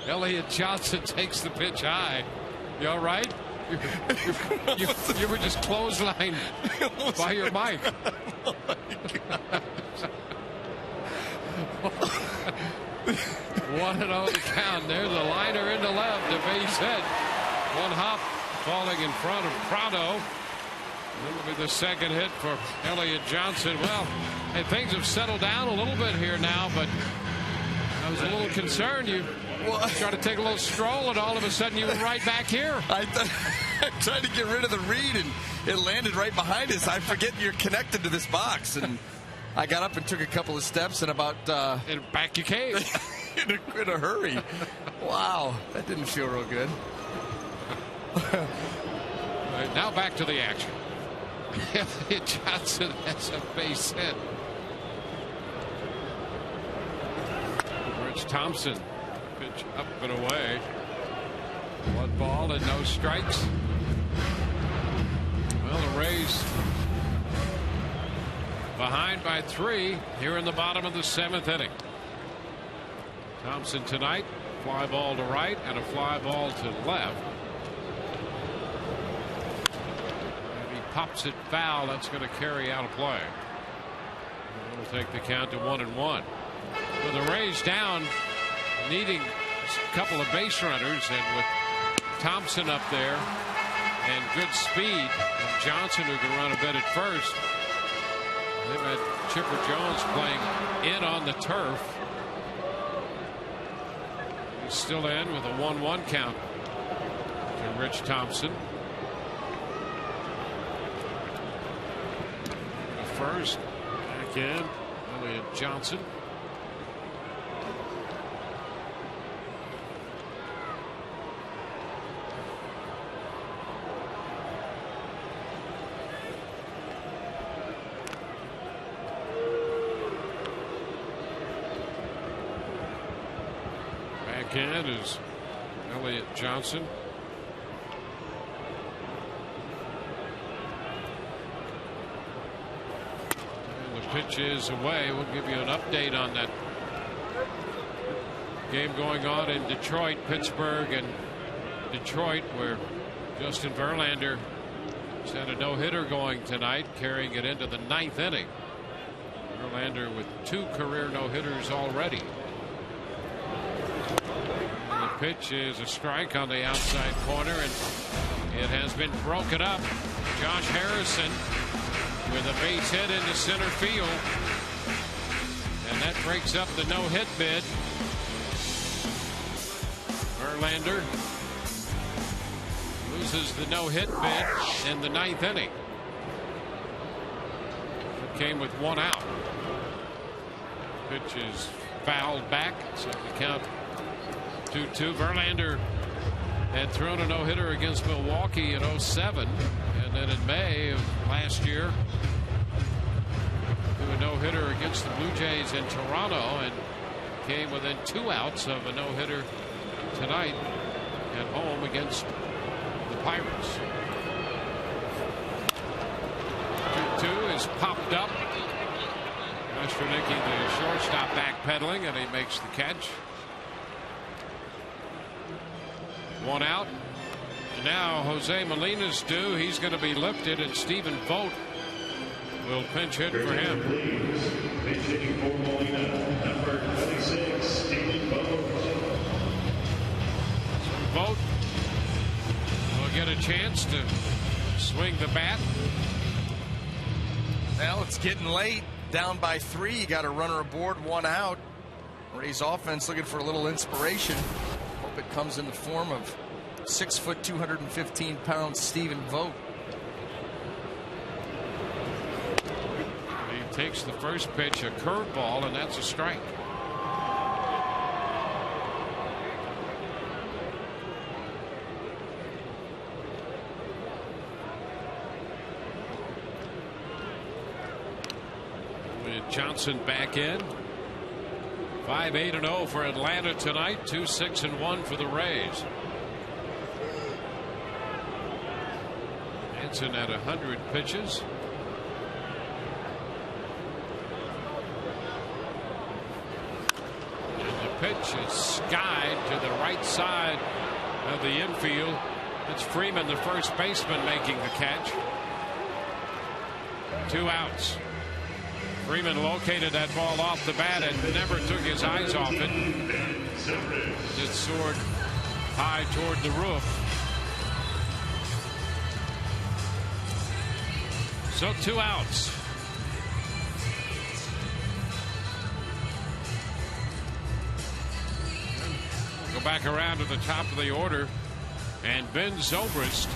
Elliott Johnson takes the pitch high. You all right? You were just clotheslined by your mic. Oh my God. 1-0 the count. There's a liner into left. The base hit. One hop falling in front of Prado. That'll be the second hit for Elliott Johnson. Well, hey, things have settled down a little bit here now, but I was a little concerned. You tried to take a little stroll, and all of a sudden you were right back here. I tried to get rid of the read, and it landed right behind us. I forget you're connected to this box, and I got up and took a couple of steps, and about and back you came in a hurry. Wow, that didn't feel real good. Right, now back to the action. Elliott Johnson has a base hit. Rich Thompson. Pitch up and away. 1 ball and no strikes. Well, the Rays behind by 3 here in the bottom of the 7th inning. Thompson tonight, fly ball to right and a fly ball to left. And he pops it foul. That's going to carry out a play. It'll take the count to 1-1. With the Rays down, needing a couple of base runners, and with Thompson up there and good speed, and Johnson who can run a bit at first, they've had Chipper Jones playing in on the turf. He's still in with a 1-1 count to Rich Thompson. The first, back in, Elliott Johnson. Back in is Elliott Johnson. And the pitch is away. We'll give you an update on that game going on in Detroit, Pittsburgh, and Detroit, where Justin Verlander has had a no-hitter going tonight, carrying it into the 9th inning. Verlander with 2 career no-hitters already. And the pitch is a strike on the outside corner, and it has been broken up. Josh Harrison with a base hit into center field, and that breaks up the no-hit bid. Verlander loses the no-hit bid in the 9th inning. It came with 1 out. Pitch is fouled back, so the count 2-2. Verlander had thrown a no-hitter against Milwaukee in 07, and then in May of last year threw a no-hitter against the Blue Jays in Toronto and came within 2 outs of a no-hitter tonight at home against the Pirates. 2-2 is popped up. Westernicki, the shortstop, backpedaling, and he makes the catch. 1 out. And now Jose Molina's due. He's going to be lifted, and Stephen Vogt will pinch hit for him. Pinch hitting for Molina, number 26, Stephen Vogt. Vogt will get a chance to swing the bat. Well, it's getting late. Down by 3. You got a runner aboard, 1 out. Rays offense looking for a little inspiration. Hope it comes in the form of 6 foot 215 pounds Stephen Vogt. He takes the first pitch, a curveball, and that's a strike. Johnson back in. 5-8-0 for Atlanta tonight. 2-6-1 for the Rays. Hanson at 100 pitches. And the pitch is skied to the right side of the infield. It's Freeman, the first baseman, making the catch. 2 outs. Freeman located that ball off the bat and never took his eyes off it. It soared high toward the roof. So 2 outs. We'll go back around to the top of the order, and Ben Zobrist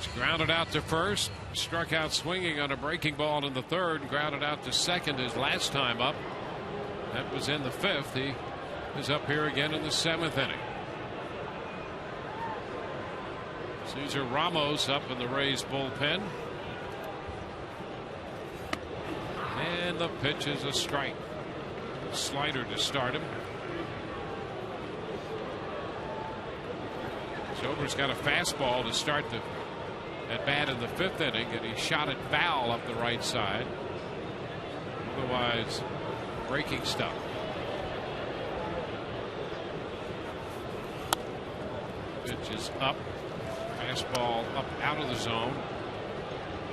is grounded out to first. Struck out swinging on a breaking ball in the 3rd and grounded out to 2nd his last time up. That was in the 5th. He is up here again in the 7th inning. Cesar Ramos up in the Rays bullpen. And the pitch is a strike. Slider to start him. Zobrist got a fastball to start the at bat in the 5th inning, and he shot it foul up the right side. Otherwise, breaking stuff. Pitch is up. Fastball up out of the zone.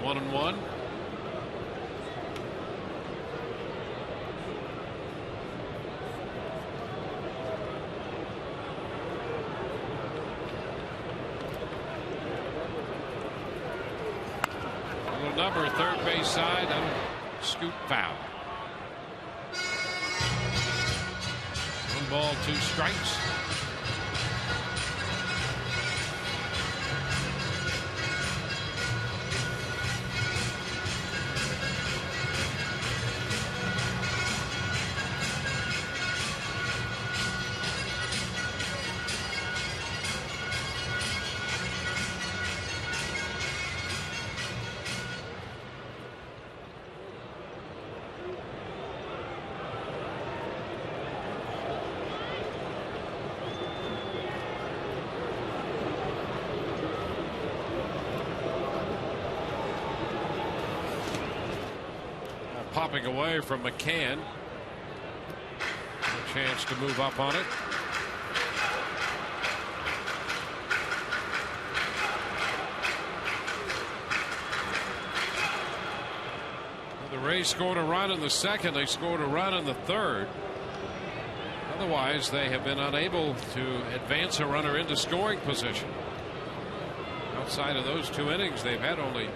1-1. Number, 3rd base side, and scoop foul. 1 ball, 2 strikes. popping away from McCann. A chance to move up on it. The Rays scored a run in the second. They scored a run in the third. Otherwise, they have been unable to advance a runner into scoring position. Outside of those 2 innings, they've had only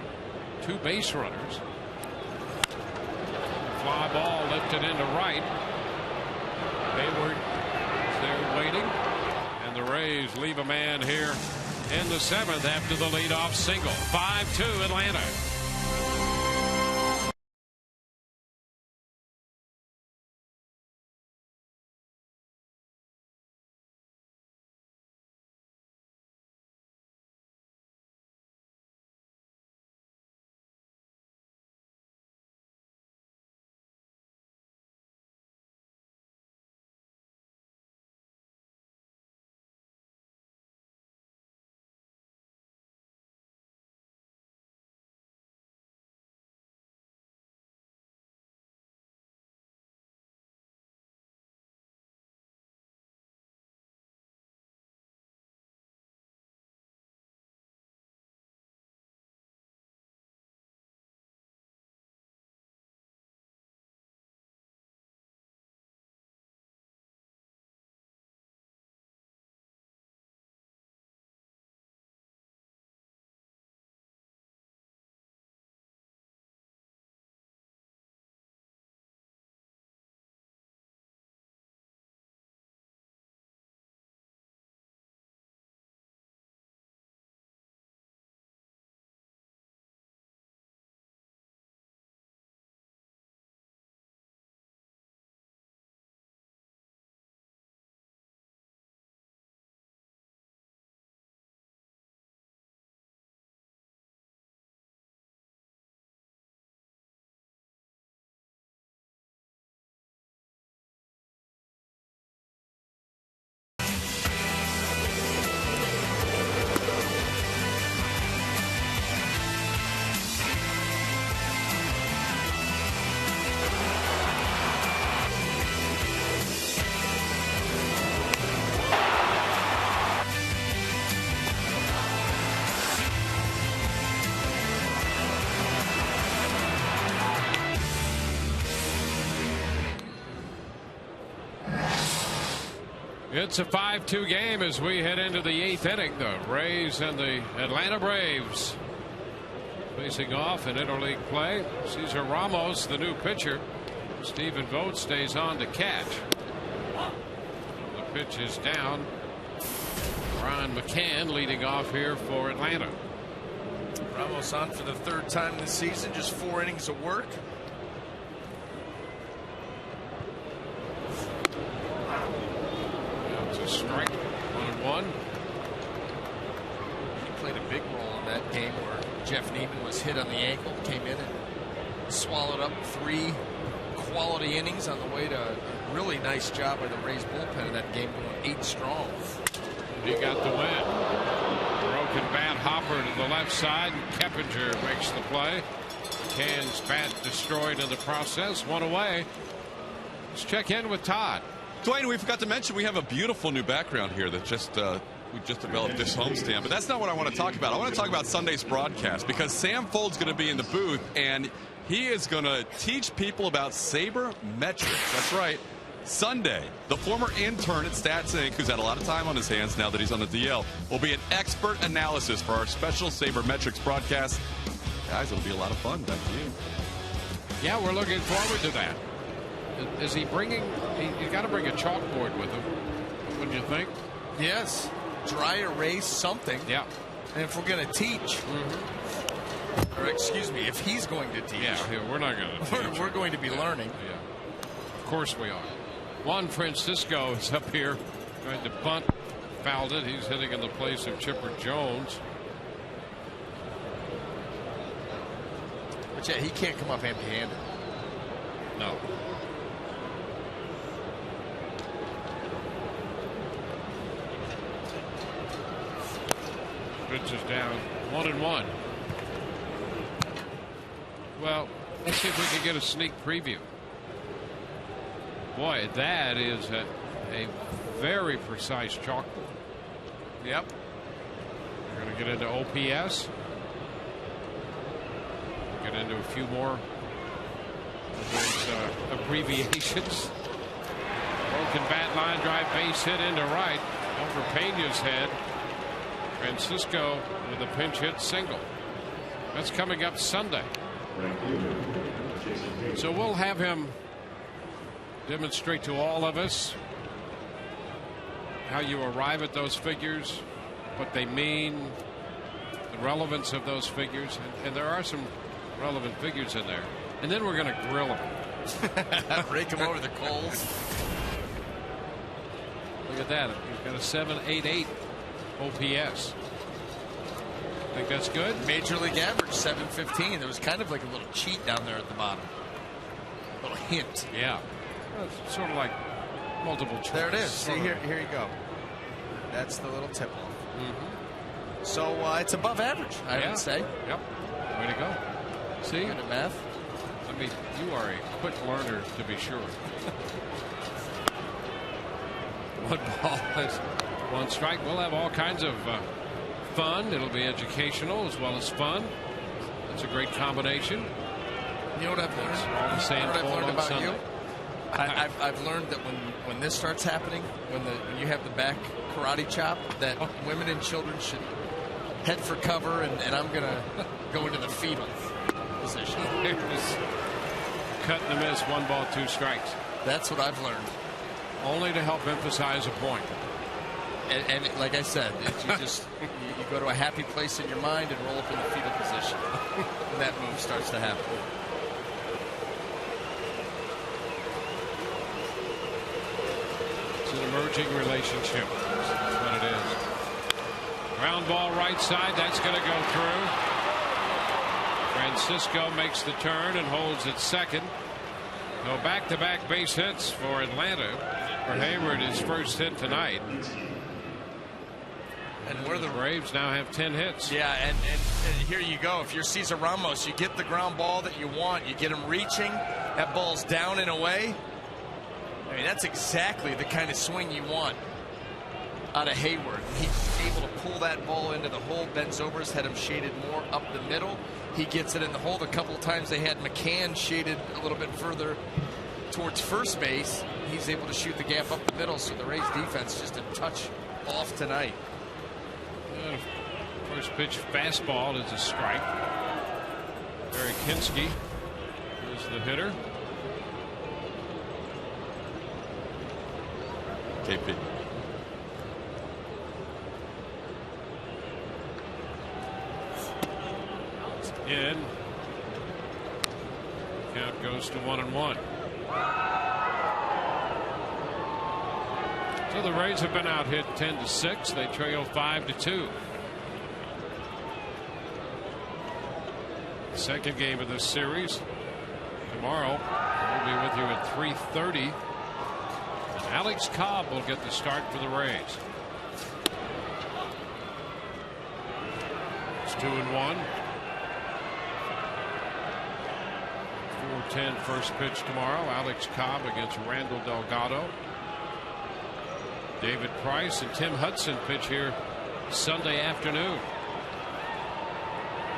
2 base runners. Fly ball lifted into right. Hayward is there waiting. And the Rays leave a man here in the 7th after the leadoff single. 5-2 Atlanta. It's a 5-2 game as we head into the 8th inning. The Rays and the Atlanta Braves facing off in interleague play. Cesar Ramos, the new pitcher. Stephen Vogt stays on to catch. The pitch is down. Ron McCann leading off here for Atlanta. Ramos on for the 3rd time this season, just 4 innings of work. Strike, 1-1. He played a big role in that game where Jeff Neiman was hit on the ankle, came in and swallowed up 3 quality innings on the way to a really nice job by the Rays bullpen in that game, going 8 strong. He got the win. Broken bat hopper to the left side. Keppinger makes the play. Can's bat destroyed in the process. 1 away. Let's check in with Todd. Dwayne, we forgot to mention we have a beautiful new background here that we just developed this homestand, but that's not what I want to talk about. I want to talk about Sunday's broadcast because Sam Fold's going to be in the booth and he is going to teach people about sabermetrics. That's right. Sunday, the former intern at Stats Inc., who's had a lot of time on his hands now that he's on the DL, will be an expert analysis for our special sabermetrics broadcast. Guys, it'll be a lot of fun. Back to you. Yeah, we're looking forward to that. Is he bringing? You got to bring a chalkboard with him. Wouldn't you think? Yes. Dry erase something. Yeah. And if we're going to teach, or excuse me, if he's going to teach, yeah, we're not going to teach. We're going to be learning. Yeah. Of course we are. Juan Francisco is up here trying to bunt. Fouled it. He's hitting in the place of Chipper Jones. But yeah, he can't come up empty-handed. No. Pitch is down. 1-1. Well, Let's see if we can get a sneak preview. Boy, that is a very precise chalkboard. Yep. We're going to get into OPS. Get into a few more of those abbreviations. Broken bat line drive, base hit into right over Pena's head. Francisco with a pinch hit single. That's coming up Sunday. So we'll have him demonstrate to all of us how you arrive at those figures, what they mean, the relevance of those figures, and there are some relevant figures in there. And then we're going to grill them. Rake them over the coals. Look at that. He's got a 7.88 OPS. Think that's good? Major League average 715. There was kind of like a little cheat down there at the bottom. A little hint. Yeah. Well, it's sort of like multiple choice. There it is. See, here you go. That's the little tip off. Mm-hmm. So it's above average, I would say. Yep. Way to go. See? Good at math. I mean, you are a quick learner, to be sure. One ball is one strike. We'll have all kinds of fun. It'll be educational as well as fun. That's a great combination. You know what I've learned? All the same on about Sunday. you? I've learned that when this starts happening, when you have the back karate chop, that women and children should head for cover, and I'm going to go into the fetal position. Cut and a miss, 1 ball, 2 strikes. That's what I've learned. Only to help emphasize a point. And like I said, you just you go to a happy place in your mind and roll up in the fetal position. And that move starts to happen. It's an emerging relationship. That's what it is. Ground ball right side. That's going to go through. Francisco makes the turn and holds at second. So back-to-back base hits for Atlanta. For Hayward, his first hit tonight. And where the Braves now have 10 hits. Yeah, and here you go. If you're Cesar Ramos, you get the ground ball that you want. You get him reaching. That ball's down and away. I mean, that's exactly the kind of swing you want out of Hayward. He's able to pull that ball into the hole. Ben Zobrist had him shaded more up the middle. He gets it in the hole. The couple of times they had McCann shaded a little bit further towards first base. He's able to shoot the gap up the middle, so the Rays defense just a touch off tonight. First pitch fastball is a strike. Barry Kinski is the hitter. KP. In. Count goes to 1-1. So the Rays have been out hit 10-6. They trail 5-2. Second game of this series tomorrow. We'll be with you at 3:30. And Alex Cobb will get the start for the Rays. It's 2-1. 4:10 first pitch tomorrow. Alex Cobb against Randall Delgado. David Price and Tim Hudson pitch here Sunday afternoon.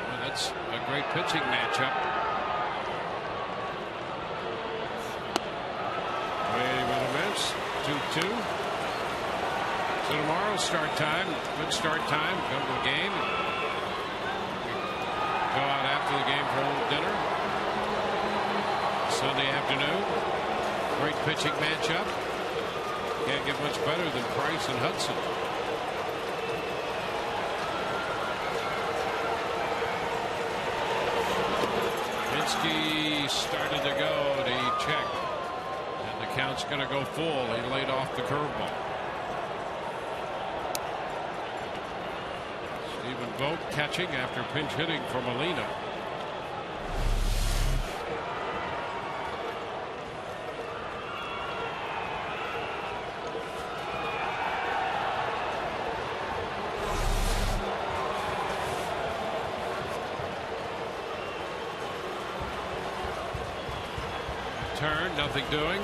Well, that's a great pitching matchup. Wait a miss. 2-2. So tomorrow's start time, good start time. Come to the game. Go out after the game for a little dinner. Sunday afternoon. Great pitching matchup. Can't get much better than Price and Hudson. Minsky started to go. He checked. And the count's going to go full. He laid off the curveball. Stephen Vogt catching after pinch hitting for Molina. turn, nothing doing.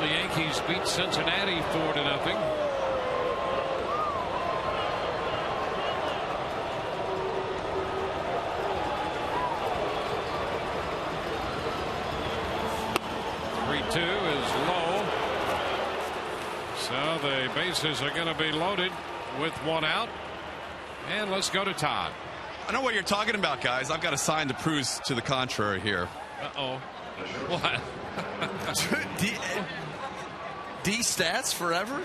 The Yankees beat Cincinnati 4-0. Is low, so the bases are going to be loaded with one out, and let's go to Todd. I know what you're talking about, guys. I've got a sign to prove to the contrary here. What? D stats forever?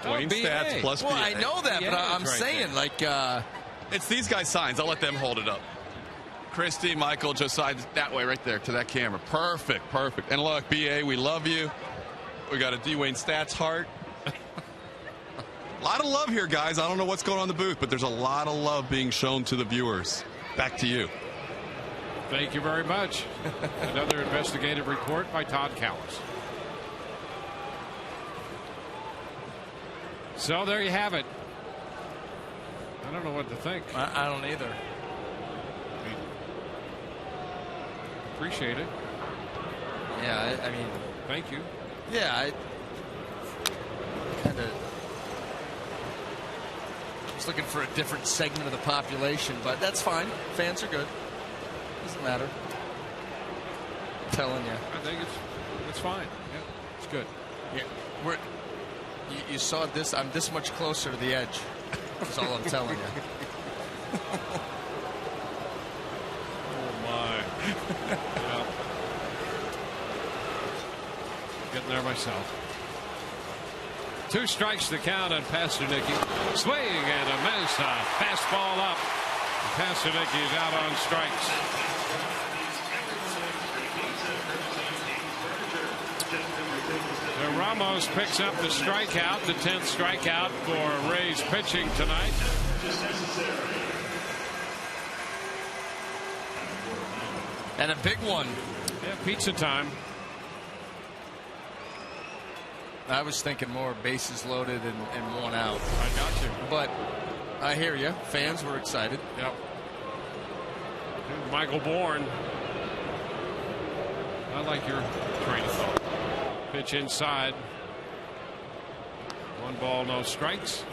Dwayne stats plus well, BA. I know that, but I'm saying there. Like it's these guys' signs. I'll let them hold it up. Christy, Michael, Josiah, that way right there to that camera. Perfect. And look, BA, we love you. We got a Dwayne Stats heart. A lot of love here, guys. I don't know what's going on in the booth, but there's a lot of love being shown to the viewers. Back to you. Thank you very much. Another investigative report by Todd Callis. So there you have it. I don't know what to think. I don't either. Appreciate it. Yeah, I mean, thank you. Yeah, I kind of was looking for a different segment of the population, but that's fine. Fans are good. Doesn't matter. I'm telling you. I think it's fine. Yeah, it's good. Yeah, you saw this. I'm this much closer to the edge. That's all I'm telling you. Well, getting there myself. 2 strikes to count on Pasternicki. Swing and a miss. Fastball up. Pasternicki's out on strikes. So Ramos picks up the strikeout, the 10th strikeout for Rays pitching tonight. And a big one. Yeah, pizza time. I was thinking more bases loaded and one out. I got you. But I hear you. Fans were excited. Yep. Michael Bourne. I like your train of thought. Pitch inside. 1 ball, no strikes.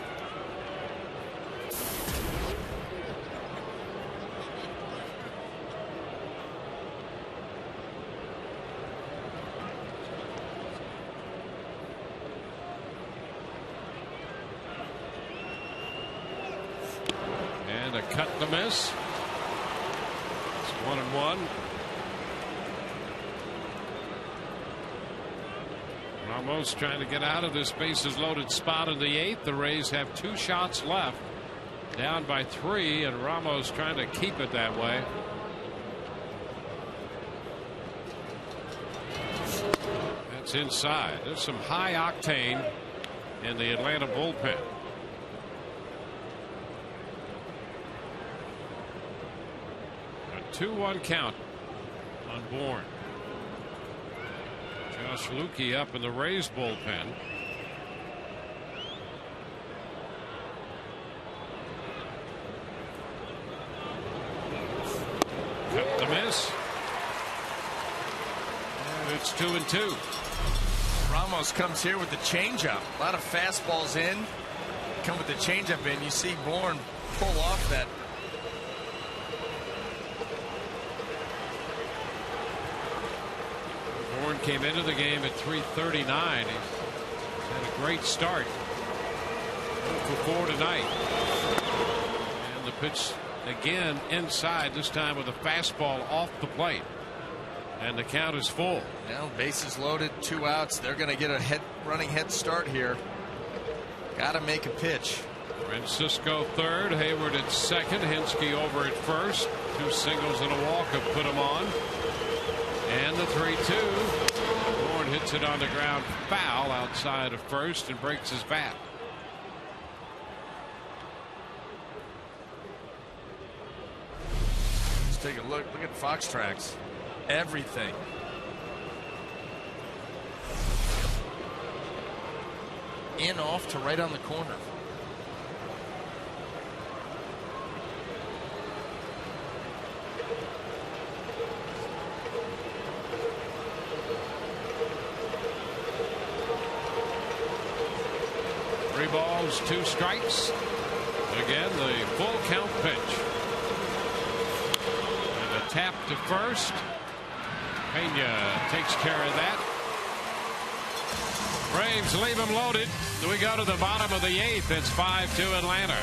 And a cut and a miss. It's 1-1. Ramos trying to get out of this bases loaded spot in the 8th. The Rays have 2 shots left. Down by 3, and Ramos trying to keep it that way. That's inside. There's some high octane in the Atlanta bullpen. A 2-1 count on Bourne. Josh Lukey up in the Rays bullpen. Cut the miss. And it's 2-2. Ramos comes here with the changeup. A lot of fastballs in. Come with the changeup in. You see Bourne pull off that. Bourne came into the game at 339. He's had a great start. 4 tonight. And the pitch again inside, this time with a fastball off the plate. And the count is full. Now bases loaded, 2 outs. They're going to get a running head start here. Got to make a pitch. Francisco third, Hayward at second, Hinsky over at first. 2 singles and a walk have put him on. And the 3-2. Bourne hits it on the ground foul outside of first and breaks his bat. Let's take a look. Look at Fox Tracks. Everything. In, off to right on the corner. balls, 2 strikes. Again, the full count pitch. And a tap to first. Pena takes care of that. Braves leave him loaded. We go to the bottom of the 8th. It's 5-2 Atlanta.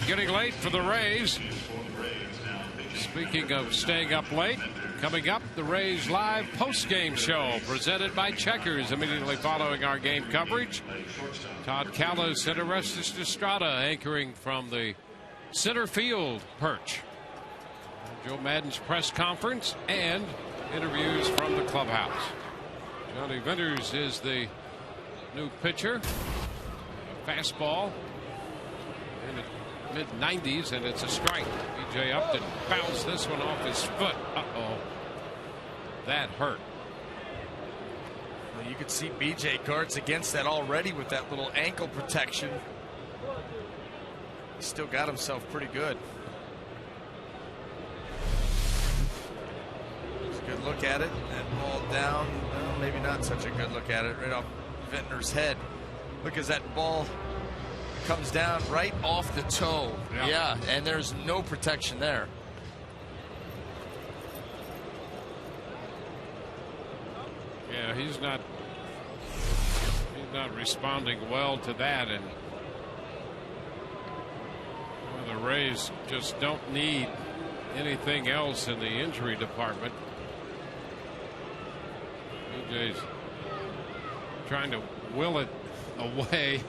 Getting late for the Rays. Speaking of staying up late, coming up, the Rays live post-game show presented by Checkers immediately following our game coverage. Todd Callis and Orestes Estrada anchoring from the center field perch. Joe Maddon's press conference and interviews from the clubhouse. Johnny Venters is the new pitcher. A fastball in the mid-90s, and it's a strike. B.J. Upton bounced this one off his foot. Uh-oh. That hurt. Well, you could see B.J. guards against that already with that little ankle protection. He still got himself pretty good. It's a good look at it. That ball down. Well, maybe not such a good look at it. Right off Ventnor's head. Look as that ball comes down right off the toe. Yeah, and there's no protection there. Yeah, he's not responding well to that, and the Rays just don't need anything else in the injury department. BJ's trying to will it away.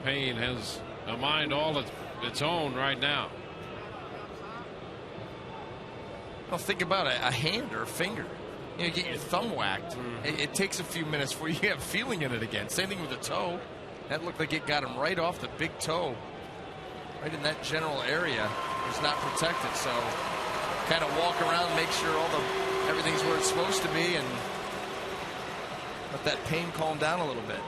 Pain has a mind all its own right now. Well, think about it, a hand or a finger. You get your thumb whacked. It takes a few minutes before you have feeling in it again. Same thing with the toe. That looked like it got him right off the big toe. Right in that general area. It was not protected. So kind of walk around, make sure everything's where it's supposed to be, and let that pain calm down a little bit.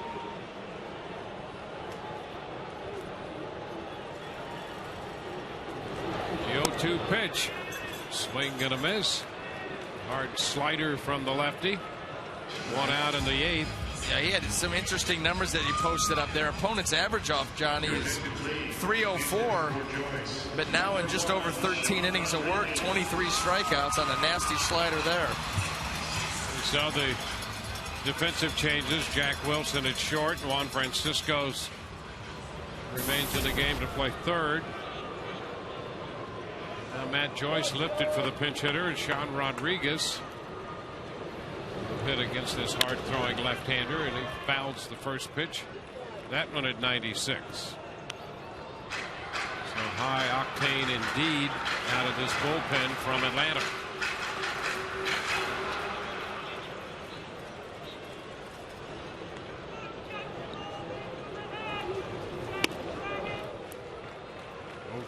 The 0-2 pitch. Swing and a miss. Hard slider from the lefty. 1 out in the 8th. Yeah, he had some interesting numbers that he posted up there. Opponent's average off Johnny is 304, but now in just over 13 innings of work, 23 strikeouts on a nasty slider there. We saw the defensive changes. Jack Wilson at short. Juan Francisco's remains in the game to play third. Now Matt Joyce lifted for the pinch hitter, and Sean Rodriguez hit against this hard-throwing left-hander, and he fouls the first pitch. That one at 96. Some high octane indeed out of this bullpen from Atlanta.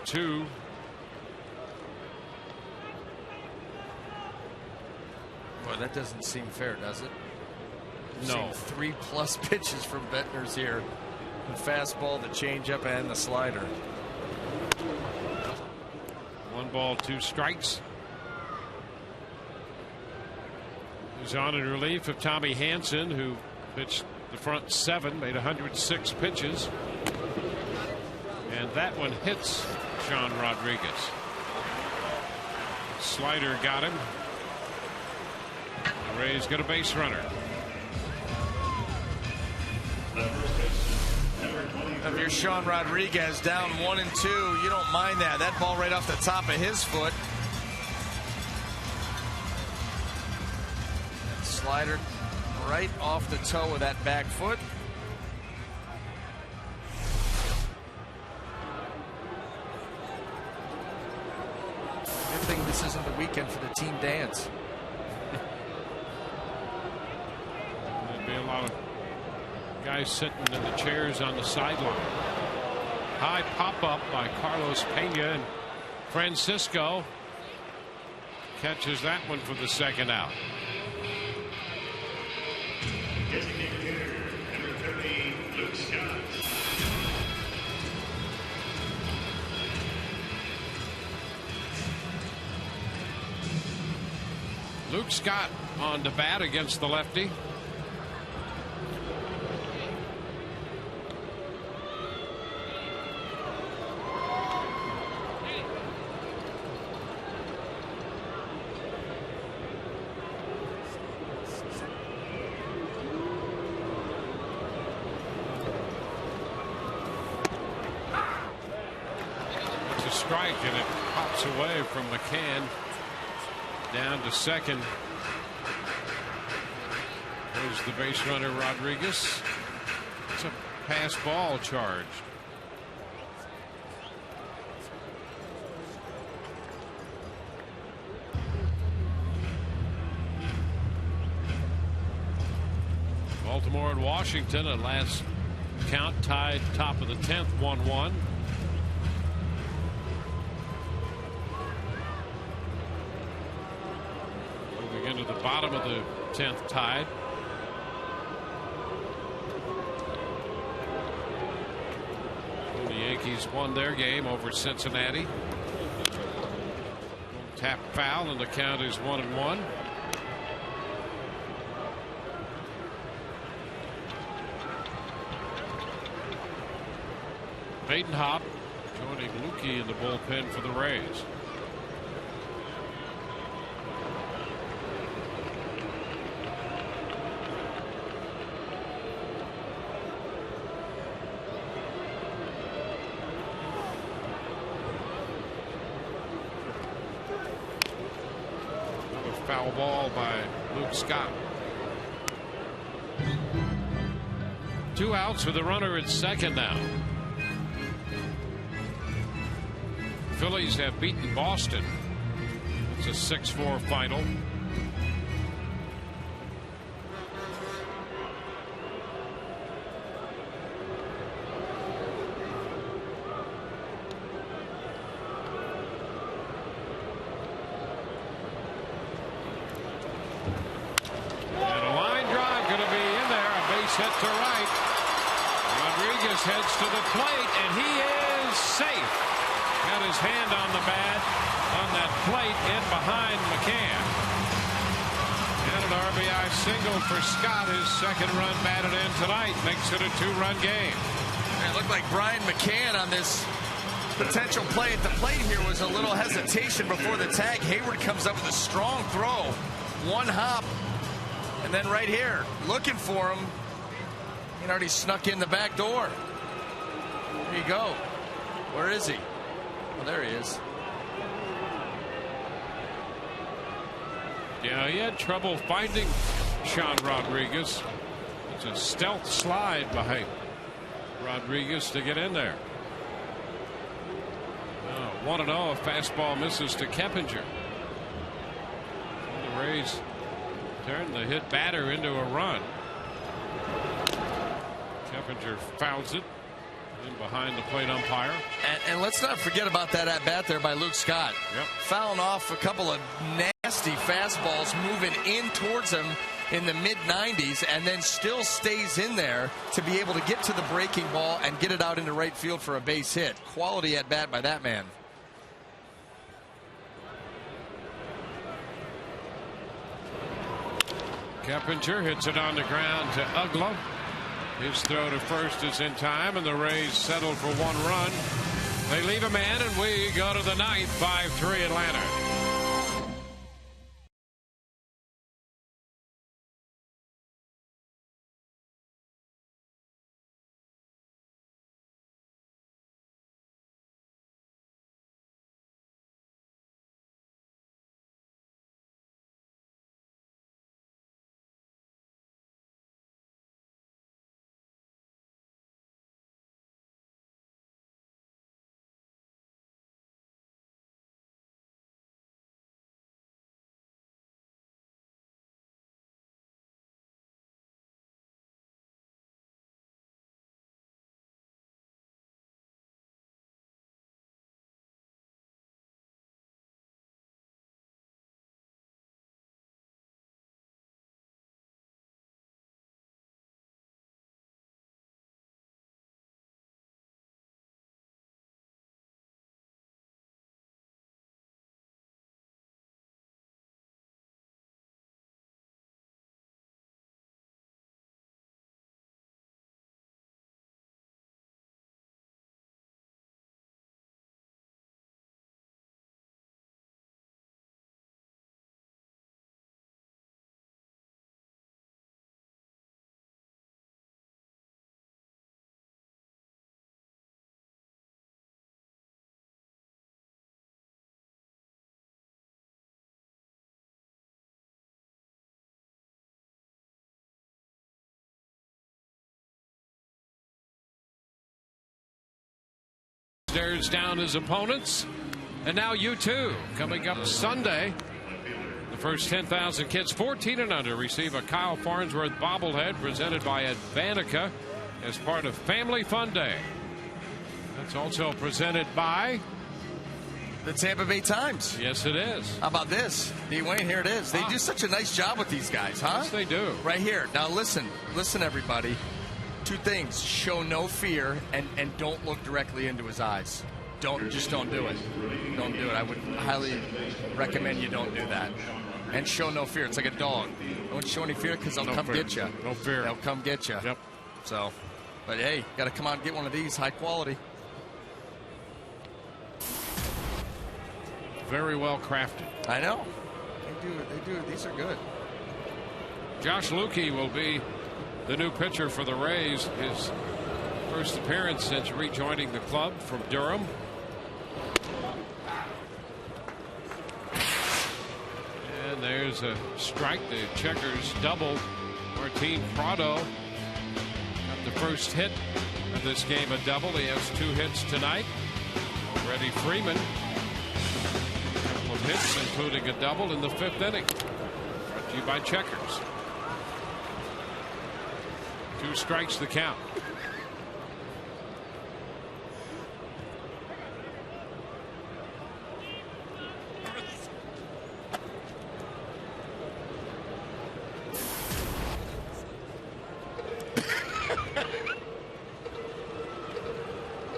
Two. Boy, that doesn't seem fair, does it? No. 3+ pitches from Bettner's here. The fastball, the changeup, and the slider. 1 ball, 2 strikes. He's on in relief of Tommy Hanson, who pitched the front 7, made 106 pitches. And that one hits Sean Rodriguez. Slider got him. The Rays got a base runner. If you're Sean Rodriguez down 1 and 2, you don't mind that. That ball right off the top of his foot. That slider right off the toe of that back foot. Good thing this isn't the weekend for the team dance. There'd be a lot of guys sitting in the chairs on the sideline. High pop up by Carlos Pena, and Francisco catches that one for the second out. Designated hitter, number 30, Luke Scott. Luke Scott on to bat against the lefty. It's a strike, and it pops away from McCann. Down to second. There's the base runner Rodriguez. It's a pass ball charged. Baltimore and Washington at last count tied top of the 10th 1-1. Into the bottom of the 10th tied. And the Yankees won their game over Cincinnati. Tap foul, and the count is 1-1. Badenhop joining Lukey in the bullpen for the Rays. Foul ball by Luke Scott. 2 outs with a runner at second now. Phillies have beaten Boston. It's a 6-4 final. Hit to right. Rodriguez heads to the plate, and he is safe. Got his hand on the bat on that plate in behind McCann. And an RBI single for Scott. His second run batted in tonight makes it a 2-run game. It looked like Brian McCann on this potential play at the plate here was a little hesitation before the tag. Hayward comes up with a strong throw. 1 hop. And then right here, looking for him. He already snuck in the back door. There you go. Where is he? Oh, there he is. Yeah, he had trouble finding Sean Rodriguez. It's a stealth slide by Rodriguez to get in there. 1-0. A fastball misses to Keppinger. The Rays turn the hit batter into a run. Keppinger fouls it in behind the plate umpire. And let's not forget about that at bat there by Luke Scott. Yep. Fouling off a couple of nasty fastballs moving in towards him in the mid-90s, and then still stays in there to be able to get to the breaking ball and get it out into right field for a base hit. Quality at bat by that man. Keppinger hits it on the ground to Ugla. His throw to first is in time, and the Rays settle for 1 run. They leave a man, and we go to the ninth. 5-3 Atlanta. Stares down his opponents. And now U2 coming up Sunday. The first 10,000 kids 14 and under receive a Kyle Farnsworth bobblehead presented by Advanica as part of Family Fun Day. That's also presented by the Tampa Bay Times. Yes, it is. How about this? D. Wayne, here it is. They do such a nice job with these guys, huh? Yes, they do. Right here. Now listen, everybody. 2 things: show no fear and don't look directly into his eyes. Just don't do it. Don't do it. I would highly recommend you don't do that. And show no fear. It's like a dog. Don't show any fear because they'll come get you. No fear. They'll come get you. Yep. So, but hey, got to come out and get one of these, high quality. Very well crafted. I know. They do. These are good. Josh Lukey will be the new pitcher for the Rays. His first appearance since rejoining the club from Durham. And there's a strike. The Checkers double. Martin Prado got the first hit of this game, a double. He has 2 hits tonight. Freddie Freeman, a couple of hits, including a double in the 5th inning. Brought to you by Checkers. 2 strikes the count.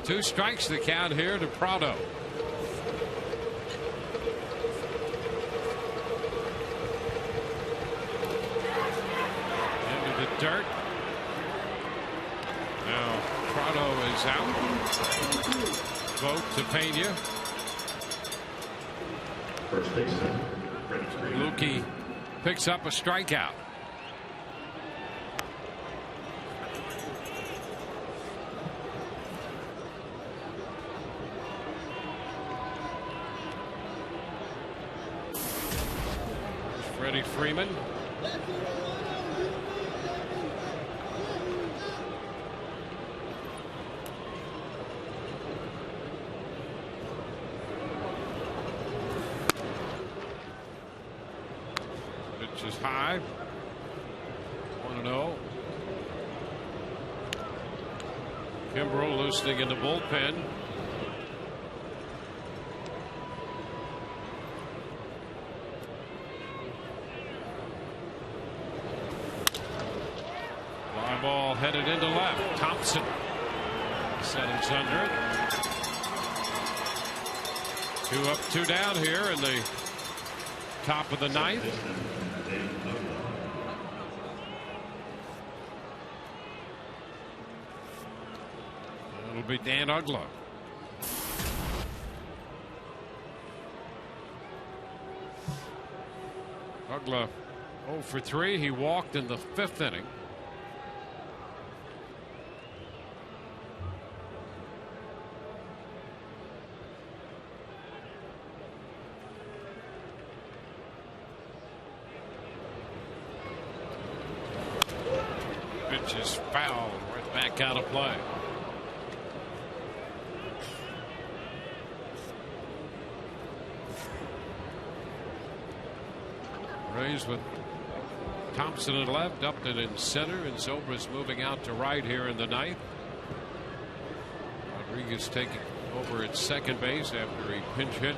Two strikes the count here to Prado. Into the dirt. Now Prado is out. Vote to Pena. First baseman. Lukey picks up a strikeout. Freddie Freeman. Pitch is high. 1-0. Kimbrel loosening in the bullpen. Fly ball headed into left. Thompson settles under it. 2 up, 2 down here in the top of the ninth. It'll be Dan Uggla. Uggla 0 for 3. He walked in the 5th inning. Pitch is fouled right back out of play. Rays with Thompson at left, Upton in center, and Zobrist moving out to right here in the ninth. Rodriguez taking over at second base after he pinch hit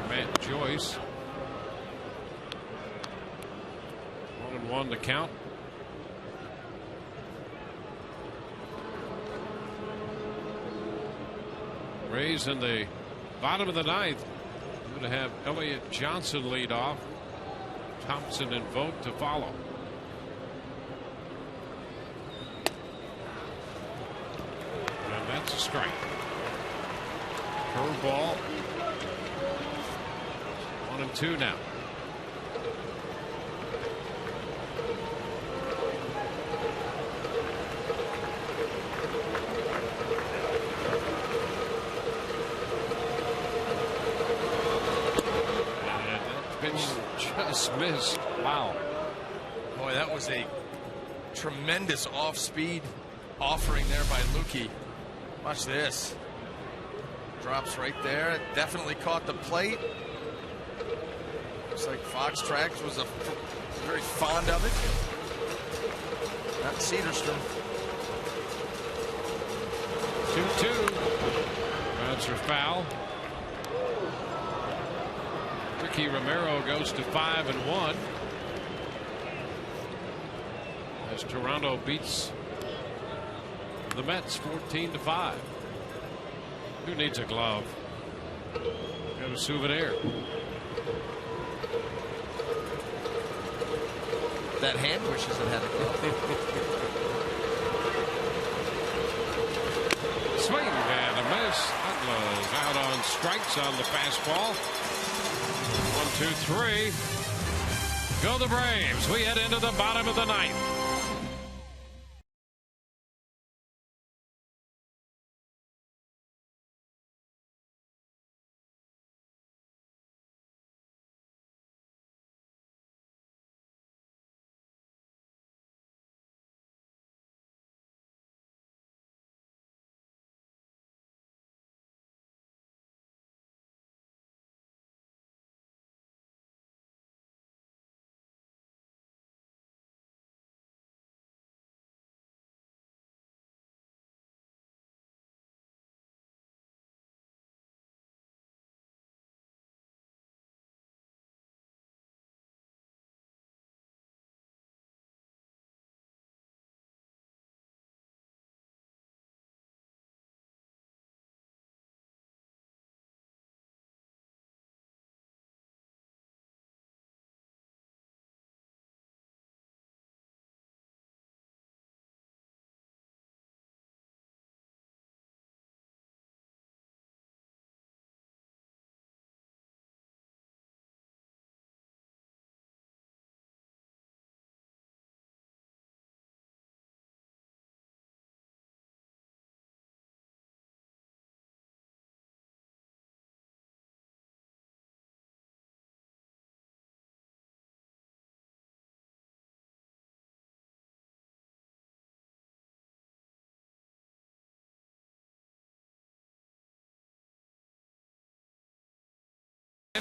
Matt Joyce. 1-1 to count. Rays in the bottom of the ninth. Going to have Elliott Johnson lead off. Thompson and Vogt to follow. And that's a strike. Curveball. 1-2 now. Just missed. Wow. Boy, that was a tremendous off-speed offering there by Lukey. Watch this. Drops right there. Definitely caught the plate. Looks like Fox Tracks was very fond of it. Not Cedarstrom. 2-2. Answer foul. Ricky Romero goes to 5-1 as Toronto beats the Mets 14-5. Who needs a glove? Got a souvenir. That hand wishes it had a glove. Swing and a miss. Uggla's out on strikes on the fastball. 1, 2, 3. Go the Braves. We head into the bottom of the ninth.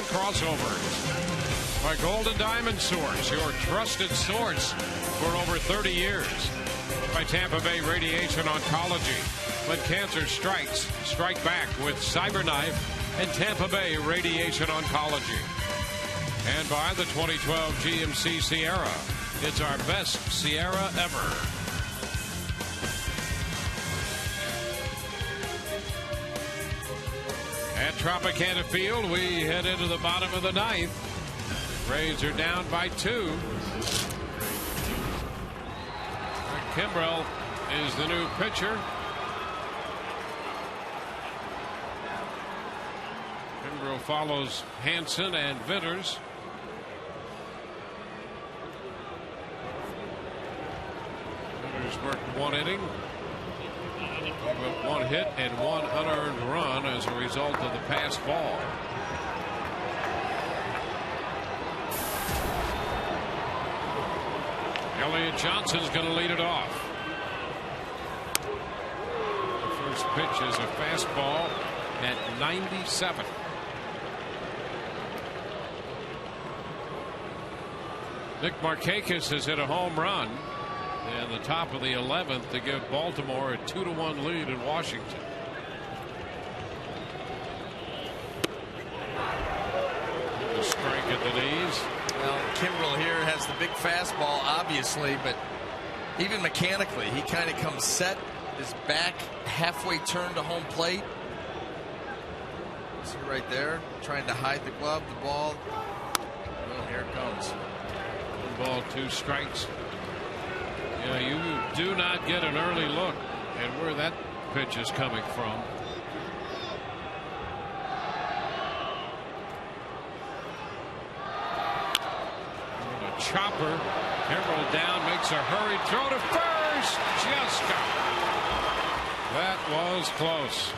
Crossovers. by Golden Diamond Source, your trusted source for over 30 years. By Tampa Bay Radiation Oncology. When cancer strikes, strike back with CyberKnife and Tampa Bay Radiation Oncology. And by the 2012 GMC Sierra. It's our best Sierra ever. At Tropicana Field, we head into the bottom of the ninth. Rays are down by 2. Kimbrel is the new pitcher. Kimbrel follows Hansen and Vitters. Vitters worked 1 inning. Gave up 1 hit and 1 unearned run as a result of the pass ball. Elliott Johnson's going to lead it off. The first pitch is a fastball at 97. Nick Markakis has hit a home run in the top of the 11th to give Baltimore a 2-1 lead in Washington. A strike at the knees. Well, Kimbrel here has the big fastball, obviously, but even mechanically, he kind of comes set, his back halfway turned to home plate. See right there, trying to hide the glove, the ball. Well, here it comes. 1 ball, 2 strikes. Yeah, you do not get an early look at where that pitch is coming from. Chopper. Kimbrel down, makes a hurried throw to first. Just got it. That was close.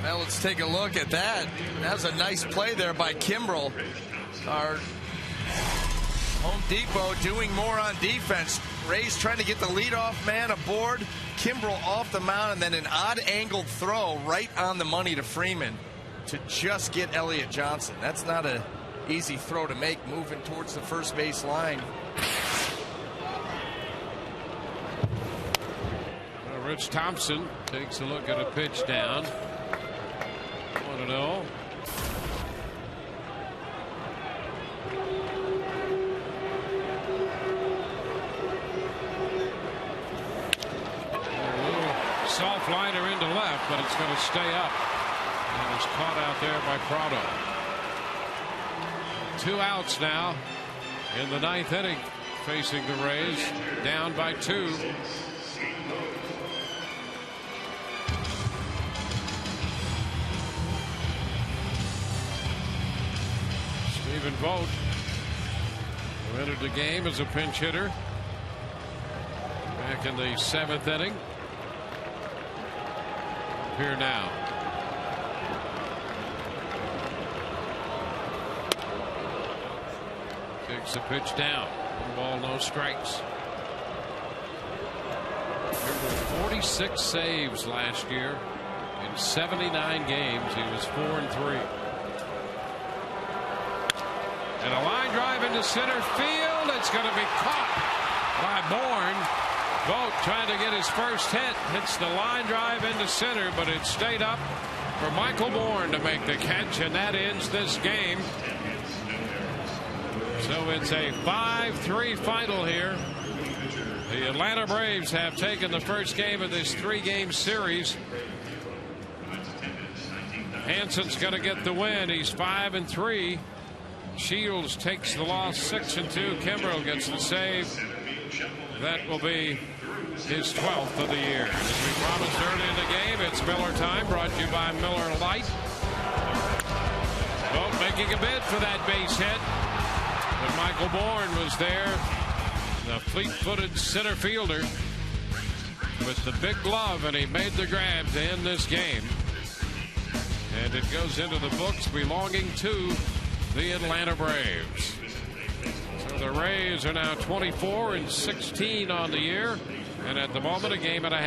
Well, let's take a look at that. That was a nice play there by Kimbrel. Our Home Depot doing more on defense. Rays trying to get the leadoff man aboard. Kimbrel off the mound, and then an odd angled throw right on the money to Freeman to just get Elliott Johnson. That's not a easy throw to make, moving towards the first base line. Well, Rich Thompson takes a look at a pitch down. 1-0. Soft liner into left, but it's going to stay up. And it's caught out there by Prado. 2 outs now in the 9th inning, facing the Rays, down by 2. Stephen Vogt, who entered the game as a pinch hitter back in the 7th inning. Up here now. Takes the pitch down. 1 ball, no strikes. 46 saves last year. In 79 games, he was 4-3. And a line drive into center field. It's going to be caught by Bourne. Vogt trying to get his first hit. Hits the line drive into center, but it stayed up for Michael Bourne to make the catch, and that ends this game. So it's a 5-3 final here. The Atlanta Braves have taken the first game of this 3-game series. Hansen's going to get the win. He's 5-3. Shields takes the loss, 6-2. Kimbrel gets the save. That will be his 12th of the year. As we promised early in the game, it's Miller time, brought to you by Miller Lite. Vogt making a bid for that base hit. But Michael Bourne was there, the fleet-footed center fielder with the big glove, and he made the grab to end this game. And it goes into the books belonging to the Atlanta Braves. So the Rays are now 24-16 on the year, and at the moment a game and a half.